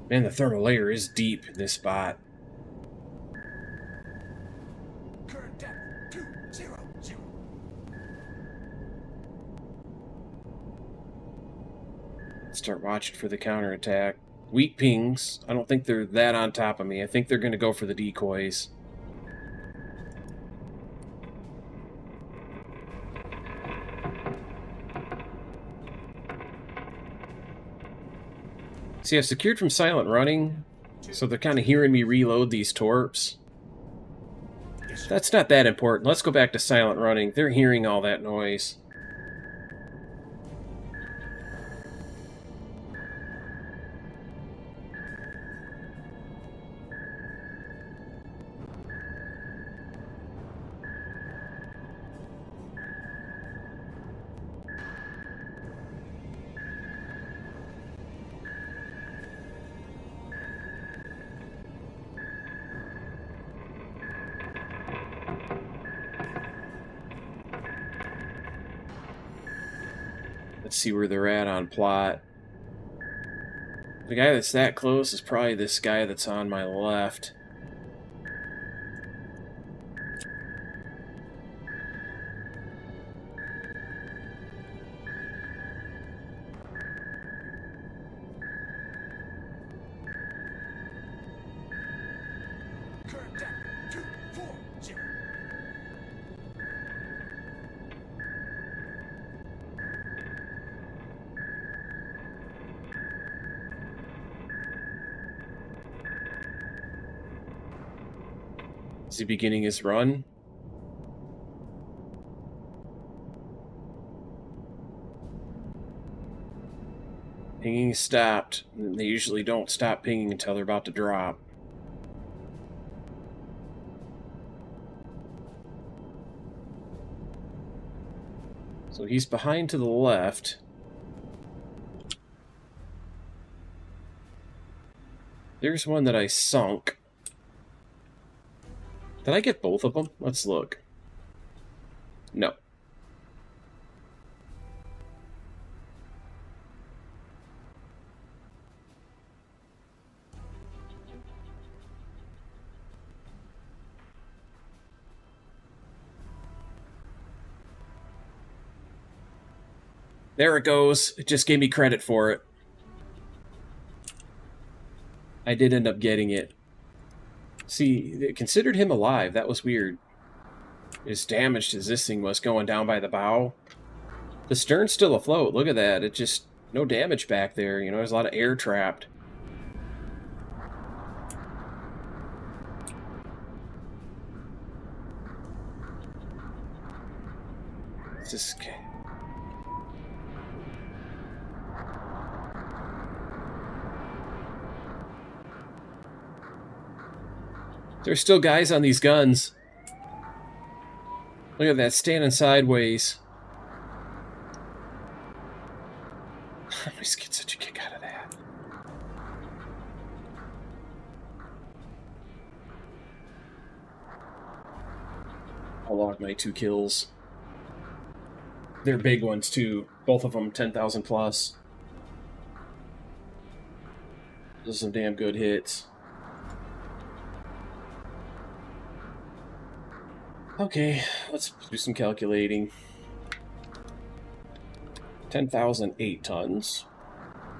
Man, the thermal layer is deep in this spot. Current depth 200. Start watching for the counterattack. Weak pings. I don't think they're that on top of me. I think they're going to go for the decoys. See, I've secured from silent running, so they're kind of hearing me reload these torps. That's not that important. Let's go back to silent running. They're hearing all that noise. Let's see where they're at on plot. The guy that's that close is probably this guy that's on my left. Current depth 240. Is he beginning his run? Pinging stopped. They usually don't stop pinging until they're about to drop. So he's behind to the left. There's one that I sunk. Did I get both of them? Let's look. No. There it goes. It just gave me credit for it. I did end up getting it. See, they considered him alive. That was weird. As damaged as this thing was going down by the bow. The stern's still afloat. Look at that. It just... no damage back there. You know, there's a lot of air trapped. It's just... There's still guys on these guns. Look at that, standing sideways. I always get such a kick out of that. I'll log my 2 kills. They're big ones too. Both of them 10,000 plus. Those are some damn good hits. Okay, let's do some calculating. 10,008 tons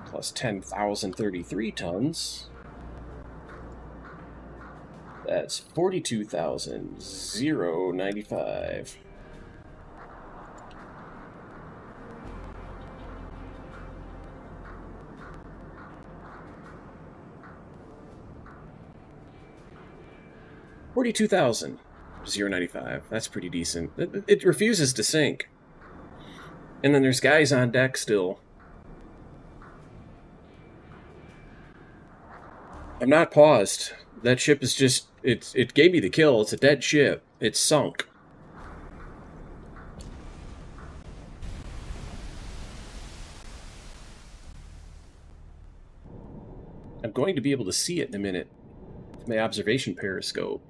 plus 10,033 tons. That's 42,095. $42,095. That's pretty decent. It refuses to sink. And then there's guys on deck still. I'm not paused. That ship is just... It gave me the kill. It's a dead ship. It's sunk. I'm going to be able to see it in a minute. With my observation periscope.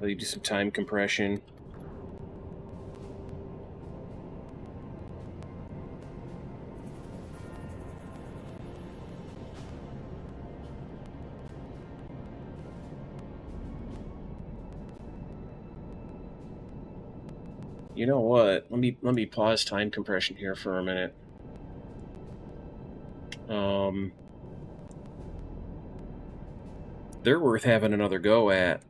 Let me do some time compression. You know what? Let me pause time compression here for a minute. They're worth having another go at.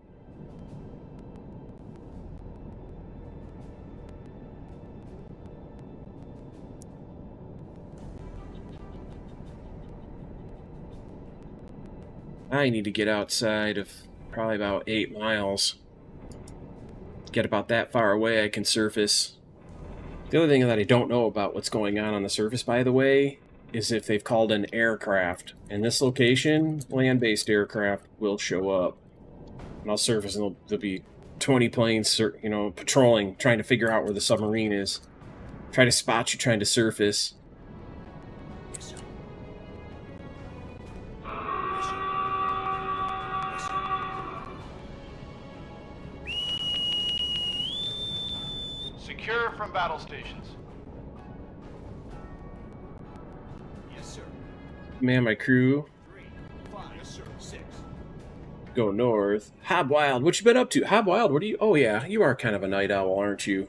I need to get outside of probably about 8 miles. Get about that far away, I can surface. The other thing that I don't know about what's going on the surface, by the way, is if they've called an aircraft. In this location, land-based aircraft will show up. And I'll surface, and there'll be 20 planes, you know, patrolling, trying to figure out where the submarine is. Try to spot you trying to surface. Yes, sir. Yes, sir. Yes, sir. Secure from battle stations. Yes, sir. Man, my crew, 3, 5, yes, sir. 6. go north. Hobwild, what you been up to? Hobwild, what are you... Oh yeah, you are kind of a night owl, aren't you?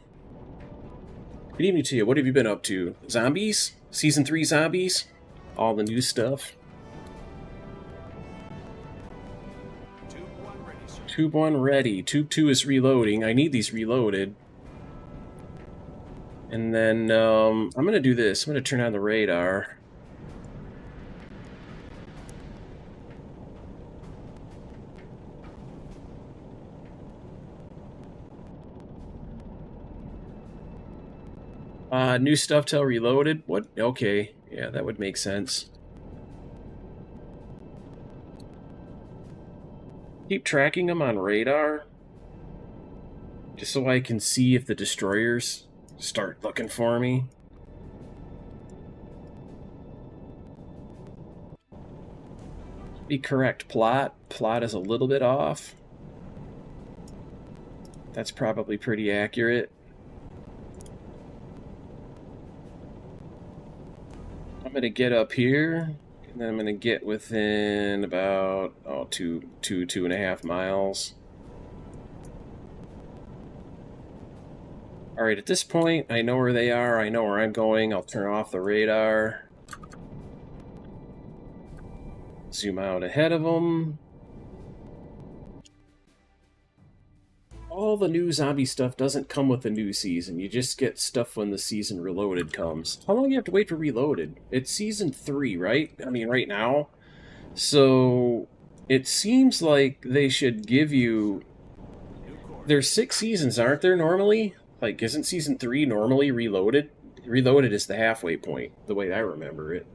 Good evening to you. What have you been up to? Zombies? Season 3 zombies? All the new stuff? Tube 1 ready, sir. Tube 1 ready. Tube 2 is reloading. I need these reloaded. And then, I'm going to do this. I'm going to turn on the radar. New stuff till reloaded? What? Okay. Yeah, that would make sense. Keep tracking them on radar. Just so I can see if the destroyers start looking for me. Be correct. Plot. Plot is a little bit off. That's probably pretty accurate. I'm going to get up here, and then I'm going to get within about, 2.5 miles. Alright, at this point, I know where they are, I know where I'm going. I'll turn off the radar. Zoom out ahead of them. All the new zombie stuff doesn't come with the new season. You just get stuff when the season Reloaded comes. How long do you have to wait for Reloaded? It's season 3, right? I mean, right now. So, it seems like they should give you... There's 6 seasons, aren't there, normally? Like, isn't season 3 normally Reloaded? Reloaded is the halfway point, the way I remember it.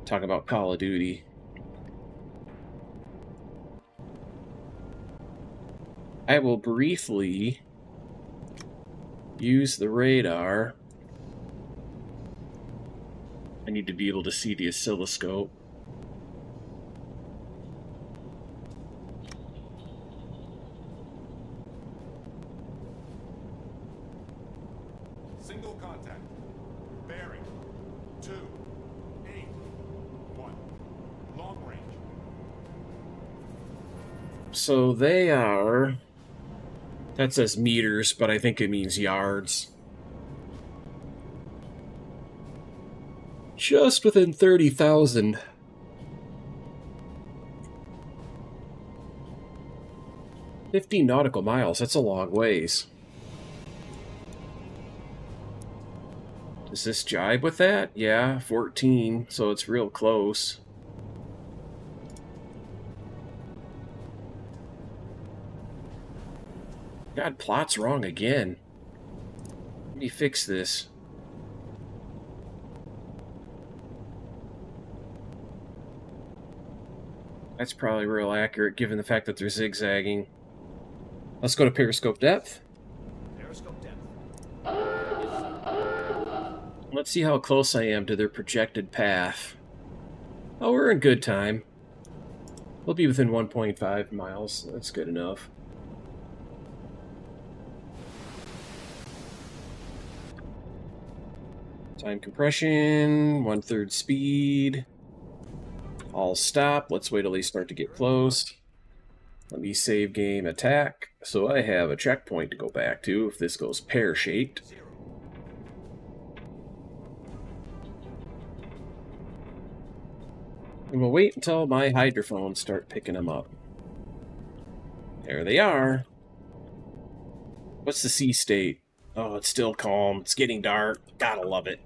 Talk about Call of Duty. I will briefly use the radar. I need to be able to see the oscilloscope. Single contact. Bearing. 281. Long range. So they are... That says meters, but I think it means yards. Just within 30,000. 50 nautical miles, that's a long ways. Does this jibe with that? Yeah, 14, so it's real close. God, plot's wrong again. Let me fix this. That's probably real accurate given the fact that they're zigzagging. Let's go to periscope depth. Periscope depth. Let's see how close I am to their projected path. Oh, we're in good time. We'll be within 1.5 miles. That's good enough. Time compression, 1/3 speed. I'll stop. Let's wait till they start to get close. Let me save game attack. So I have a checkpoint to go back to if this goes pear-shaped. And we'll wait until my hydrophones start picking them up. There they are. What's the sea state? Oh, it's still calm. It's getting dark. Gotta love it.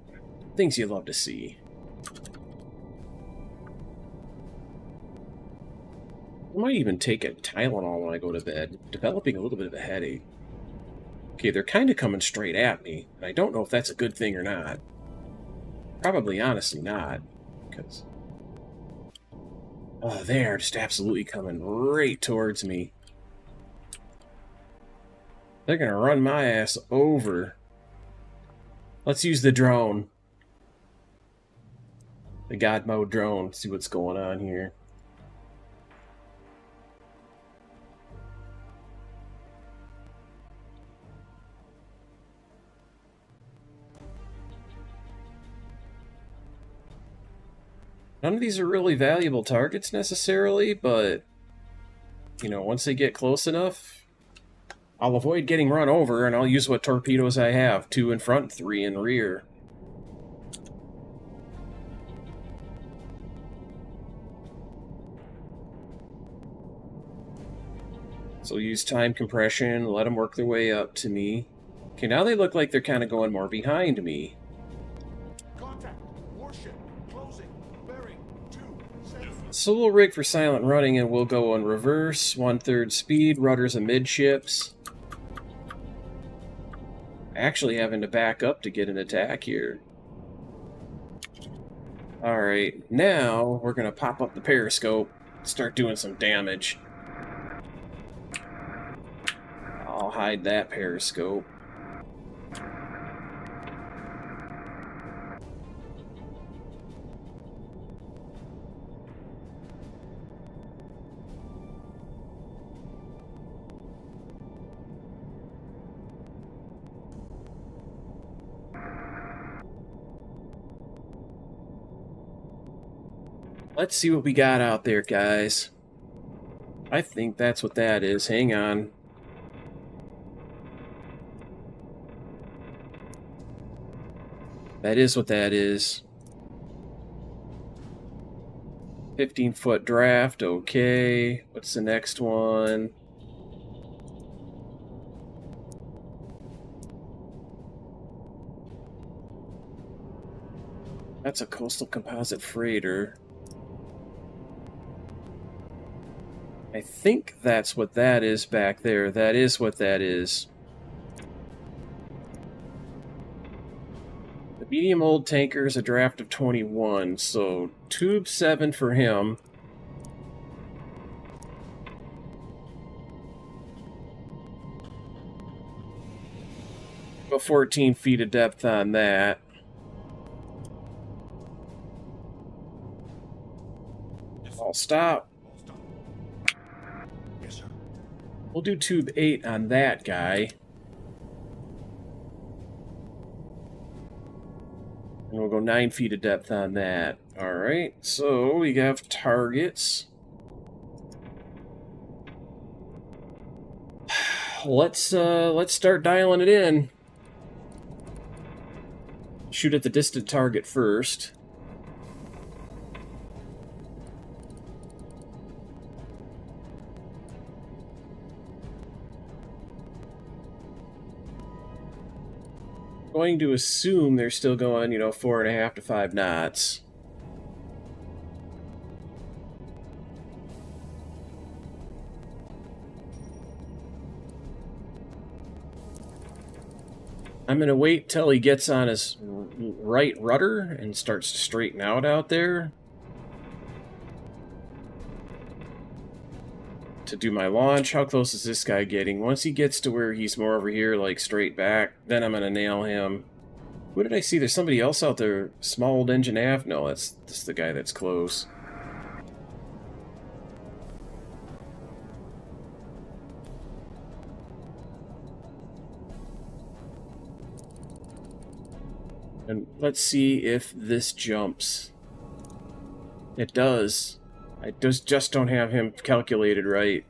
Things you love to see. I might even take a Tylenol when I go to bed. Developing a little bit of a headache. Okay, they're kind of coming straight at me. And I don't know if that's a good thing or not. Probably, honestly, not. Because... oh, they are just absolutely coming right towards me. They're gonna run my ass over. Let's use the drone. The God mode drone. See what's going on here. None of these are really valuable targets necessarily, but, you know, once they get close enough, I'll avoid getting run over, and I'll use what torpedoes I have. 2 in front, 3 in rear. So use time compression, let them work their way up to me. Okay, now they look like they're kind of going more behind me. Contact. Warship. Closing. Bearing. 27. So we'll rig for silent running, and we'll go on reverse, 1/3 speed, rudders amidships. Actually having to back up to get an attack here. Alright, now we're going to pop up the periscope, start doing some damage. I'll hide that periscope. Let's see what we got out there, guys. I think that's what that is. Hang on. That is what that is. 15-foot draft, okay. What's the next one? That's a coastal composite freighter. I think that's what that is back there. That is what that is. The medium old tanker is a draft of 21, so tube 7 for him. About 14 feet of depth on that. I'll stop. Yes, sir. We'll do tube 8 on that guy. And we'll go 9 feet of depth on that. Alright, so we have targets. Let's start dialing it in. Shoot at the distant target first. Going to assume they're still going, 4.5 to 5 knots. I'm going to wait till he gets on his right rudder and starts to straighten out there. To do my launch. How close is this guy getting? Once he gets to where he's more over here, like straight back, then I'm going to nail him. Who did I see? There's somebody else out there. Small old engine aft? No, that's the guy that's close. And let's see if this jumps. It does. I just don't have him calculated right.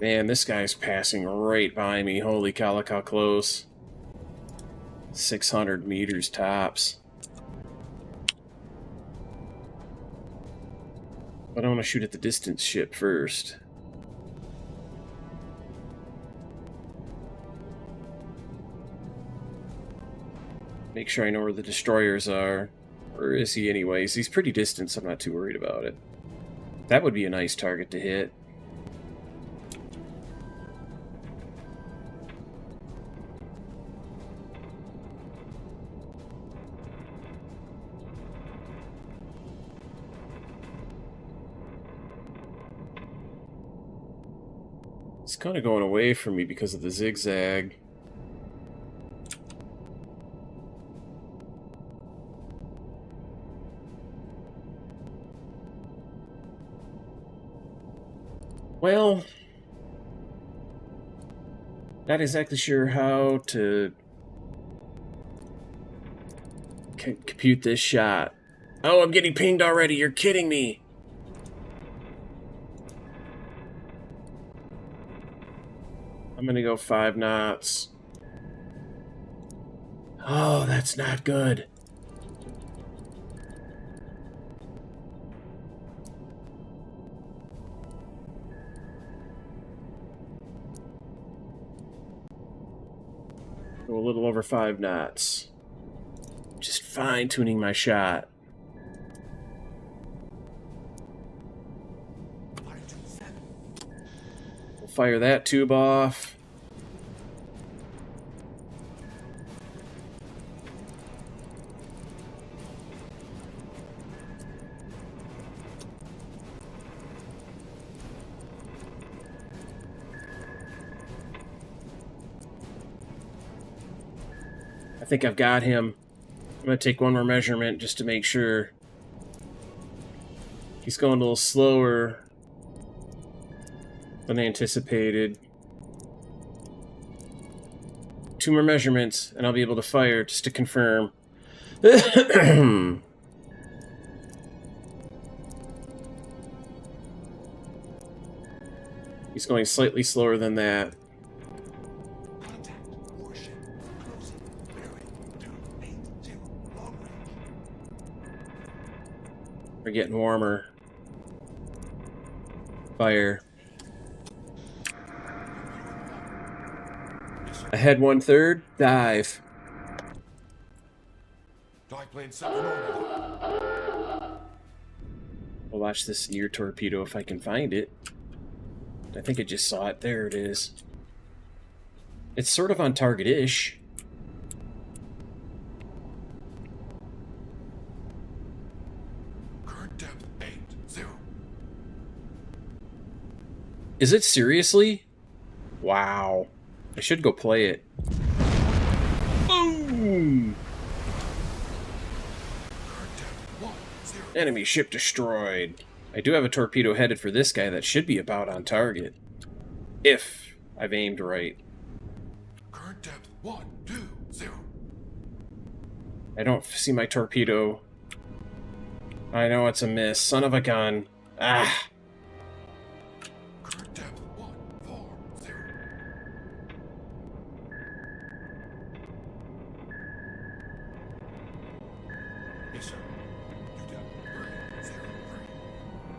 Man, this guy's passing right by me. Holy cow, look how close. 600 meters tops. But I want to shoot at the distance ship first. Make sure I know where the destroyers are. Where is he anyways? He's pretty distant, so I'm not too worried about it. That would be a nice target to hit. It's kind of going away from me because of the zigzag. Well, not exactly sure how to compute this shot. Oh, I'm getting pinged already. You're kidding me. I'm gonna go 5 knots. Oh, that's not good. Go a little over 5 knots. Just fine-tuning my shot. We'll fire that tube off. I think I've got him. I'm going to take one more measurement just to make sure. He's going a little slower than anticipated. 2 more measurements, and I'll be able to fire just to confirm. He's going slightly slower than that. Contact. Warship. Closing. Bearing 280. Long range. We're getting warmer. Fire. Ahead 1/3. Dive. Dive plane set in orbit. I'll watch this near torpedo if I can find it. I think I just saw it. There it is. It's sort of on target-ish. Current depth 80. Is it seriously? Wow. I should go play it. Boom! Current depth 10. Enemy ship destroyed. I do have a torpedo headed for this guy that should be about on target. If I've aimed right. Current depth 120. I don't see my torpedo. I know it's a miss. Son of a gun. Ah! Current depth 140. Yes, sir. New depth 303.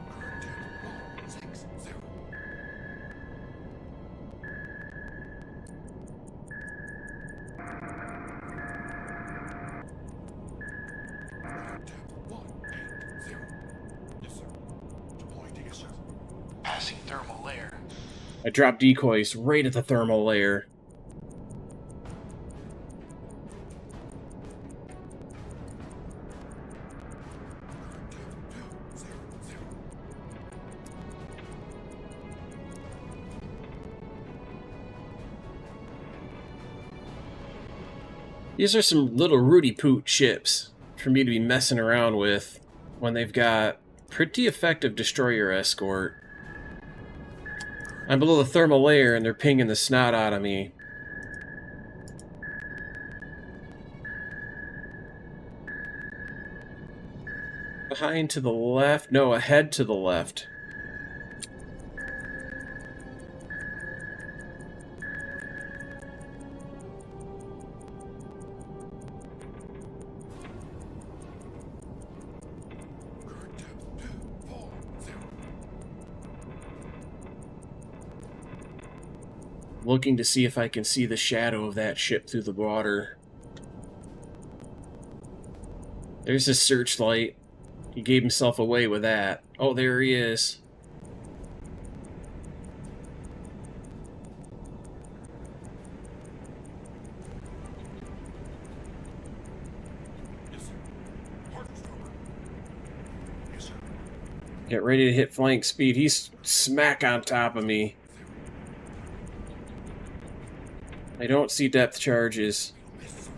Current depth 160. Current depth 180. Yes, sir. Deploying to yes, sir. Passing thermal layer. I dropped decoys right at the thermal layer. Current depth 200. These are some little Rudy Poot ships for me to be messing around with when they've got pretty effective destroyer escort. I'm below the thermal layer and they're pinging the snot out of me. Behind to the left? No, ahead to the left. Current depth 240. Looking to see if I can see the shadow of that ship through the water. There's his searchlight. He gave himself away with that. Oh, there he is. Yes, sir. Hardest over. Yes, sir. Get ready to hit flank speed. He's smack on top of me. I don't see depth charges. Yes, sir.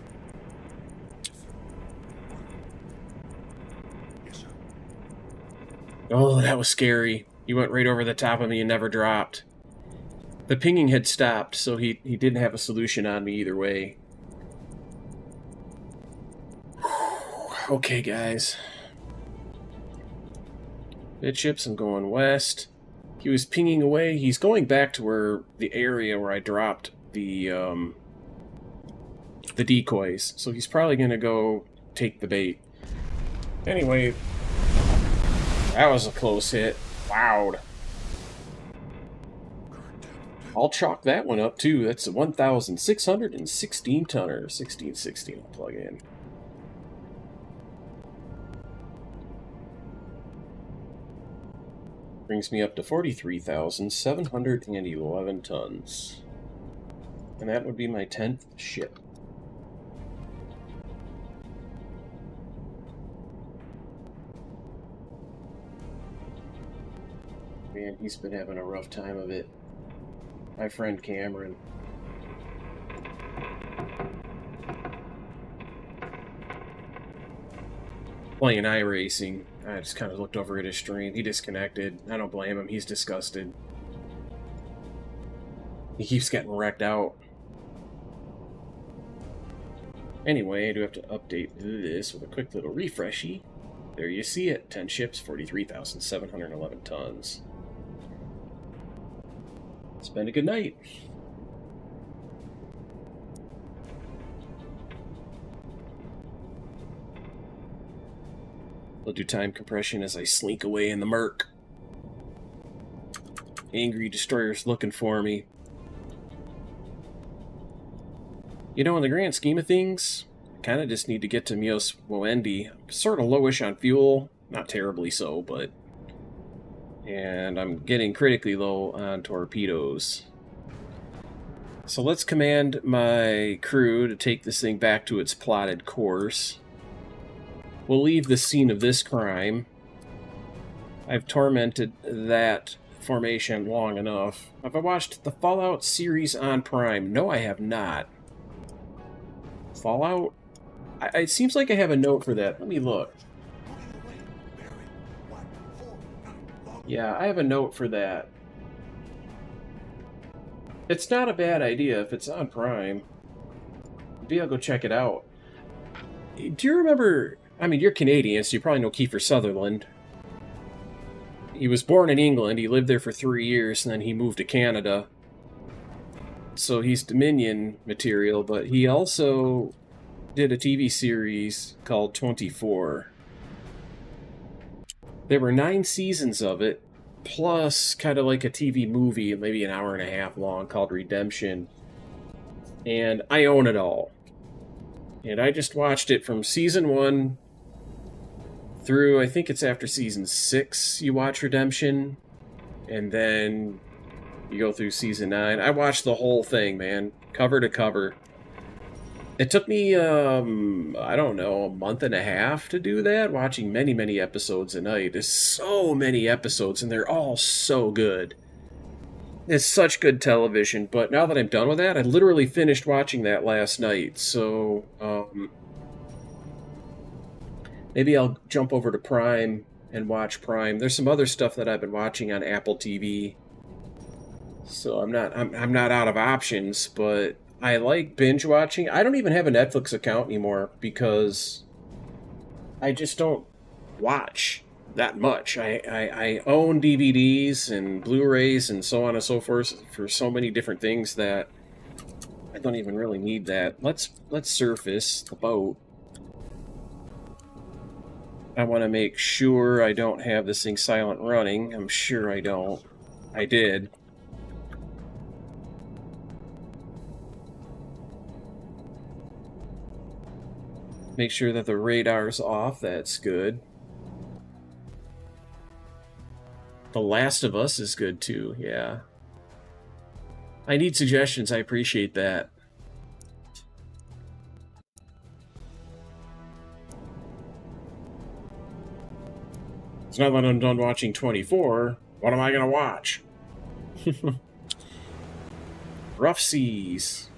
Yes, sir. Oh, that was scary. He went right over the top of me and never dropped. The pinging had stopped, so he didn't have a solution on me either way. Okay, guys. Midships, I'm going west. He was pinging away. He's going back to where the area where I dropped the decoys. So he's probably going to go take the bait. Anyway, that was a close hit. Loud. Current depth I'll chalk that one up too. That's a 1,616 tonner. 1616 I'll plug in. Brings me up to 43,711 tons. And that would be my 10th ship. Man, he's been having a rough time of it. My friend Cameron. Playing iRacing. I just kind of looked over at his stream. He disconnected. I don't blame him. He's disgusted. He keeps getting wrecked out. Anyway, I do have to update this with a quick little refreshy. There you see it. 10 ships, 43,711 tons. Spend a good night. I'll do time compression as I slink away in the murk. Angry destroyer's looking for me. You know, in the grand scheme of things, I kind of just need to get to Mios Woendi. I'm sort of lowish on fuel. Not terribly so, but... And I'm getting critically low on torpedoes. So let's command my crew to take this thing back to its plotted course. We'll leave the scene of this crime. I've tormented that formation long enough. Have I watched the Fallout series on Prime? No, I have not. Fallout? It seems like I have a note for that. Let me look. putting away. Bearing 149. Log. Yeah, I have a note for that. It's not a bad idea if it's on Prime. Maybe I'll go check it out. Do you remember... I mean, you're Canadian, so you probably know Kiefer Sutherland. He was born in England, he lived there for 3 years, and then he moved to Canada. So he's Dominion material, but he also did a TV series called 24. There were 9 seasons of it, plus kind of like a TV movie, maybe an hour and a half long, called Redemption. And I own it all. And I just watched it from season 1 through, I think it's after season 6 you watch Redemption, and then you go through season 9. I watched the whole thing, man, cover to cover. It took me, I don't know, a month and a half to do that, watching many, many episodes a night. There's so many episodes, and they're all so good. It's such good television, but now that I'm done with that, I literally finished watching that last night, so, maybe I'll jump over to Prime and watch Prime. There's some other stuff that I've been watching on Apple TV. So I'm not out of options, but I like binge watching. I don't even have a Netflix account anymore because I just don't watch that much. I own DVDs and Blu-rays and so on and so forth for so many different things that I don't even really need that. Let's surface the boat. I want to make sure I don't have this thing silent running. I'm sure I don't. I did. Make sure that the radar's off. That's good. The Last of Us is good too, yeah. I need suggestions. I appreciate that. It's not that I'm done watching 24. What am I going to watch? Rough Seas.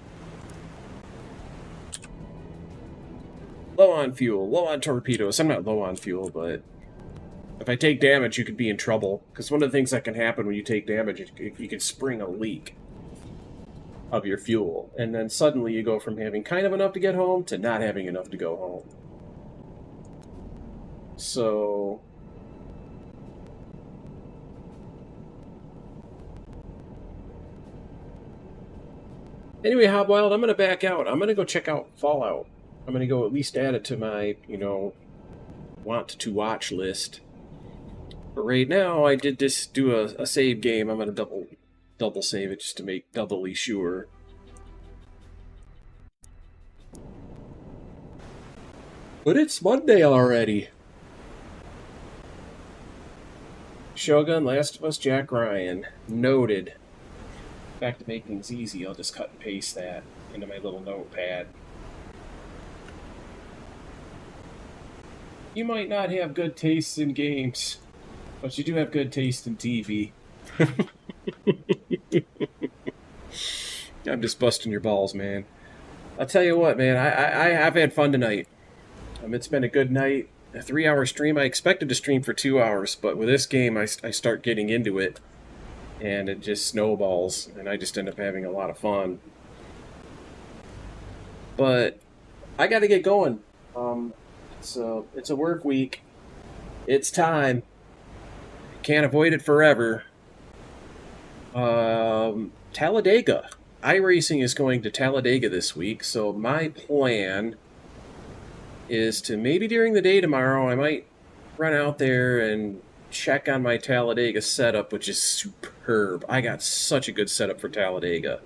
Low on fuel, low on torpedoes. I'm not low on fuel, but if I take damage, you could be in trouble. Because one of the things that can happen when you take damage, you can spring a leak of your fuel. And then suddenly you go from having kind of enough to get home to not having enough to go home. So... anyway, Hobwild, I'm going to back out. I'm going to go check out Fallout. I'm going to go at least add it to my, want to watch list. But right now, I did just do a save game. I'm going to double save it just to make doubly sure. But it's Monday already. Shogun, Last of Us, Jack Ryan. Noted. In fact, to make things easy, I'll just cut and paste that into my little notepad. You might not have good taste in games, but you do have good taste in TV. I'm just busting your balls, man. I'll tell you what, man, I've had fun tonight. It's been a good night. A 3-hour stream. I expected to stream for 2 hours, but with this game, I start getting into it, and it just snowballs, and I just end up having a lot of fun. But I got to get going. It's a work week. It's time. Can't avoid it forever. Talladega. iRacing is going to Talladega this week, so my plan is to maybe during the day tomorrow, I might run out there and check on my Talladega setup, which is superb. I got such a good setup for Talladega.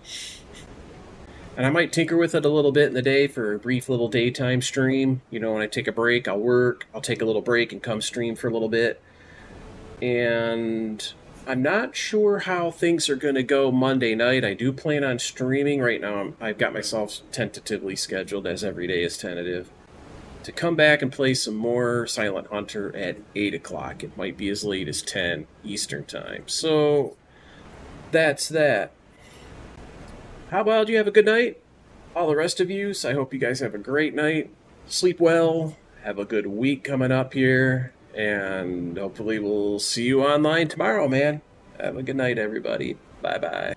And I might tinker with it a little bit in the day for a brief little daytime stream. When I take a break, I'll work. I'll take a little break and come stream for a little bit. And I'm not sure how things are going to go Monday night. I do plan on streaming. Right now, I've got myself tentatively scheduled, as every day is tentative, to come back and play some more Silent Hunter at 8 o'clock. It might be as late as 10 Eastern Time. So, that's that. How about you have a good night? All the rest of you, so I hope you guys have a great night. Sleep well. Have a good week coming up here. And hopefully we'll see you online tomorrow, man. Have a good night, everybody. Bye-bye.